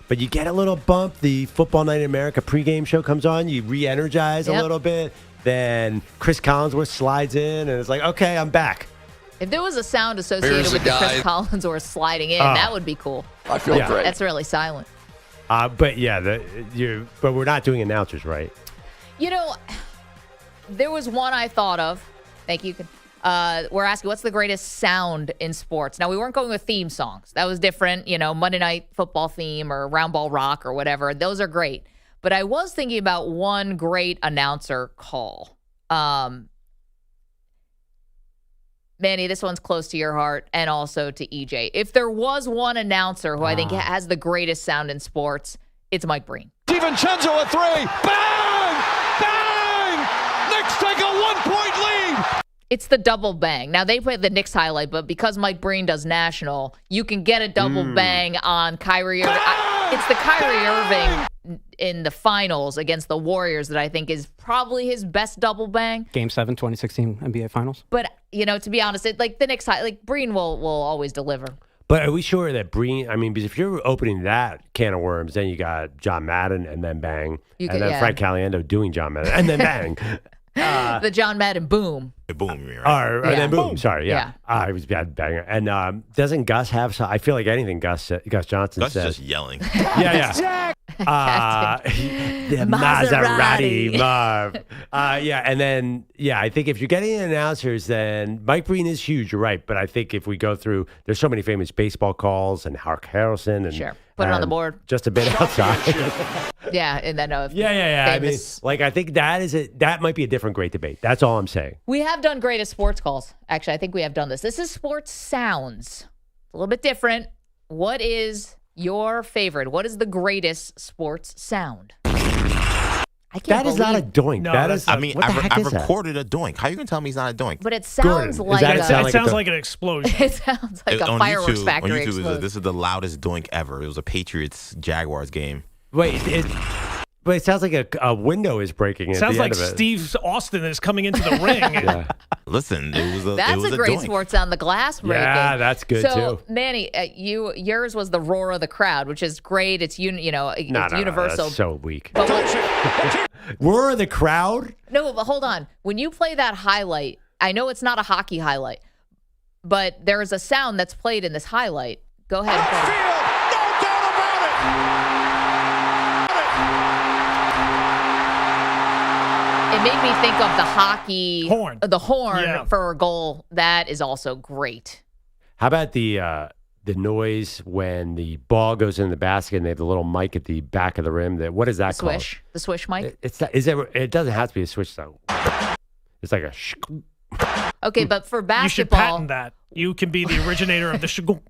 but you get a little bump. The Football Night in America pregame show comes on. You re-energize a little bit. Then Chris Collinsworth slides in, and it's like, okay, I'm back. If there was a sound associated with the Chris Collinsworth sliding in, that would be cool. I feel great. That's really silent. But yeah, but we're not doing announcers, right? You know, there was one I thought of. Thank you. We're asking, what's the greatest sound in sports? Now, we weren't going with theme songs. That was different. You know, Monday Night Football theme or Round Ball Rock or whatever. Those are great. But I was thinking about one great announcer call. Manny, this one's close to your heart and also to EJ. If there was one announcer who I think has the greatest sound in sports, it's Mike Breen. DiVincenzo a 3. Bang! Bang! Knicks take a 1-point lead. It's the double bang. Now, they play the Knicks highlight, but because Mike Breen does national, you can get a double bang on Kyrie Irving. It's the Kyrie Irving in the finals against the Warriors that I think is probably his best double bang. Game 7, 2016 NBA Finals. But, you know, to be honest, the Knicks, Breen will always deliver. But are we sure that Breen, because if you're opening that can of worms, then you got John Madden and then bang. Frank Caliendo doing John Madden and then bang. The John Madden boom. Boom, right? Or then boom. Sorry, yeah. It was bad banger. And doesn't Gus have some? I feel like anything Gus Johnson Gus says. is just yelling. Yeah. The Maserati Marv. And then, I think if you're getting announcers, then Mike Breen is huge. You're right. But I think if we go through, there's so many famous baseball calls and Hark Harrelson. And, sure. Put it on the board. Just a bit outside. And then famous. I think that might be a different great debate. That's all I'm saying. We have done greatest sports calls. Actually, I think we have done this. This is sports sounds. A little bit different. What is your favorite? What is the greatest sports sound? That is not a doink. No, that is. I've recorded a doink. How you gonna tell me he's not a doink? But it sounds like it sounds like an explosion. It sounds like a fireworks factory on YouTube, explosion. This is the loudest doink ever. It was a Patriots-Jaguars game. Wait, but it sounds like a window is breaking. It sounds like Steve Austin is coming into the ring. Listen, that's a great sports sound. The glass breaking. Yeah, that's good too. So, Manny, yours was the roar of the crowd, which is great. It's it's universal. That's so weak. Roar of the crowd? No, but hold on. When you play that highlight, I know it's not a hockey highlight, but there is a sound that's played in this highlight. Go ahead and play it. No doubt about it. It made me think of the hockey horn. The horn for a goal. That is also great. How about the noise when the ball goes in the basket and they have the little mic at the back of the rim? What is that called? Swish. The swish mic? It doesn't have to be a swish, though. It's like a Okay, but for basketball. You should patent that. You can be the originator of the shagoo.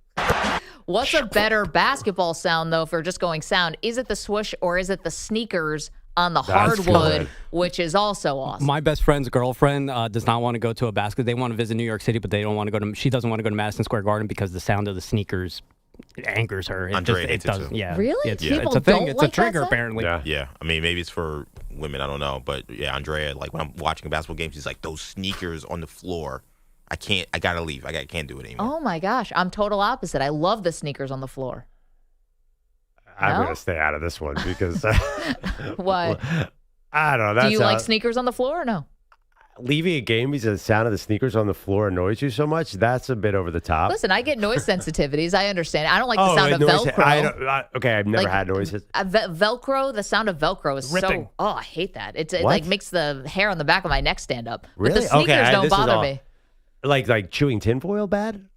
What's a better basketball sound, though, if we're just going sound? Is it the swoosh or is it the sneakers on the hardwood, which is also awesome? My best friend's girlfriend does not want to go to a basket. They want to visit New York City, but they don't want to go to. She doesn't want to go to Madison Square Garden because the sound of the sneakers angers her. It does. Yeah. Really? It's People a thing. don't It's like a trigger, that sound? apparently. Yeah. I mean, maybe it's for women. I don't know. But yeah, Andrea, like when I'm watching a basketball game, she's like, those sneakers on the floor. I gotta leave. I can't do it anymore. Oh my gosh. I'm total opposite. I love the sneakers on the floor. I'm going to stay out of this one because. What? I don't know. Do you like sneakers on the floor or no? Leaving a game because the sound of the sneakers on the floor annoys you so much? That's a bit over the top. Listen, I get noise sensitivities. I understand. I don't like the sound of Velcro. I've never had noises. Velcro, the sound of Velcro is Ripping. so. Oh, I hate that. It like makes the hair on the back of my neck stand up. Really? But the sneakers don't bother me. Like chewing tinfoil bad?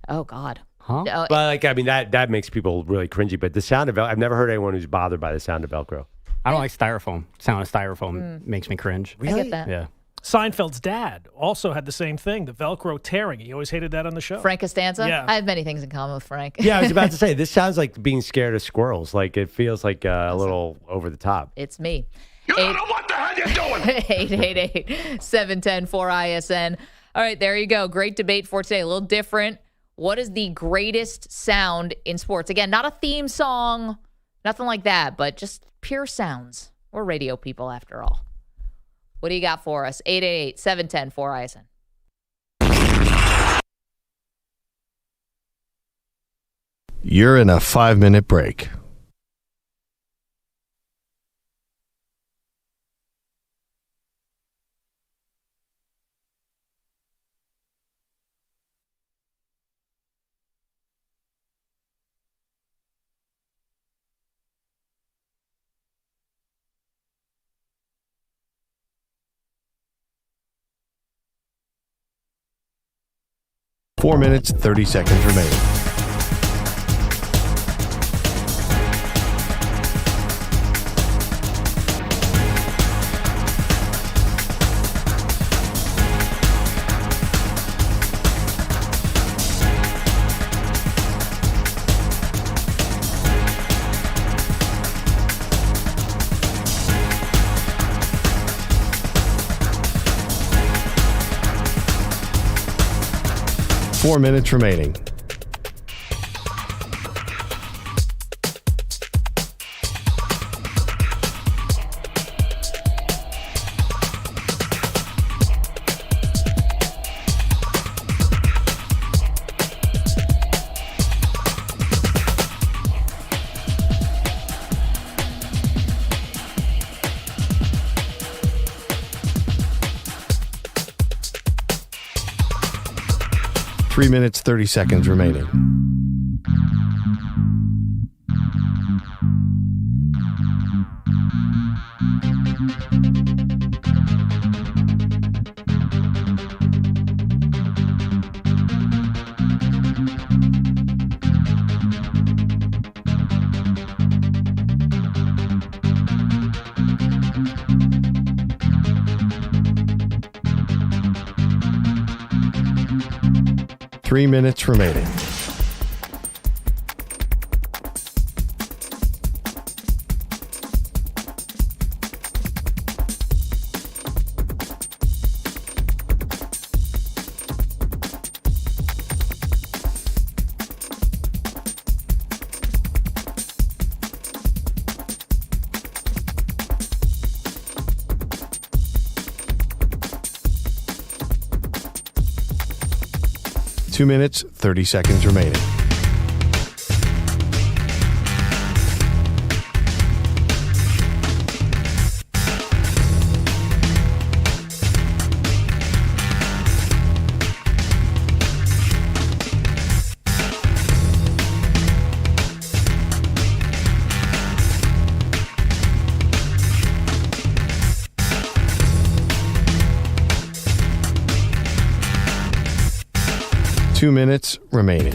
Oh God. Huh? No, But that makes people really cringy. But the sound of Velcro, I've never heard anyone who's bothered by the sound of Velcro. I don't like styrofoam. Sound of styrofoam makes me cringe. I get that. Yeah. Seinfeld's dad also had the same thing, the Velcro tearing. He always hated that on the show. Frank Costanza? Yeah. I have many things in common with Frank. Yeah, I was about to say, this sounds like being scared of squirrels. Like it feels like a little over the top. It's me. You don't know what the hell you're doing. 888-710-4ISN. All right, there you go. Great debate for today. A little different. What is the greatest sound in sports? Again, not a theme song, nothing like that, but just pure sounds. We're radio people after all. What do you got for us? 888-710-4ISN. You're in a 5-minute break. Four minutes, 30 seconds remaining. Four minutes remaining. Three minutes, 30 seconds remaining. Three minutes remaining. Two minutes, 30 seconds remaining. Two minutes remaining.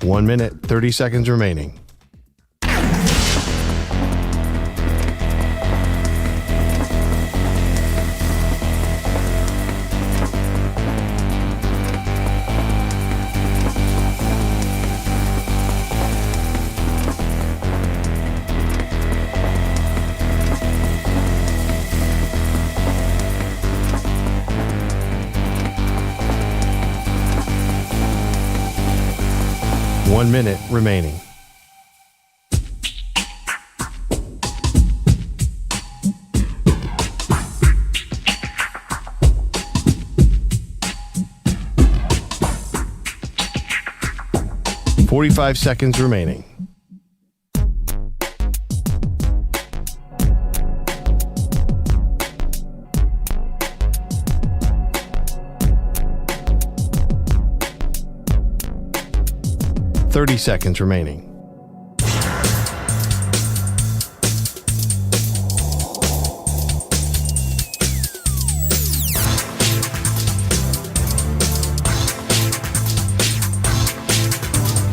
1 minute, 30 seconds remaining. One minute remaining. $45 seconds remaining. $30 seconds remaining.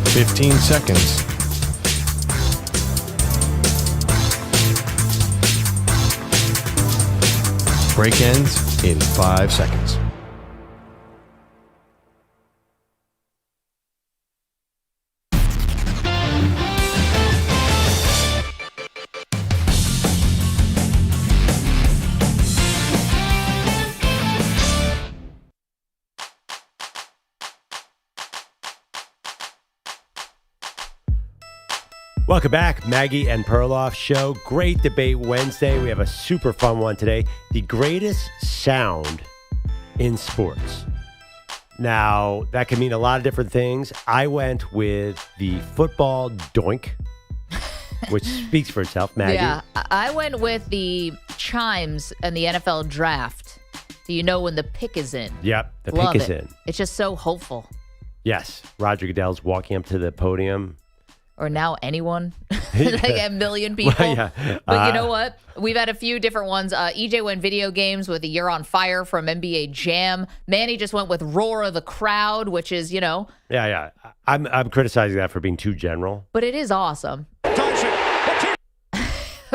$15 seconds. Break ends in 5 seconds. Welcome back, Maggie and Perloff Show. Great debate Wednesday. We have a super fun one today. The greatest sound in sports. Now, that can mean a lot of different things. I went with the football doink, which speaks for itself, Maggie. Yeah, I went with the chimes and the NFL draft. Do you know when the pick is in? Yep, the Love pick is it. in. It's just so hopeful. Yes, Roger Goodell's walking up to the podium. Or now anyone, like a million people. Well, yeah. But you know what? We've had a few different ones. EJ went video games with a You're on Fire from NBA Jam. Manny just went with Roar of the Crowd, which is, you know. Yeah. I'm criticizing that for being too general. But it is awesome.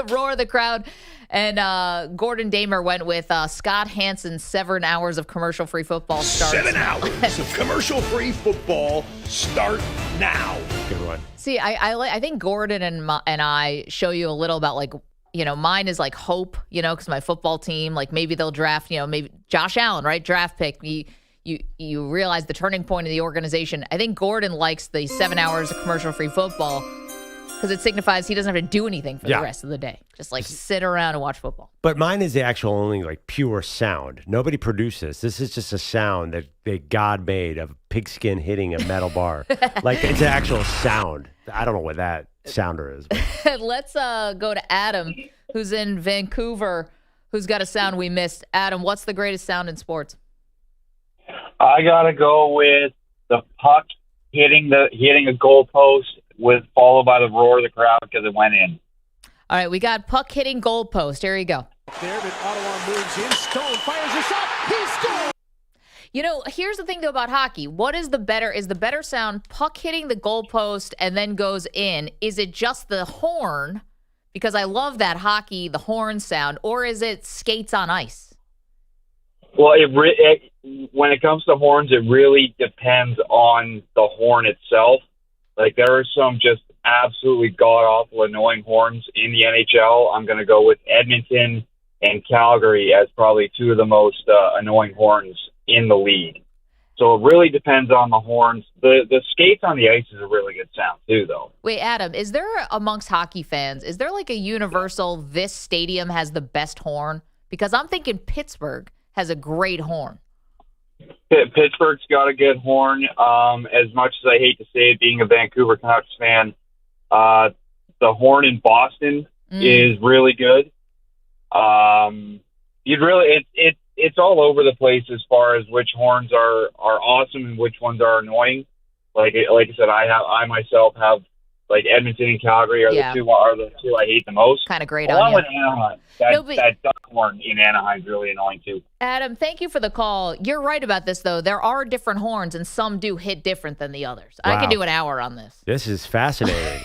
Roar of the Crowd. And Gordon Damer went with Scott Hansen's 7 hours of commercial-free football starts. 7 hours of commercial-free football start now. Good one. See, I think Gordon and I show you a little about, like, you know, mine is like hope, you know, because my football team, like maybe they'll draft, you know, maybe Josh Allen, right? Draft pick. You realize the turning point of the organization. I think Gordon likes the 7 hours of commercial-free football because it signifies he doesn't have to do anything for the rest of the day. Just like sit around and watch football. But mine is the actual only like pure sound. Nobody produces. This is just a sound that God made of pigskin hitting a metal bar. Like it's an actual sound. I don't know what that sounder is. Let's go to Adam, who's in Vancouver, who's got a sound we missed. Adam, what's the greatest sound in sports? I gotta go with the puck hitting a goalpost followed by the roar of the crowd because it went in. All right, we got puck hitting goalpost. Here you go. There, but Ottawa moves in. Stone fires a shot. He scores. You know, here's the thing though about hockey. What is the better sound puck hitting the goalpost and then goes in? Is it just the horn? Because I love that hockey, the horn sound, or is it skates on ice? Well, when it comes to horns, it really depends on the horn itself. Like, there are some just absolutely god-awful annoying horns in the NHL. I'm going to go with Edmonton and Calgary as probably two of the most annoying horns in the league. So it really depends on the horns. The skates on the ice is a really good sound, too, though. Wait, Adam, is there, amongst hockey fans, is there like a universal, this stadium has the best horn? Because I'm thinking Pittsburgh has a great horn. Pittsburgh's got a good horn. As much as I hate to say it, being a Vancouver Canucks fan, the horn in Boston is really good. It's all over the place as far as which horns are awesome and which ones are annoying. Like I said, I myself have like Edmonton and Calgary are the two I hate the most. Kind of great Along on you. with Anaheim. That duck horn in Anaheim is really annoying too. Adam, thank you for the call. You're right about this, though. There are different horns, and some do hit different than the others. Wow. I can do an hour on this. This is fascinating.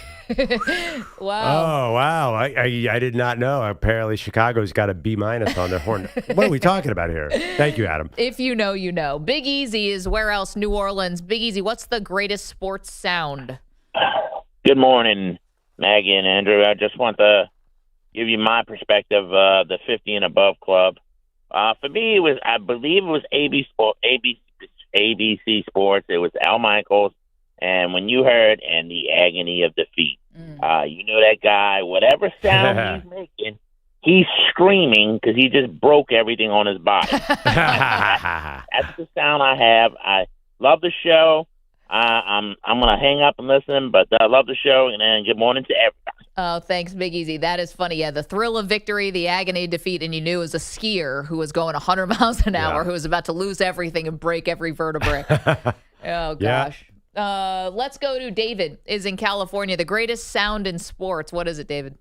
Wow. Oh, wow. I did not know. Apparently, Chicago's got a B- on their horn. What are we talking about here? Thank you, Adam. If you know, you know. Big Easy is where else? New Orleans. Big Easy, what's the greatest sports sound? Good morning, Maggie and Andrew. I just want to give you my perspective, the 50 and above club. For me, I believe it was ABC Sports. It was Al Michaels. And when you heard "and the agony of defeat," you know that guy, whatever sound he's making, he's screaming because he just broke everything on his body. That's the sound I have. I love the show. I'm gonna hang up and listen, but I love the show. And good morning to everybody. Oh, thanks, Big Easy. That is funny. Yeah, the thrill of victory, the agony of defeat, and you knew it was a skier who was going 100 miles an hour, who was about to lose everything and break every vertebrae. Oh gosh. Let's go to David. Is in California. The greatest sound in sports. What is it, David?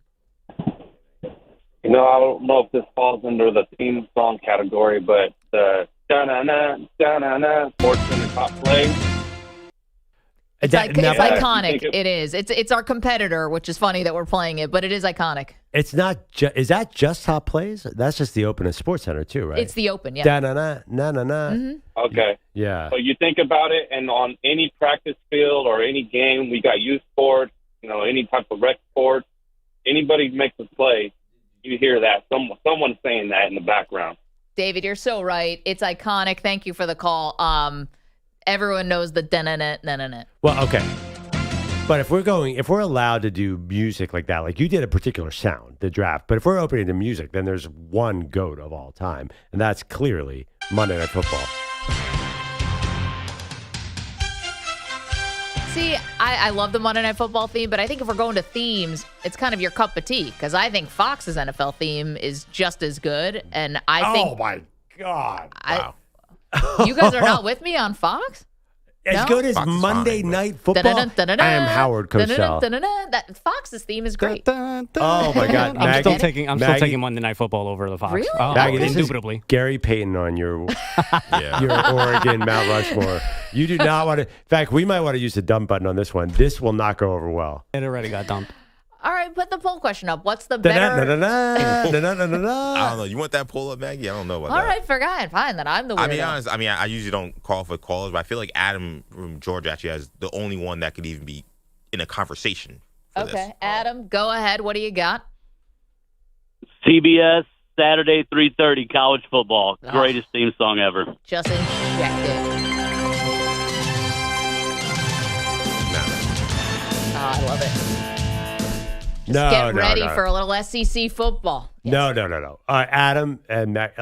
You know, I don't know if this falls under the theme song category, but the da-na-na, da-na-na, sports in the top play. It's iconic. It is. It's our competitor, which is funny that we're playing it, but it is iconic. It's not. Is that just top plays? That's just the Open at Sports Center too, right? It's the Open, yeah. Da-na-na, na-na-na. Mm-hmm. Okay. Yeah. So you think about it, and on any practice field or any game, we got youth sports, any type of rec sports, anybody makes a play, you hear that. Someone's saying that in the background. David, you're so right. It's iconic. Thank you for the call. Everyone knows the da-na-na. Well, okay. But if we're allowed to do music like that, like you did a particular sound, the draft, but if we're opening to music, then there's one GOAT of all time, and that's clearly Monday Night Football. See, I love the Monday Night Football theme, but I think if we're going to themes, it's kind of your cup of tea, because I think Fox's NFL theme is just as good, and I think... Oh, my God. Wow. You guys are not with me on Fox? As good as Monday Night Football. I am Howard Cosell. That Fox's theme is great. Oh my God, I'm still taking Monday Night Football over the Fox. Really? Oh, Maggie, indubitably. Gary Payton on your Oregon Mount Rushmore. You do not want to. In fact, we might want to use the dump button on this one. This will not go over well. It already got dumped. All right, put the poll question up. What's the better? I don't know. You want that poll up, Maggie? I don't know about that. All right, fine. Then I'm the weirdo. I'll be honest. I usually don't call for callers, but I feel like Adam from Georgia actually has the only one that could even be in a conversation. Okay, Adam, go ahead. What do you got? CBS Saturday 3:30 college football. Greatest theme song ever. Just inject it. Oh, I love it. Get ready for a little SEC football. Yes. No. Adam and Matt,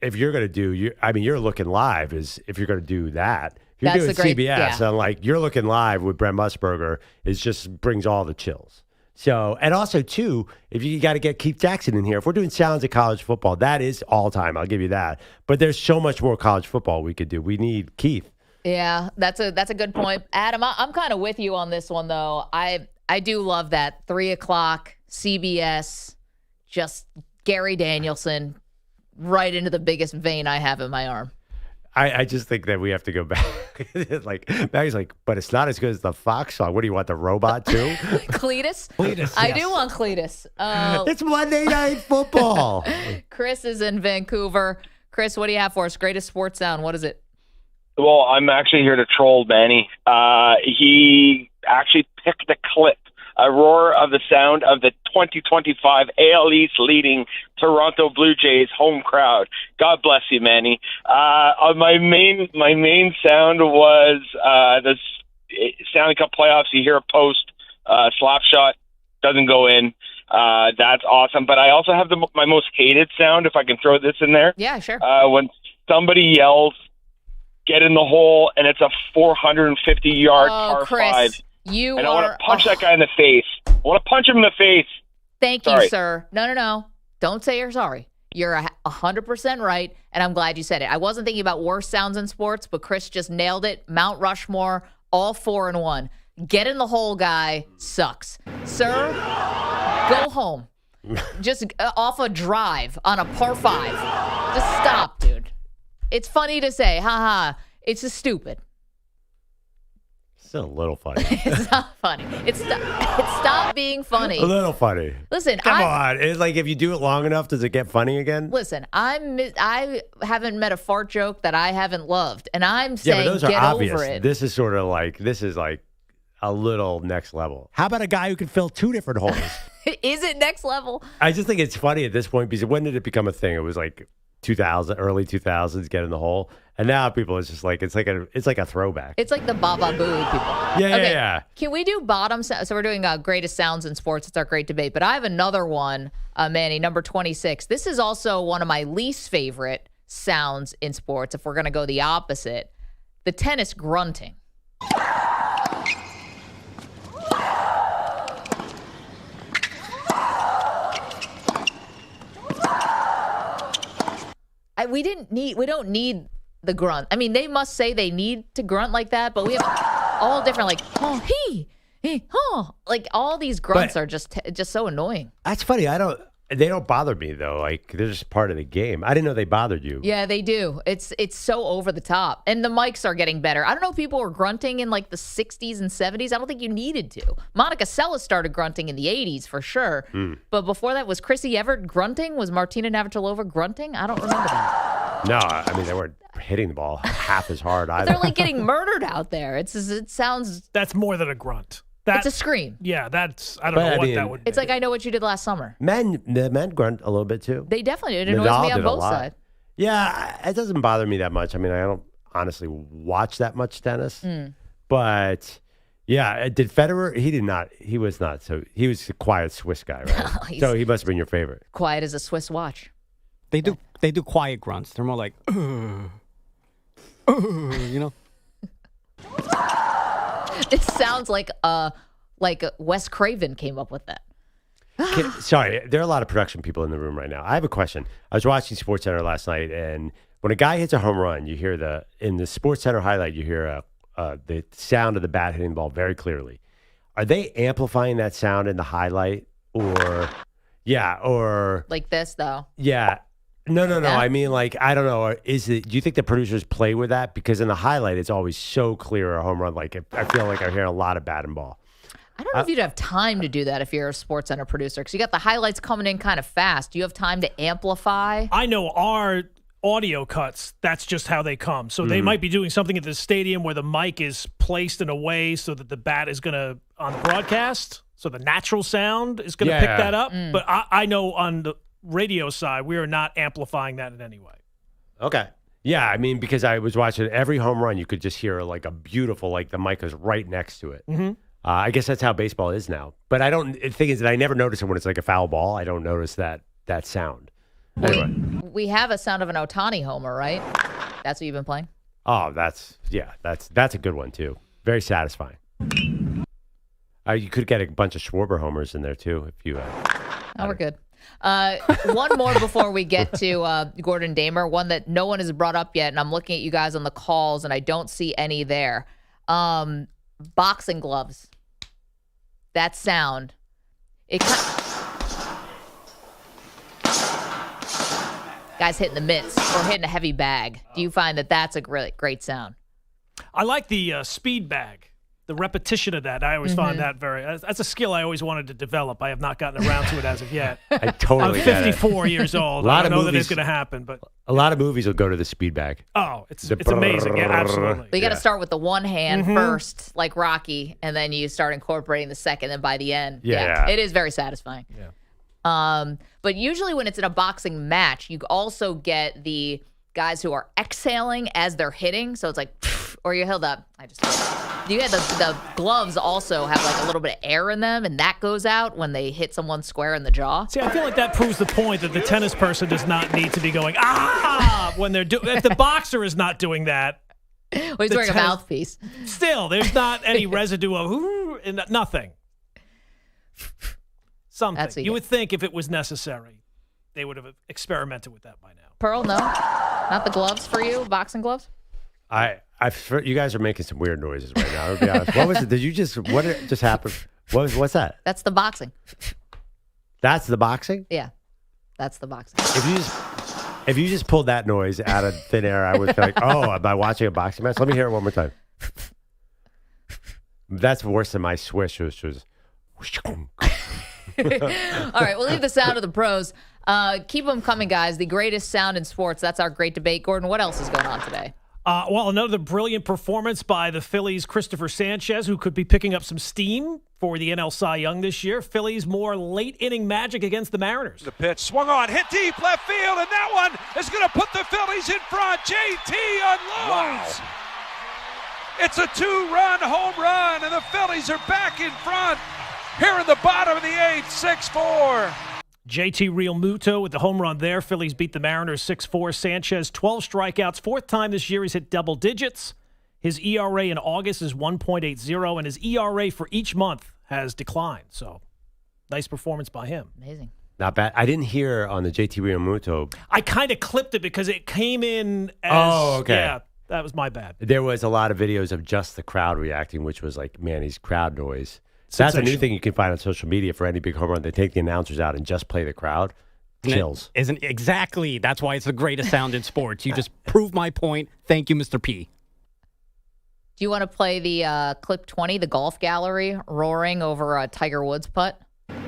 if you're going to do, you're looking live. If you're going to do that, if you're doing CBS, and you're looking live with Brent Musburger, it just brings all the chills. So, and also too, if you got to get Keith Jackson in here, if we're doing sounds of college football, that is all time. I'll give you that. But there's so much more college football we could do. We need Keith. Yeah, that's a good point, Adam. I'm kind of with you on this one though. I do love that 3 o'clock CBS, just Gary Danielson right into the biggest vein I have in my arm. I just think that we have to go back. Maggie's but it's not as good as the Fox song. What do you want, the robot too? Cletus? Cletus, I do want Cletus. It's Monday Night Football. Chris is in Vancouver. Chris, what do you have for us? Greatest sports sound. What is it? Well, I'm actually here to troll Manny. He actually picked a clip, a roar of the sound of the 2025 AL East leading Toronto Blue Jays home crowd. God bless you, Manny. My main sound was the Stanley Cup playoffs. You hear a post slap shot, doesn't go in. That's awesome. But I also have my most hated sound, if I can throw this in there. Yeah, sure. When somebody yells, "Get in the hole," and it's a 450-yard par Chris, 5. I want to punch that guy in the face. I want to punch him in the face. Thank you, sir. No. Don't say you're sorry. You're 100% right, and I'm glad you said it. I wasn't thinking about worst sounds in sports, but Chris just nailed it. Mount Rushmore, all 4 in 1. get in the hole guy sucks. Sir, go home. Just off a drive on a par 5. Just stop, dude. It's funny to say, haha. It's just stupid. Still a little funny. It's not funny. It's stop being funny. A little funny. Listen, come on. It's like if you do it long enough, does it get funny again? Listen, I haven't met a fart joke that I haven't loved, and I'm saying but those are get obvious. over it. This is sort of like a little next level. How about a guy who can fill 2 different holes? Is it next level? I just think it's funny at this point because when did it become a thing? It was like 2000, early 2000s, get in the hole, and now people it's just like it's like a throwback. It's like the Baba Booey people. Yeah. Can we do bottom? So we're doing greatest sounds in sports. It's our great debate, but I have another one, Manny, number 26. This is also one of my least favorite sounds in sports. If we're gonna go the opposite, the tennis grunting. We don't need the grunt. I mean, they must say they need to grunt like that, but we have all different, like, oh, he, oh, like all these grunts are just so annoying. That's funny. They don't bother me though. Like they're just part of the game. I didn't know they bothered you. Yeah, they do. It's so over the top, and the mics are getting better. I don't know if people were grunting in like the 60s and 70s. I don't think you needed to. Monica Seles started grunting in the 80s for sure, but before that, was Chrissy Everett grunting? Was Martina Navratilova grunting? I don't remember that. No, I mean they weren't hitting the ball half as hard either. They're like getting murdered out there. It sounds. That's more than a grunt. It's a scream. Yeah, I don't know what that would be. It's like I Know What You Did Last Summer. The men grunt a little bit too. They definitely did. It annoys me on both sides. Yeah, it doesn't bother me that much. I mean, I don't honestly watch that much tennis. But yeah, did Federer? He did not. He was not. So he was a quiet Swiss guy, right? So he must have been your favorite. Quiet as a Swiss watch. They do quiet grunts. They're more like, you know. It sounds like Wes Craven came up with that. Sorry, there are a lot of production people in the room right now. I have a question. I was watching SportsCenter last night, and when a guy hits a home run, you hear in the SportsCenter highlight, you hear the sound of the bat hitting the ball very clearly. Are they amplifying that sound in the highlight, or like this though? Yeah. No. I mean, like, I don't know. Do you think the producers play with that? Because in the highlight, it's always so clear a home run. Like, I feel like I hear a lot of bat and ball. I don't know if you'd have time to do that if you're a SportsCenter producer, because you got the highlights coming in kind of fast. Do you have time to amplify? I know our audio cuts, that's just how they come. So they might be doing something at the stadium where the mic is placed in a way so that the bat is going to, on the broadcast, so the natural sound is going to pick that up. But I know on the radio side, we are not amplifying that in any way. Okay. Yeah, I mean, because I was watching every home run, you could just hear like a beautiful, like the mic is right next to it. I guess that's how baseball is now. But the thing is that I never notice it when it's like a foul ball. I don't notice that sound. Anyway. We have a sound of an Ohtani homer, right? That's what you've been playing? Oh, that's a good one too. Very satisfying. You could get a bunch of Schwarber homers in there too if you. We're good. One more before we get to Gordon Damer, one that no one has brought up yet, and I'm looking at you guys on the calls, and I don't see any there. Boxing gloves. That sound. Guys hitting the mitts or hitting a heavy bag. Do you find that that's a great sound? I like the speed bag. The repetition of that, I always find that that's a skill I always wanted to develop. I have not gotten around to it as of yet. I totally I'm 54 years old. I don't know that it's going to happen, but a lot of movies will go to the speed bag. Oh, it's amazing. Yeah, absolutely. But you got to start with the one hand first, like Rocky, and then you start incorporating the second, and by the end, it is very satisfying. Yeah. But usually when it's in a boxing match, you also get the guys who are exhaling as they're hitting. So it's like, or you held up. You get the gloves also have like a little bit of air in them, and that goes out when they hit someone square in the jaw. See, I feel like that proves the point that the tennis person does not need to be going, when they're if the boxer is not doing that. Well, he's wearing a mouthpiece. Still, there's not any residue of nothing. Something. You would think if it was necessary, they would have experimented with that by now. Pearl, no? Not the gloves for you? Boxing gloves? I You guys are making some weird noises right now. To be honest, what was it? What just happened? What's that? That's the boxing. That's the boxing? Yeah, that's the boxing. If you just pulled that noise out of thin air, I would be like, oh, am I watching a boxing match? Let me hear it one more time. That's worse than my swish, which was. All right, we'll leave the sound of the pros. Keep them coming, guys. The greatest sound in sports. That's our great debate. Gordon, what else is going on today? Well, another brilliant performance by the Phillies' Christopher Sanchez, who could be picking up some steam for the NL Cy Young this year. Phillies more late-inning magic against the Mariners. The pitch swung on, hit deep left field, and that one is going to put the Phillies in front. JT unloads. Wow. It's a 2-run home run, and the Phillies are back in front here in the bottom of the 8th, 6-4. JT Realmuto with the home run there. Phillies beat the Mariners 6-4. Sanchez, 12 strikeouts. Fourth time this year he's hit double digits. His ERA in August is 1.80, and his ERA for each month has declined. So, nice performance by him. Amazing. Not bad. I didn't hear on the JT Realmuto. I kind of clipped it because it came in as... Oh, okay. Yeah, that was my bad. There was a lot of videos of just the crowd reacting, which was like, man, he's crowd noise. That's a new thing you can find on social media for any big home run. They take the announcers out and just play the crowd. Chills. Isn't exactly. That's why it's the greatest sound in sports. You just proved my point. Thank you, Mr. P. Do you want to play the clip 20, the golf gallery roaring over a Tiger Woods putt? That's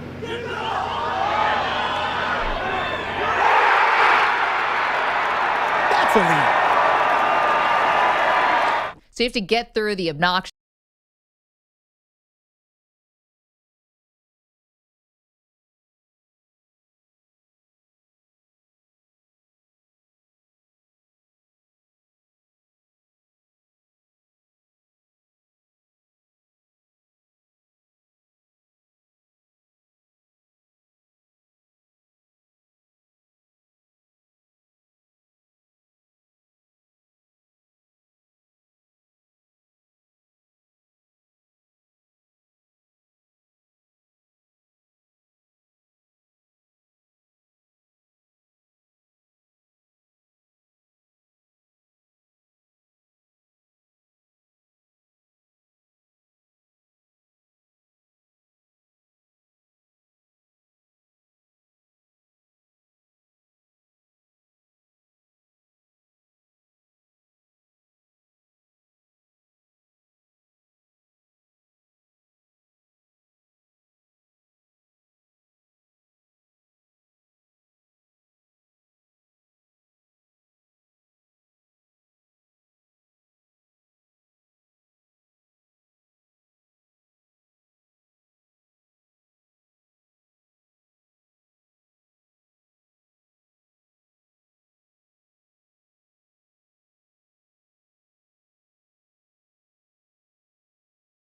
a lead. So you have to get through the obnoxious